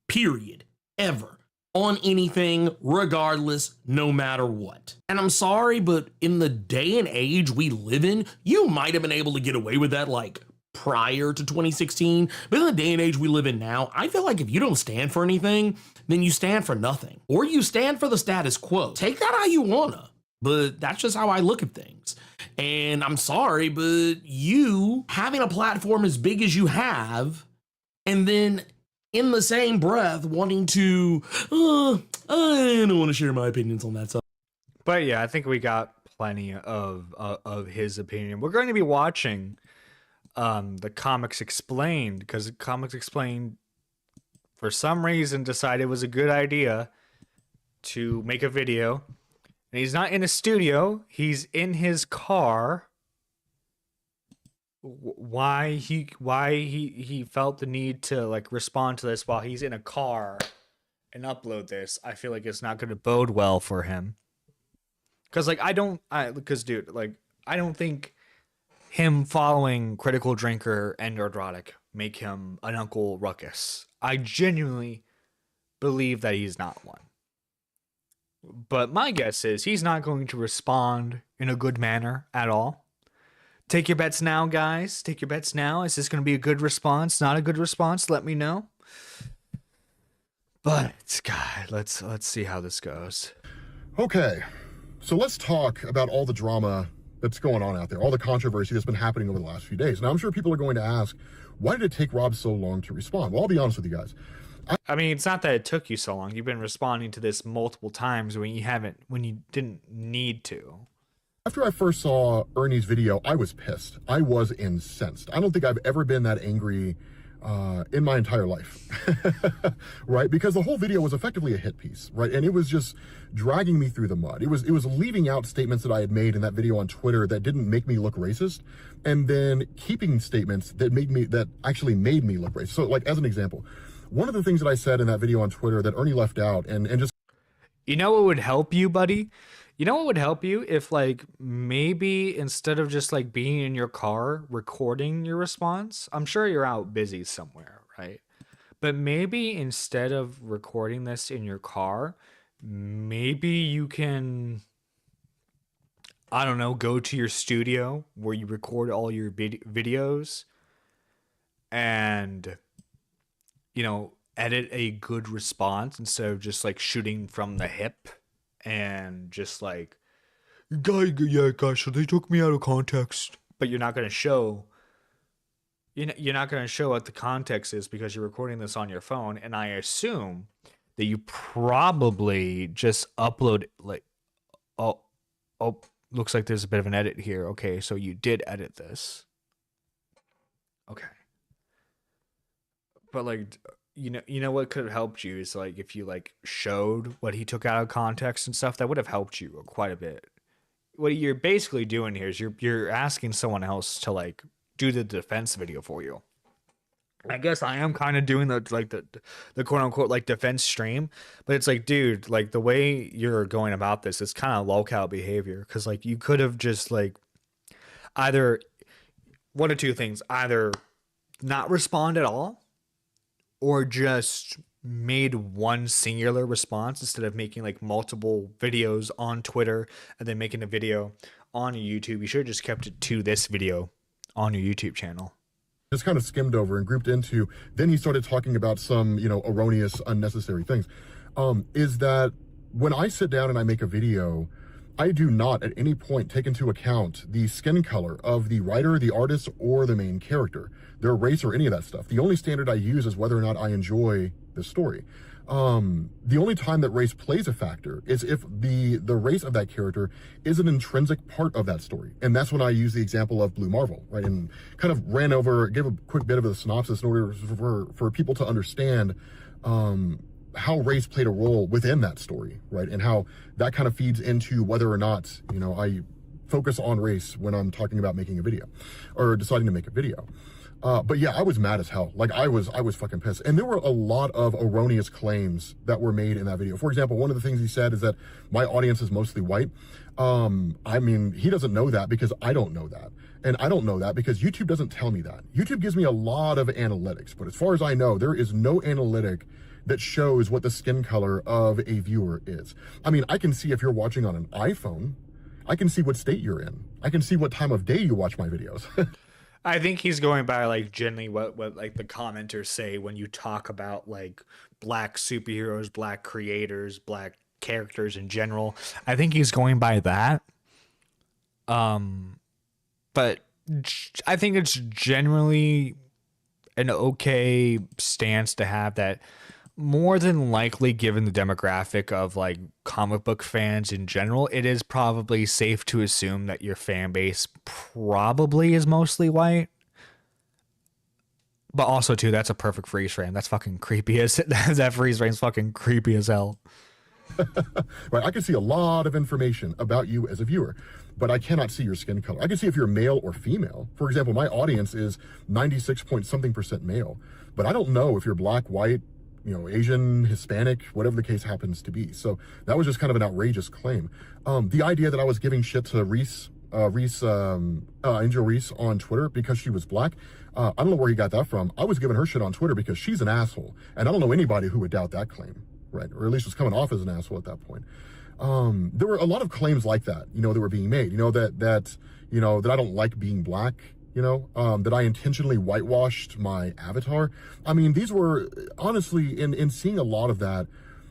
period, ever, on anything, regardless, no matter what. And I'm sorry, but in the day and age we live in, you might have been able to get away with that like prior to 2016. But in the day and age we live in now, I feel like if you don't stand for anything, then you stand for nothing. Or you stand for the status quo. Take that how you wanna. But that's just how I look at things. And I'm sorry, but you having a platform as big as you have, and then in the same breath wanting to, I don't want to share my opinions on that stuff. But yeah, I think we got plenty of his opinion. We're going to be watching the Comics Explained, because Comics Explained, for some reason, decided it was a good idea to make a video. And he's not in a studio. He's in his car. Why he felt the need to like respond to this while he's in a car and upload this, I feel like it's not going to bode well for him. Because I don't think him following Critical Drinker and Nerdrotic make him an Uncle Ruckus. I genuinely believe that he's not one. But my guess is he's not going to respond in a good manner at all. Take your bets now, guys. Take your bets now. Is this going to be a good response? Not a good response? Let me know. But God, let's see how this goes. Okay, so let's talk about all the drama that's going on out there, all the controversy that's been happening over the last few days. Now, I'm sure people are going to ask, why did it take Rob so long to respond? Well, I'll be honest with you guys. I mean, it's not that it took you so long. You've been responding to this multiple times when you didn't need to. After I first saw Ernie's video, I was pissed. I was incensed. I don't think I've ever been that angry in my entire life, right? Because the whole video was effectively a hit piece, right? And it was just dragging me through the mud. It was leaving out statements that I had made in that video on Twitter that didn't make me look racist, and then keeping statements that actually made me look racist. So, like, as an example, one of the things that I said in that video on Twitter that Ernie left out and just... You know what would help you, buddy? You know what would help you if, like, maybe instead of just, like, being in your car recording your response, I'm sure you're out busy somewhere, right? But maybe instead of recording this in your car, maybe you can, I don't know, go to your studio where you record all your videos and, you know, edit a good response instead of just, like, shooting from the hip. And just like, gosh, so they took me out of context. But you're not going to show, you're not going to show what the context is because you're recording this on your phone. And I assume that you probably just upload, like, oh, looks like there's a bit of an edit here. Okay, so you did edit this. Okay. But like... You know what could have helped you is like if you like showed what he took out of context and stuff, that would have helped you quite a bit. What you're basically doing here is you're asking someone else to like do the defense video for you. I guess I am kind of doing the quote unquote like defense stream, but it's like, dude, like the way you're going about this is kind of lolcow behavior, because like you could have just like either one of two things, either not respond at all, or just made one singular response instead of making like multiple videos on Twitter and then making a video on YouTube. You should have just kept it to this video on your YouTube channel. Just kind of skimmed over and grouped into, then he started talking about some, you know, erroneous, unnecessary things. Is that when I sit down and I make a video, I do not at any point take into account the skin color of the writer, the artist, or the main character, their race, or any of that stuff. The only standard I use is whether or not I enjoy the story. The only time that race plays a factor is if the race of that character is an intrinsic part of that story. And that's when I use the example of Blue Marvel, right? And kind of give a quick bit of a synopsis in order for people to understand how race played a role within that story, right? And how that kind of feeds into whether or not, you know, I focus on race when I'm talking about making a video or deciding to make a video. But yeah, I was mad as hell. Like I was fucking pissed. And there were a lot of erroneous claims that were made in that video. For example, one of the things he said is that my audience is mostly white. I mean, he doesn't know that because I don't know that. And I don't know that because YouTube doesn't tell me that. YouTube gives me a lot of analytics, but as far as I know, there is no analytic that shows what the skin color of a viewer is. I mean, I can see if you're watching on an iPhone, I can see what state you're in. I can see what time of day you watch my videos. I think he's going by like generally what like the commenters say when you talk about like black superheroes, black creators, black characters in general. I think he's going by that. But I think it's generally an okay stance to have that. More than likely, given the demographic of like comic book fans in general, it is probably safe to assume that your fan base probably is mostly white. But also, too, that's a perfect freeze frame. That's fucking creepy as that freeze frame's fucking creepy as hell. Right, I can see a lot of information about you as a viewer, but I cannot see your skin color. I can see if you're male or female. For example, my audience is 96% male, but I don't know if you're black, white, you know, Asian, Hispanic, whatever the case happens to be. So that was just kind of an outrageous claim. The idea that I was giving shit to Angel Reese on Twitter because she was black, I don't know where he got that from. I was giving her shit on Twitter because she's an asshole, and I don't know anybody who would doubt that claim, right? Or at least was coming off as an asshole at that point. There were a lot of claims like that, you know, that were being made. You know, that I don't like being black. You know, that I intentionally whitewashed my avatar. I mean, these were, honestly, in seeing a lot of that,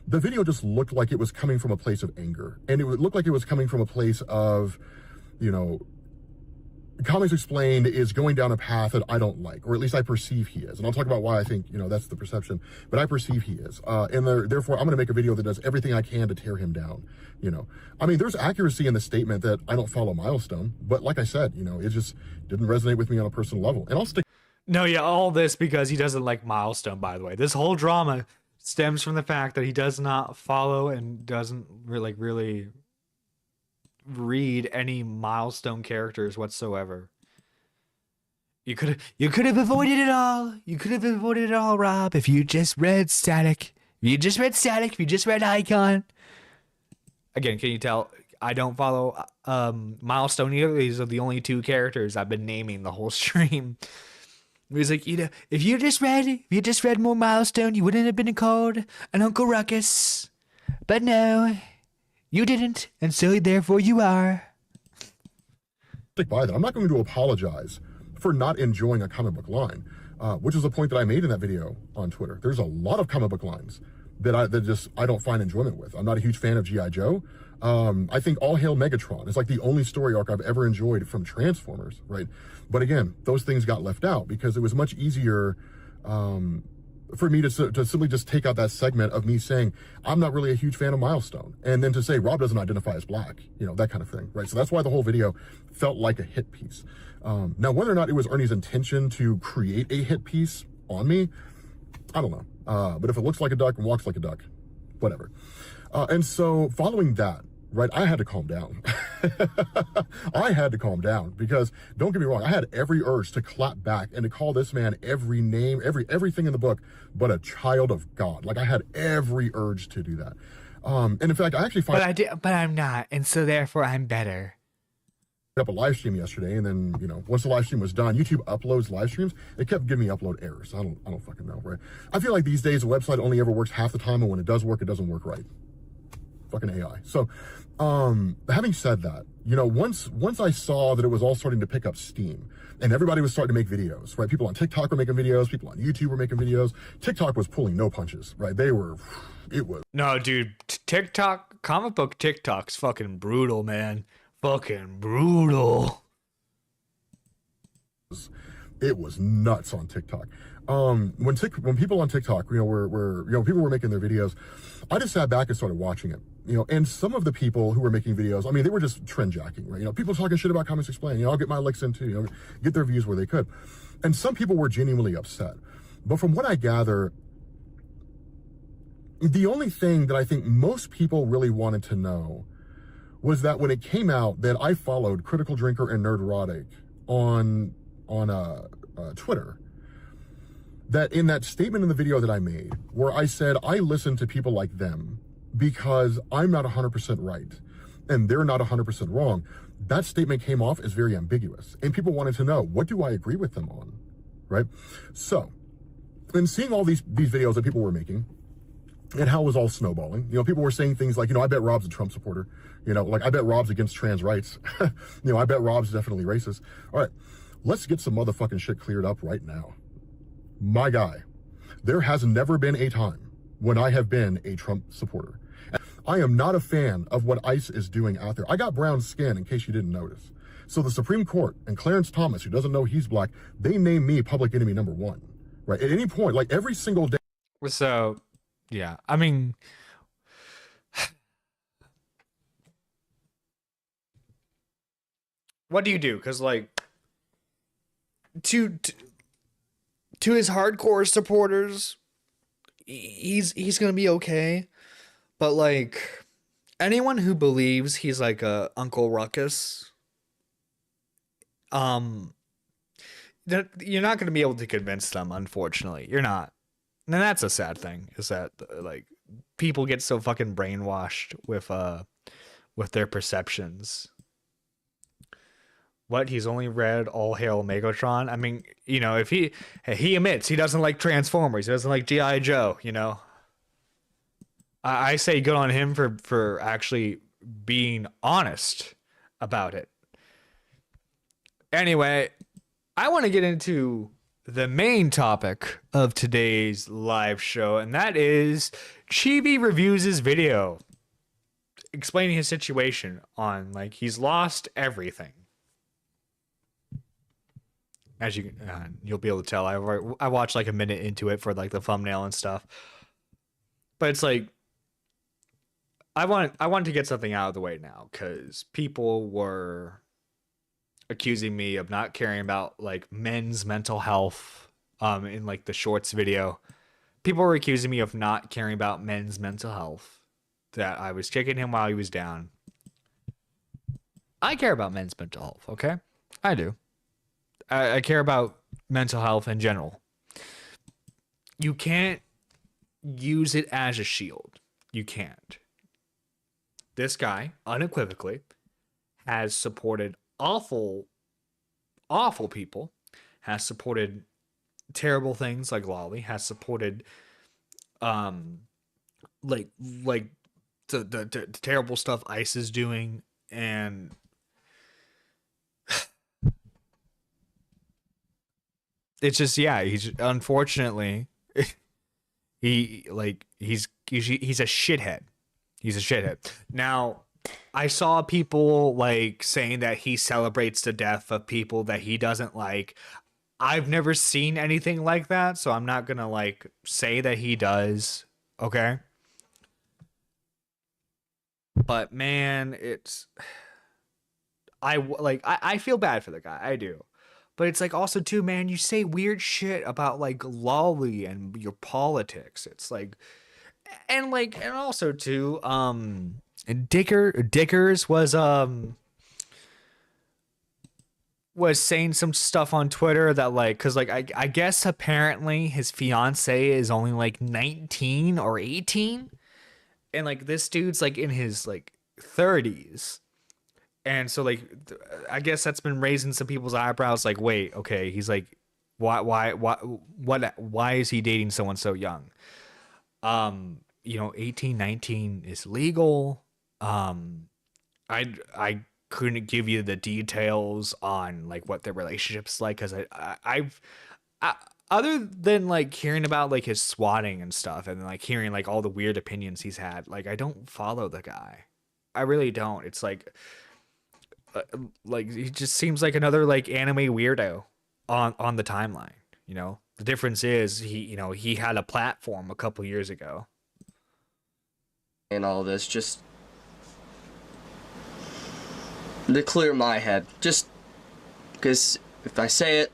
the video just looked like it was coming from a place of anger. And it looked like it was coming from a place of, you know, Comics Explained is going down a path that I don't like, or at least I perceive he is. And I'll talk about why I think, you know, that's the perception, but I perceive he is. And therefore, I'm going to make a video that does everything I can to tear him down, you know. I mean, there's accuracy in the statement that I don't follow Milestone, but like I said, you know, it just didn't resonate with me on a personal level. And I'll stick. No, yeah, all this because he doesn't like Milestone, by the way. This whole drama stems from the fact that he does not follow and doesn't really read any Milestone characters whatsoever. You could have avoided it all. You could have avoided it all, Rob, if you just read Static. If you just read Static, if you just read Icon. Again, can you tell I don't follow Milestone either? These are the only two characters I've been naming the whole stream. He's like, you know, if you just read more Milestone, you wouldn't have been called an Uncle Ruckus. But no, you didn't, and so therefore you are. Stick by that. I'm not going to apologize for not enjoying a comic book line, which is a point that I made in that video on Twitter. There's a lot of comic book lines that I don't find enjoyment with. I'm not a huge fan of G.I. Joe. I think All Hail Megatron is like the only story arc I've ever enjoyed from Transformers, right? But again, those things got left out because it was much easier for me to simply just take out that segment of me saying, I'm not really a huge fan of Milestone. And then to say, Rob doesn't identify as black, you know, that kind of thing, right? So that's why the whole video felt like a hit piece. Now, whether or not it was Ernie's intention to create a hit piece on me, I don't know. But if it looks like a duck and walks like a duck, whatever. And so following that, right, I had to calm down. I had to calm down because, don't get me wrong, I had every urge to clap back and to call this man every name, everything in the book, but a child of God. Like, I had every urge to do that. And in fact, I actually but I'm not, and so therefore I'm better. Up a live stream yesterday, and then, you know, once the live stream was done, YouTube uploads live streams. It kept giving me upload errors. I don't fucking know, right? I feel like these days the website only ever works half the time, and when it does work, it doesn't work right. Fucking AI. So, having said that, you know, once I saw that it was all starting to pick up steam and everybody was starting to make videos, right? People on TikTok were making videos, people on YouTube were making videos. TikTok was pulling no punches, right? No, dude, TikTok, comic book TikTok's fucking brutal, man. Fucking brutal. It was nuts on TikTok. When people on TikTok, you know, people were making their videos, I just sat back and started watching it, you know, and some of the people who were making videos, I mean, they were just trend jacking, right? You know, people talking shit about Comics Explained, you know, I'll get my licks in too, you know, get their views where they could. And some people were genuinely upset. But from what I gather, the only thing that I think most people really wanted to know was that when it came out that I followed Critical Drinker and Nerderotic on Twitter, that in that statement in the video that I made, where I said, I listen to people like them because I'm not 100% right and they're not 100% wrong, that statement came off as very ambiguous. And people wanted to know, what do I agree with them on, right? So, in seeing all these videos that people were making, and how it was all snowballing, you know, people were saying things like, you know, I bet Rob's a Trump supporter, you know, like, I bet Rob's against trans rights, you know, I bet Rob's definitely racist. All right, let's get some motherfucking shit cleared up right now. My guy, there has never been a time when I have been a Trump supporter. I am not a fan of what ICE is doing out there. I got brown skin, in case you didn't notice. So the Supreme Court and Clarence Thomas, who doesn't know he's black, they named me public enemy number one, right? At any point, like every single day. So, yeah, I mean, what do you do? Because, like, to his hardcore supporters, he's gonna be okay. But, like, anyone who believes he's like a Uncle Ruckus, you're not gonna be able to convince them. Unfortunately, you're not. And that's a sad thing, is that, like, people get so fucking brainwashed with their perceptions. What, he's only read All Hail Megatron? I mean, you know, if he admits he doesn't like Transformers, he doesn't like G.I. Joe, you know, I say good on him for actually being honest about it. Anyway, I want to get into the main topic of today's live show, and that is Chibi reviews his video explaining his situation on, like, he's lost everything. As you'll be able to tell, I watched like a minute into it for like the thumbnail and stuff. But it's like, I want to get something out of the way now, because people were accusing me of not caring about like men's mental health in like the shorts video. People were accusing me of not caring about men's mental health, that I was kicking him while he was down. I care about men's mental health, okay? I do. I care about mental health in general. You can't use it as a shield. You can't. This guy, unequivocally, has supported awful people, has supported terrible things like Lolly, has supported like the terrible stuff ICE is doing, and it's just, yeah, he's unfortunately he's a shithead. He's a shithead. Now, I saw people like saying that he celebrates the death of people that he doesn't like. I've never seen anything like that, so I'm not gonna like say that he does. Okay. But man, I feel bad for the guy. I do. But it's like also too, man, you say weird shit about like Lolly and your politics. It's like, and also too, Dickers was saying some stuff on Twitter that like, cause like I guess apparently his fiance is only like 19 or 18, and like this dude's like in his like 30s. And so like I guess that's been raising some people's eyebrows, like, wait, okay, he's like, why is he dating someone so young? 18, 19 is legal. I couldn't give you the details on like what their relationship's like, because I've other than like hearing about like his swatting and stuff, and like hearing like all the weird opinions he's had, like I don't follow the guy. I really don't. It's like he just seems like another like anime weirdo on the timeline. You know, the difference is he had a platform a couple years ago. And all this just to clear my head, just because if I say it,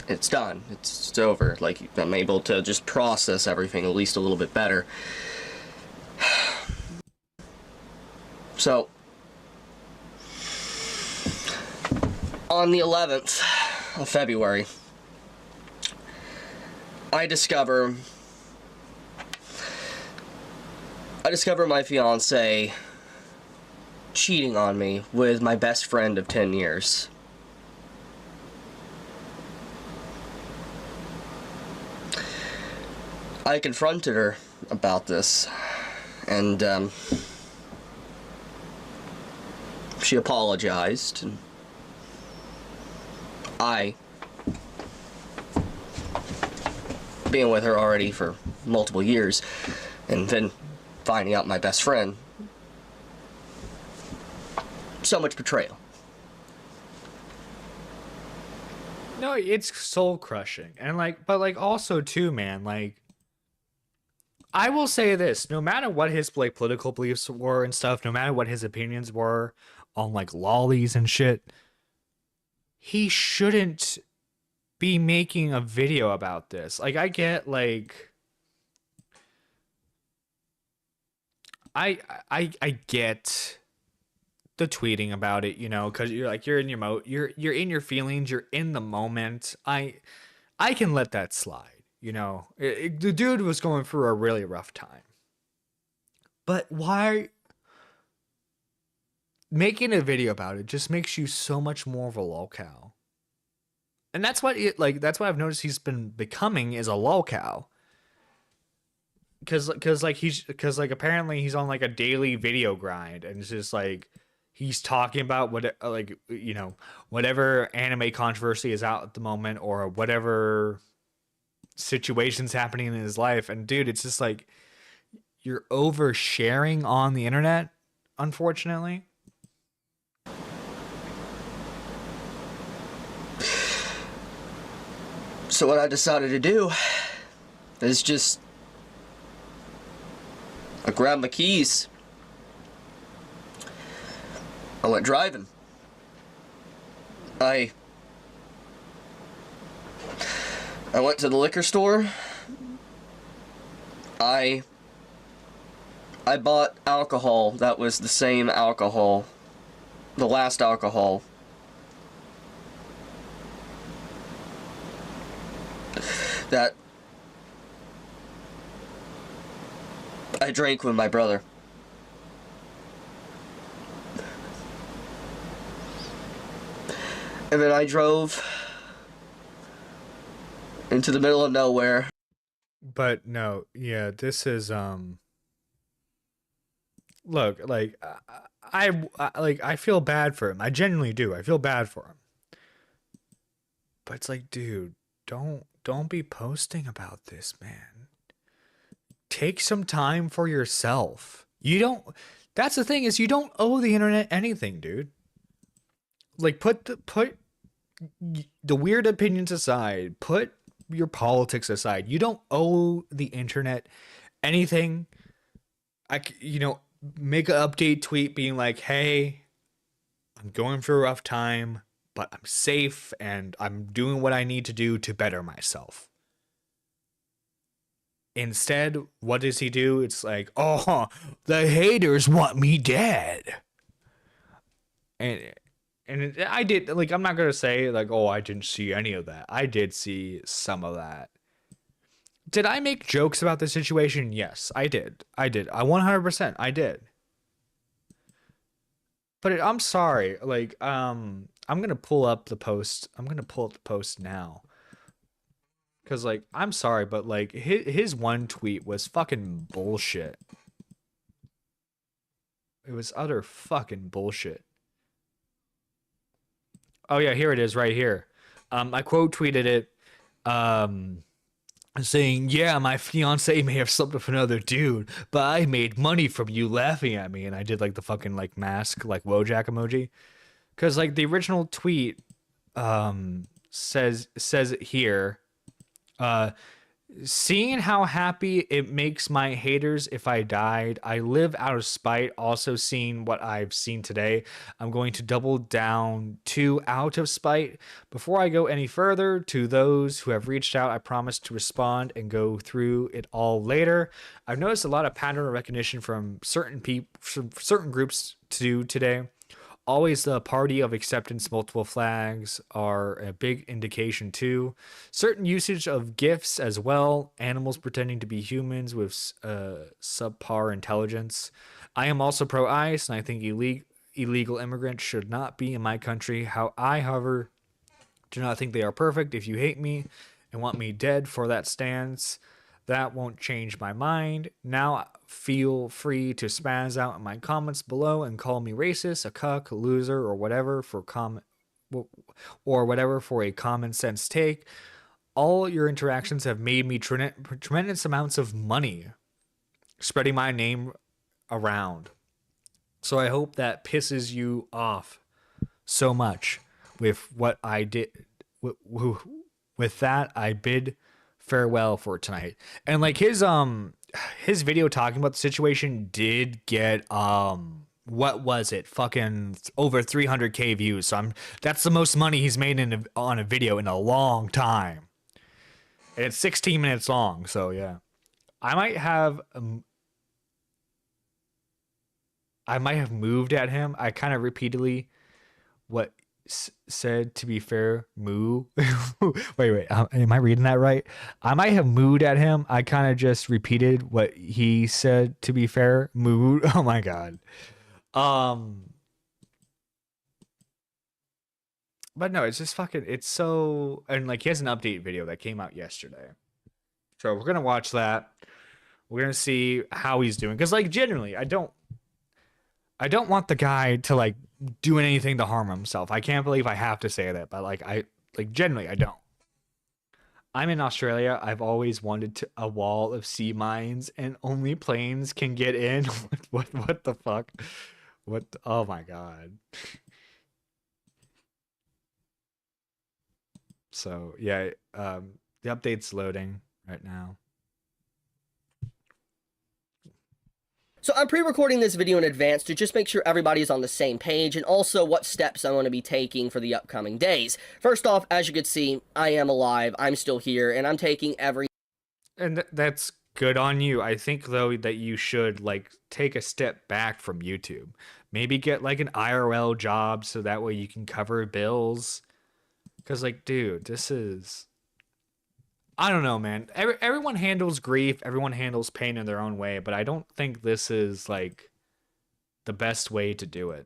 it's done. It's over. Like, I'm able to just process everything at least a little bit better. So, on the 11th of February, I discover my fiance cheating on me with my best friend of 10 years. I confronted her about this, and she apologized, and I, being with her already for multiple years, and then finding out my best friend, so much betrayal. No, it's soul crushing. And like, but like also too, man, like, I will say this, no matter what his like political beliefs were and stuff, no matter what his opinions were on like lollies and shit, he shouldn't be making a video about this. Like, I get like, I get the tweeting about it, you know, because you're like, you're in your feelings, you're in the moment. I can let that slide, you know. The dude was going through a really rough time, but why making a video about it just makes you so much more of a lolcow. And that's what I've noticed he's been becoming, is a lolcow. Because apparently he's on like a daily video grind, and it's just like, he's talking about what, like, you know, whatever anime controversy is out at the moment or whatever situations happening in his life. And dude, it's just like you're oversharing on the internet, unfortunately. So what I decided to do is just I grabbed my keys. I went driving. I went to the liquor store. I bought alcohol that was the same alcohol, the last alcohol. That I drank with my brother. And then I drove into the middle of nowhere. But no, yeah, this is look, like I feel bad for him. I genuinely do. I feel bad for him. But it's like, dude, don't be posting about this, man. Take some time for yourself. That's the thing, is you don't owe the internet anything, dude. Like, put the weird opinions aside, put your politics aside. You don't owe the internet anything. Make an update tweet being like, hey, I'm going through a rough time, but I'm safe and I'm doing what I need to do to better myself. Instead, what does he do? It's like, oh, the haters want me dead. And I did, like, I'm not going to say, like, oh, I didn't see any of that. I did see some of that. Did I make jokes about the situation? Yes, I did. I 100%, I did. But I'm sorry, like, I'm going to pull up the post. I'm going to pull up the post now. Because, like, I'm sorry, but, like, his one tweet was fucking bullshit. It was utter fucking bullshit. Oh, yeah, here it is right here. I quote tweeted it saying, yeah, my fiance may have slept with another dude, but I made money from you laughing at me. And I did, like, the fucking, like, mask, like, Wojak emoji. Because, like, the original tweet says it here. Seeing how happy it makes my haters if I died, I live out of spite. Also seeing what I've seen today, I'm going to double down too out of spite. Before I go any further, to those who have reached out, I promise to respond and go through it all later. I've noticed a lot of pattern recognition from certain people, from certain groups today. Always the party of acceptance, multiple flags are a big indication too. Certain usage of GIFs as well. Animals pretending to be humans with subpar intelligence. I am also pro-ICE, and I think illegal immigrants should not be in my country. However, do not think they are perfect. If you hate me and want me dead for that stance, that won't change my mind. Now feel free to spaz out in my comments below and call me racist, a cuck, a loser, or whatever for a common sense take. All your interactions have made me tremendous amounts of money spreading my name around. So I hope that pisses you off so much with what I did. With that, I bid farewell for tonight. And like his video talking about the situation did get what was it, fucking over 300k views. So that's the most money he's made on a video in a long time, and it's 16 minutes long. So yeah, I might have moved at him. I kind of repeatedly what said, to be fair, moo. wait, am I reading that right? I might have mooed at him. I kind of just repeated what he said, to be fair, moo. Oh my god. But no, it's just fucking, it's so, and like he has an update video that came out yesterday, so we're gonna watch that. We're gonna see how he's doing, because like genuinely I don't I don't want the guy to like do anything to harm himself. I can't believe I have to say that, but genuinely I don't. I'm in Australia. I've always wanted a wall of sea mines, and only planes can get in. What the fuck? Oh my god. So yeah, the update's loading right now. So I'm pre-recording this video in advance to just make sure everybody's on the same page, and also what steps I'm going to be taking for the upcoming days. First off, as you can see, I am alive, I'm still here, and I'm taking every... And that's good on you. I think, though, that you should, like, take a step back from YouTube. Maybe get, like, an IRL job so that way you can cover bills. Because, like, dude, this is... I don't know, man. Everyone handles grief. Everyone handles pain in their own way. But I don't think this is, like, the best way to do it.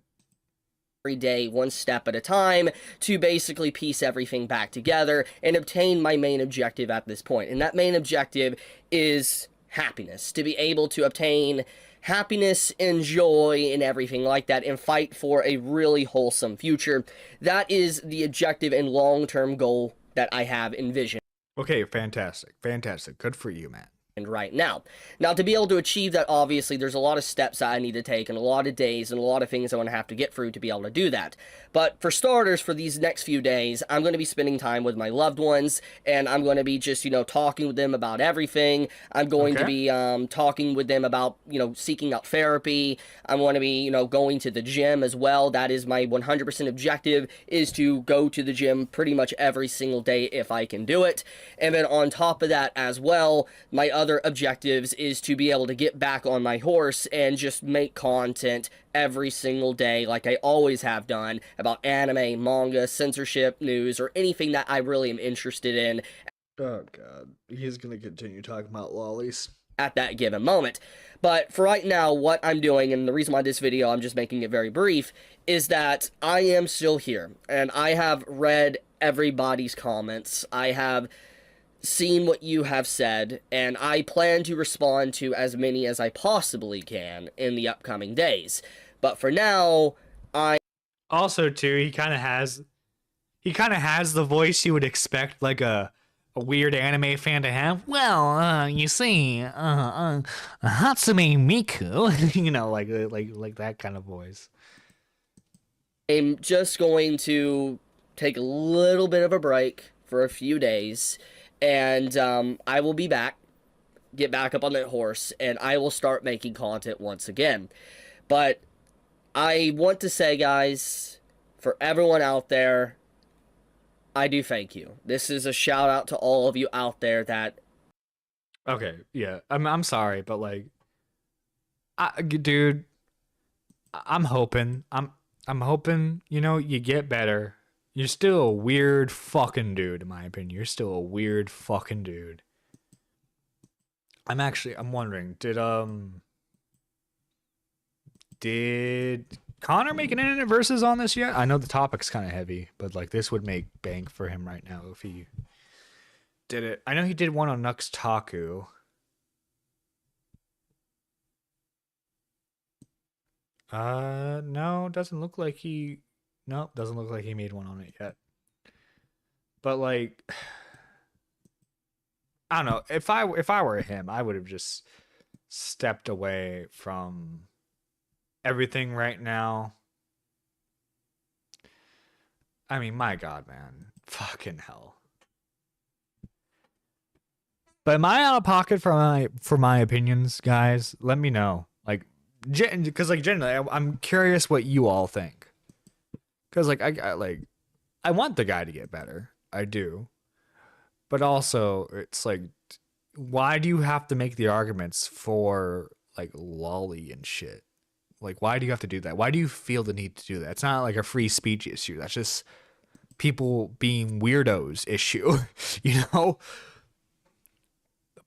Every day, one step at a time, to basically piece everything back together and obtain my main objective at this point. And that main objective is happiness. To be able to obtain happiness and joy and everything like that, and fight for a really wholesome future. That is the objective and long-term goal that I have envisioned. Okay, fantastic. Fantastic. Good for you, man. Right now. Now, to be able to achieve that, obviously, there's a lot of steps that I need to take, and a lot of days, and a lot of things I'm going to have to get through to be able to do that. But for starters, for these next few days, I'm going to be spending time with my loved ones, and I'm going to be just, talking with them about everything. I'm going to be talking with them about, seeking out therapy. I'm going to be, going to the gym as well. That is my 100% objective, is to go to the gym pretty much every single day if I can do it. And then on top of that as well, my other objectives is to be able to get back on my horse and just make content every single day like I always have done about anime, manga, censorship, news, or anything that I really am interested in. Oh god, he's gonna continue talking about lollies At that given moment. But for right now, what I'm doing, and the reason why this video, I'm just making it very brief, is that I am still here, and I have read everybody's comments. I have seen what you have said, and I plan to respond to as many as I possibly can in the upcoming days. But for now, also too, he kind of has the voice you would expect like a weird anime fan to have. Well, you see, Hatsume Miku, like that kind of voice. I'm just going to take a little bit of a break for a few days, and I will be back, get back up on that horse, and I will start making content once again. But I want to say, guys, for everyone out there, I do thank you. This is a shout out to all of you out there that... Okay, yeah, I'm sorry, but like, dude, I'm hoping, you get better. You're still a weird fucking dude, in my opinion. You're still a weird fucking dude. I'm wondering, did Connor make an internet versus on this yet? I know the topic's kind of heavy, but like this would make bank for him right now if he did it. I know he did one on Nux Taku. No, doesn't look like he... Nope, doesn't look like he made one on it yet. But like, I don't know. If I were him, I would have just stepped away from everything right now. I mean, my God, man, fucking hell. But am I out of pocket for my opinions, guys? Let me know. Like, because like generally, I'm curious what you all think. Because like I want the guy to get better. I do. But also, it's like, why do you have to make the arguments for like lolly and shit? Like, why do you have to do that? Why do you feel the need to do that? It's not like a free speech issue. That's just people being weirdos issue, you know?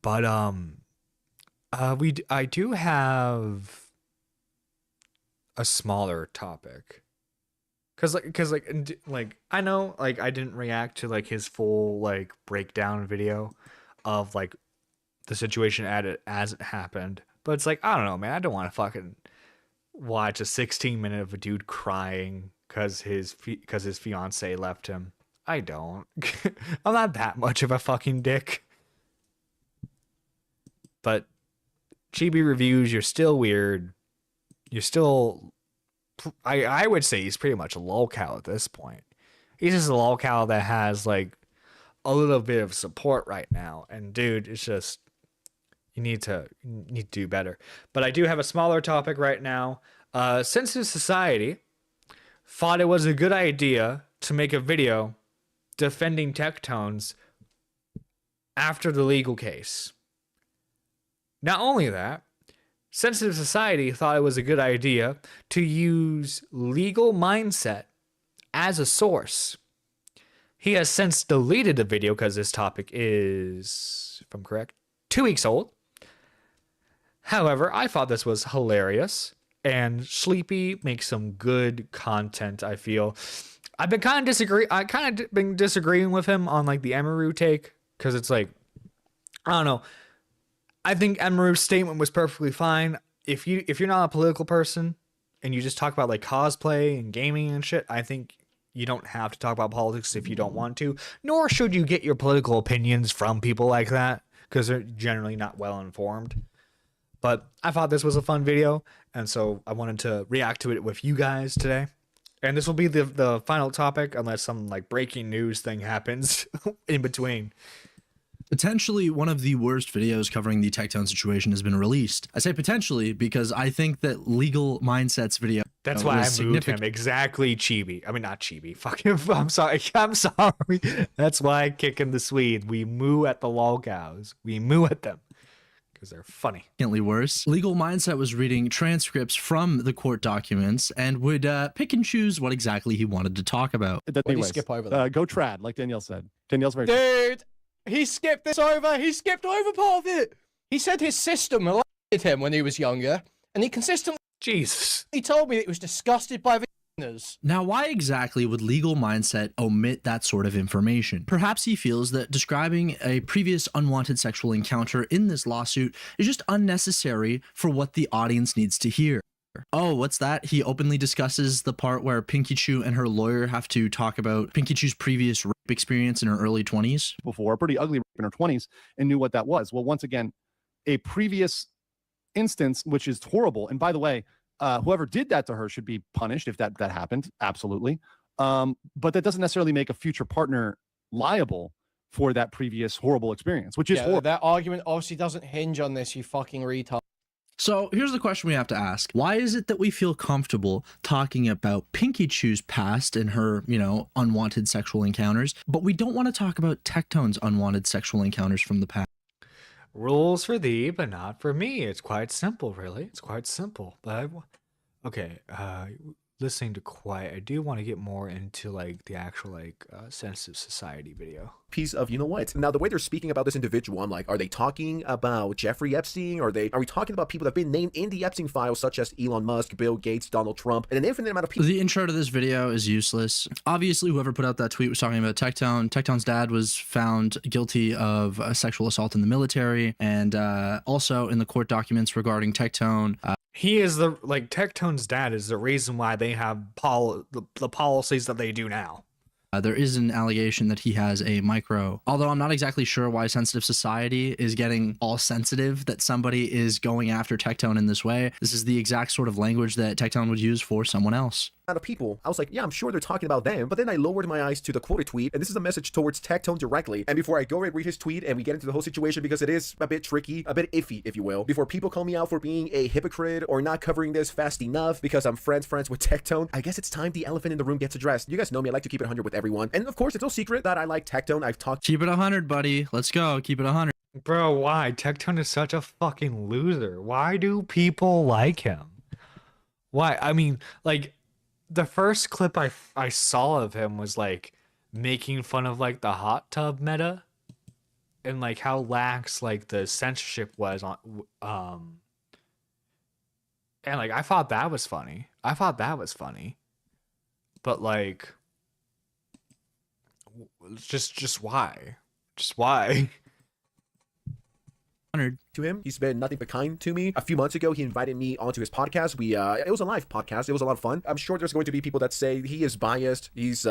But I do have a smaller topic. Cause I know like I didn't react to like his full like breakdown video of like the situation as it happened, but it's like, I don't know, man, I don't want to fucking watch a 16-minute of a dude crying because his fiance left him. I don't. I'm not that much of a fucking dick. But Chibi reviews, you're still weird. You're still... I would say he's pretty much a lolcow at this point. He's just a lolcow that has, like, a little bit of support right now. And, dude, it's just... You need to do better. But I do have a smaller topic right now. Sensitive Society thought it was a good idea to make a video defending Tectones after the legal case. Not only that, Sensitive Society thought it was a good idea to use Legal Mindset as a source. He has since deleted the video because this topic is, if I'm correct, 2 weeks old. However, I thought this was hilarious, and Sleepy makes some good content, I feel. I kind of been disagreeing with him on like the Emaru take, because it's like, I don't know. I think Emaru's statement was perfectly fine. If you're not a political person and you just talk about like cosplay and gaming and shit, I think you don't have to talk about politics if you don't want to, nor should you get your political opinions from people like that, because they're generally not well informed. But I thought this was a fun video, and so I wanted to react to it with you guys today. And this will be the final topic, unless some like breaking news thing happens in between. Potentially one of the worst videos covering the Tectone situation has been released. I say potentially because I think that Legal Mindset's video... That's why I moved him. Exactly, Chibi. I mean, not Chibi. Fuck him. I'm sorry. I'm sorry. That's why I kick in the Swede. We moo at the lolcows. We moo at them. Because they're funny. Worse. Legal Mindset was reading transcripts from the court documents and would pick and choose what exactly he wanted to talk about. Anyways, skip over that. Go trad, like Danielle said. Danielle's very... Dude, he skipped this over. He skipped over part of it. He said his system molested him when he was younger, and he consistently... Jesus. He told me that he was disgusted by vaginas. Now, why exactly would Legal Mindset omit that sort of information? Perhaps he feels that describing a previous unwanted sexual encounter in this lawsuit is just unnecessary for what the audience needs to hear. Oh, what's that? He openly discusses the part where Pinky Chew and her lawyer have to talk about Pinky Chew's previous rape experience in her early 20s. Before, a pretty ugly rape in her 20s, and knew what that was. Well, once again, a previous instance, which is horrible. And by the way, whoever did that to her should be punished if that happened. Absolutely. But that doesn't necessarily make a future partner liable for that previous horrible experience, which is horrible. That argument obviously doesn't hinge on this, you fucking retard. So here's the question we have to ask. Why is it that we feel comfortable talking about Pinky Chew's past and her, unwanted sexual encounters, but we don't want to talk about Tectone's unwanted sexual encounters from the past? Rules for thee, but not for me. It's quite simple, really. It's quite simple. But listening to Quiet, I do want to get more into like the actual Sensitive Society video. Piece of, you know what? Now, the way they're speaking about this individual, I'm like, are they talking about Jeffrey Epstein? Are we talking about people that have been named in the Epstein files, such as Elon Musk, Bill Gates, Donald Trump, and an infinite amount of people? The intro to this video is useless. Obviously, whoever put out that tweet was talking about Tectone. Tectone's dad was found guilty of sexual assault in the military, and also in the court documents regarding Tectone. He is Tectone's dad is the reason why they have the policies that they do now. There is an allegation that he has a micro, although I'm not exactly sure why Sensitive Society is getting all sensitive that somebody is going after Tectone in this way. This is the exact sort of language that Tectone would use for someone else. Of people. I was like, yeah, I'm sure they're talking about them, but then I lowered my eyes to the quoted tweet, and this is a message towards Tectone directly. And before I go and read his tweet and we get into the whole situation, because it is a bit tricky, a bit iffy, if you will, before people call me out for being a hypocrite or not covering this fast enough because I'm friends with Tectone, I guess it's time the elephant in the room gets addressed. You guys know me, I like to keep it 100 with everyone, and of course it's no secret that I like Tectone. I've talked. Keep it 100, buddy. Let's go. Keep it 100. Bro, why? Tectone is such a fucking loser. Why do people like him? Why? I mean, the first clip I saw of him was making fun of the hot tub meta and how lax the censorship was on and I thought that was funny. But just why? Just why? 100. to him. He's been nothing but kind to me. A few months ago, he invited me onto his podcast. It was a live podcast. It was a lot of fun. I'm sure there's going to be people that say he is biased. He's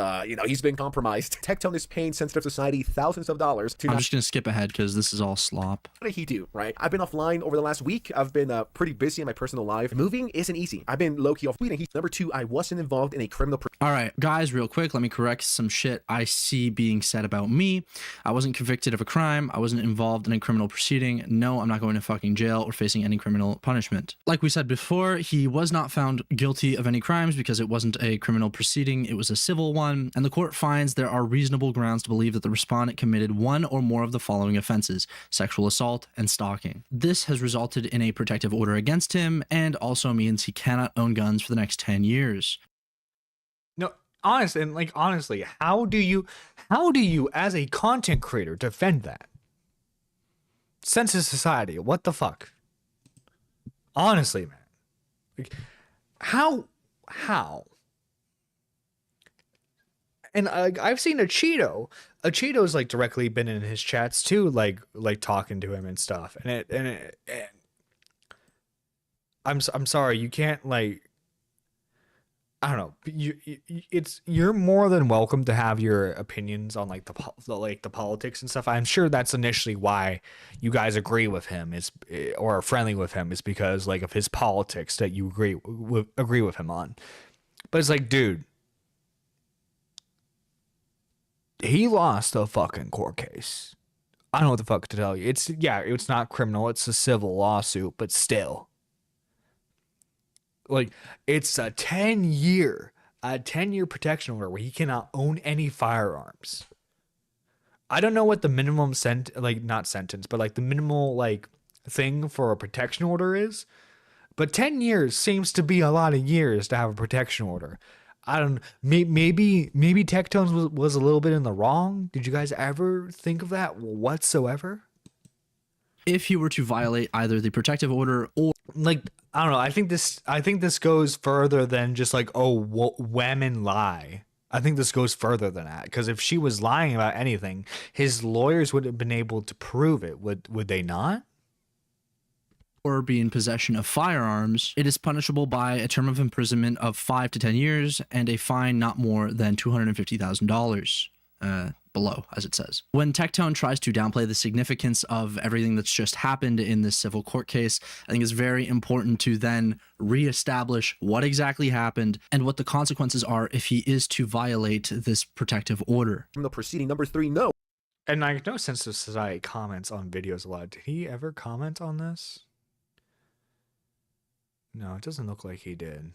he's been compromised. Tectone is paying sensitive society thousands of dollars to. I'm just gonna skip ahead because this is all slop. What did he do, right? I've been offline over the last week. I've been pretty busy in my personal life. Moving isn't easy. I've been low-key off tweeting. Number 2, I wasn't involved in a criminal. All right, guys, real quick, let me correct some shit I see being said about me. I wasn't convicted of a crime. I wasn't involved in a criminal proceeding. No, I'm not going to fucking jail or facing any criminal punishment. Like we said before, he was not found guilty of any crimes because it wasn't a criminal proceeding, it was a civil one, and the court finds there are reasonable grounds to believe that the respondent committed one or more of the following offenses: sexual assault and stalking. This has resulted in a protective order against him and also means he cannot own guns for the next 10 years. No, honestly, how do you as a content creator defend that? Sense of society, what the fuck? Honestly, man. Like, how? And I've seen a Cheeto's like directly been in his chats too, like talking to him and stuff. And I'm sorry, you can't like, I don't know. You're more than welcome to have your opinions on like the politics and stuff. I'm sure that's initially why you guys agree with him or are friendly with him, is because like of his politics that you agree with him on. But it's like, dude, he lost a fucking court case. I don't know what the fuck to tell you. It's not criminal. It's a civil lawsuit, but still. Like, it's a 10-year protection order where he cannot own any firearms. I don't know what the minimum not sentence, but like the minimal like thing for a protection order is. But 10 years seems to be a lot of years to have a protection order. I don't. Maybe Tectones was a little bit in the wrong. Did you guys ever think of that whatsoever? If he were to violate either the protective order or like, I don't know. I think this goes further than just like, women lie. I think this goes further than that, because if she was lying about anything, his lawyers would have been able to prove it. Would they not? Or be in possession of firearms, it is punishable by a term of imprisonment of 5 to 10 years and a fine not more than $250,000. Below, as it says. When Tectone tries to downplay the significance of everything that's just happened in this civil court case, I think it's very important to then reestablish what exactly happened and what the consequences are if he is to violate this protective order. From the proceeding. Number 3, no. And like, no Sense of Society comments on videos a lot. Did he ever comment on this? No, it doesn't look like he did.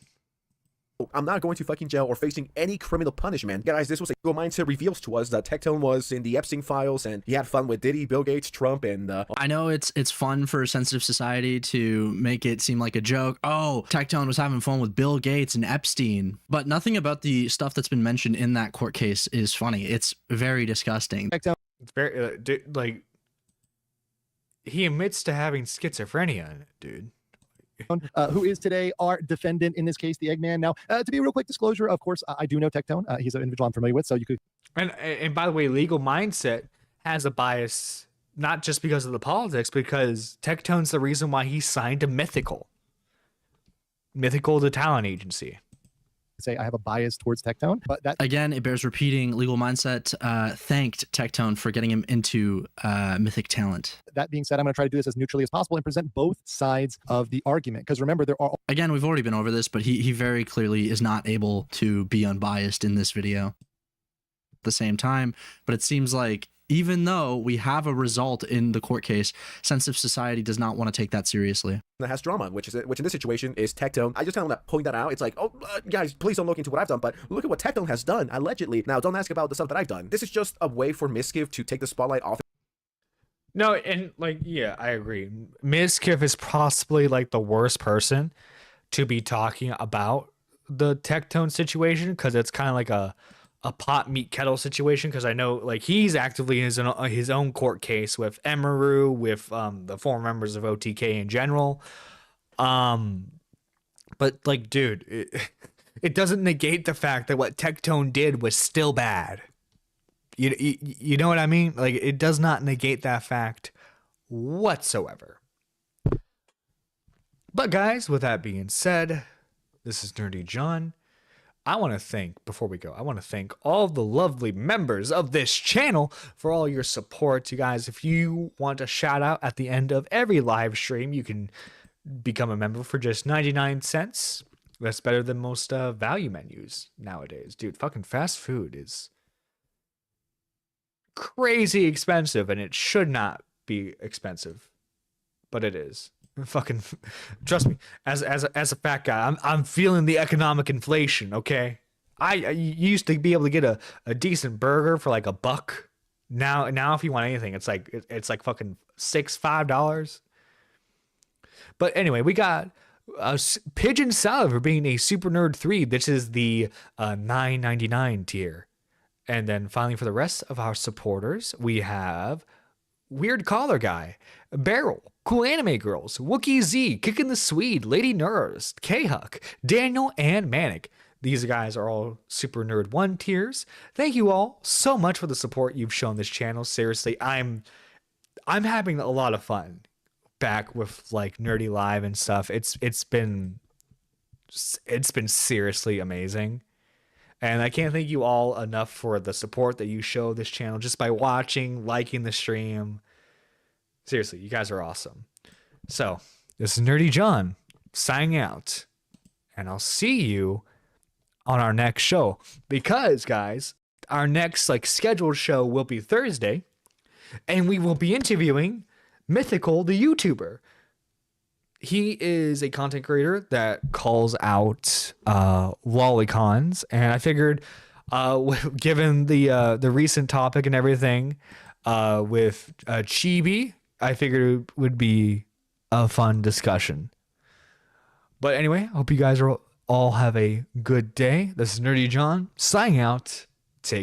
I'm not going to fucking jail or facing any criminal punishment. Guys, this was a Google mindset reveals to us that Tectone was in the Epstein files and he had fun with Diddy, Bill Gates, Trump, and I know it's fun for sensitive society to make it seem like a joke. Oh, Tectone was having fun with Bill Gates and Epstein. But nothing about the stuff that's been mentioned in that court case is funny. It's very disgusting. It's very like, he admits to having schizophrenia, dude. Who is today our defendant in this case, the Eggman. Now, to be a real quick disclosure, of course, I do know Tectone. He's an individual I'm familiar with, so you could. And by the way, Legal Mindset has a bias, not just because of the politics, because Tectone's the reason why he signed to Mythical, the talent agency. Say I have a bias towards Tectone, but that again, it bears repeating. Legal Mindset thanked Tectone for getting him into Mythic Talent. That being said, I'm going to try to do this as neutrally as possible and present both sides of the argument, because remember, there are again, we've already been over this, but he very clearly is not able to be unbiased in this video at the same time. But it seems like even though we have a result in the court case, sensitive society does not want to take that seriously. That has drama, which in this situation is Tectone. I just tell them that, point that out. It's like, guys, please don't look into what I've done, but look at what Tectone has done, allegedly. Now, don't ask about the stuff that I've done. This is just a way for Miskiv to take the spotlight off. No, and like, yeah, I agree. Miskiv is possibly like the worst person to be talking about the Tectone situation, because it's kind of like a pot meat kettle situation, because I know like he's actively in his own court case with Emeru, with the former members of OTK in general. But like, dude, it doesn't negate the fact that what Tectone did was still bad. You know what I mean? Like, it does not negate that fact whatsoever. But guys, with that being said, this is Nerdy John. I want to thank, before we go, I want to thank all the lovely members of this channel for all your support. You guys, if you want a shout out at the end of every live stream, you can become a member for just 99 cents. That's better than most value menus nowadays. Dude, fucking fast food is crazy expensive, and it should not be expensive, but it is. Fucking trust me, as a fat guy, I'm feeling the economic inflation. Okay, I used to be able to get a decent burger for like $1. Now if you want anything, it's like fucking $5. But anyway, we got Pigeon Salad for being a Super Nerd 3. This is the $9.99 tier. And then finally, for the rest of our supporters, we have Weird Collar Guy, Barrel, Cool Anime Girls, Wookie Z, Kicking the Swede, Lady Nerdiest, K-Huck, Daniel, and Manic. These guys are all Super Nerd 1 tiers. Thank you all so much for the support you've shown this channel. Seriously, I'm having a lot of fun back with like Nerdy Live and stuff. It's been seriously amazing. And I can't thank you all enough for the support that you show this channel just by watching, liking the stream. Seriously, you guys are awesome. So, this is Nerdy John signing out. And I'll see you on our next show. Because, guys, our next scheduled show will be Thursday. And we will be interviewing Mythical, the YouTuber. He is a content creator that calls out lolicons, and I figured, given the recent topic and everything, with Chibi, I figured it would be a fun discussion. But anyway, I hope you guys all have a good day. This is Nerdy John signing out. Take care.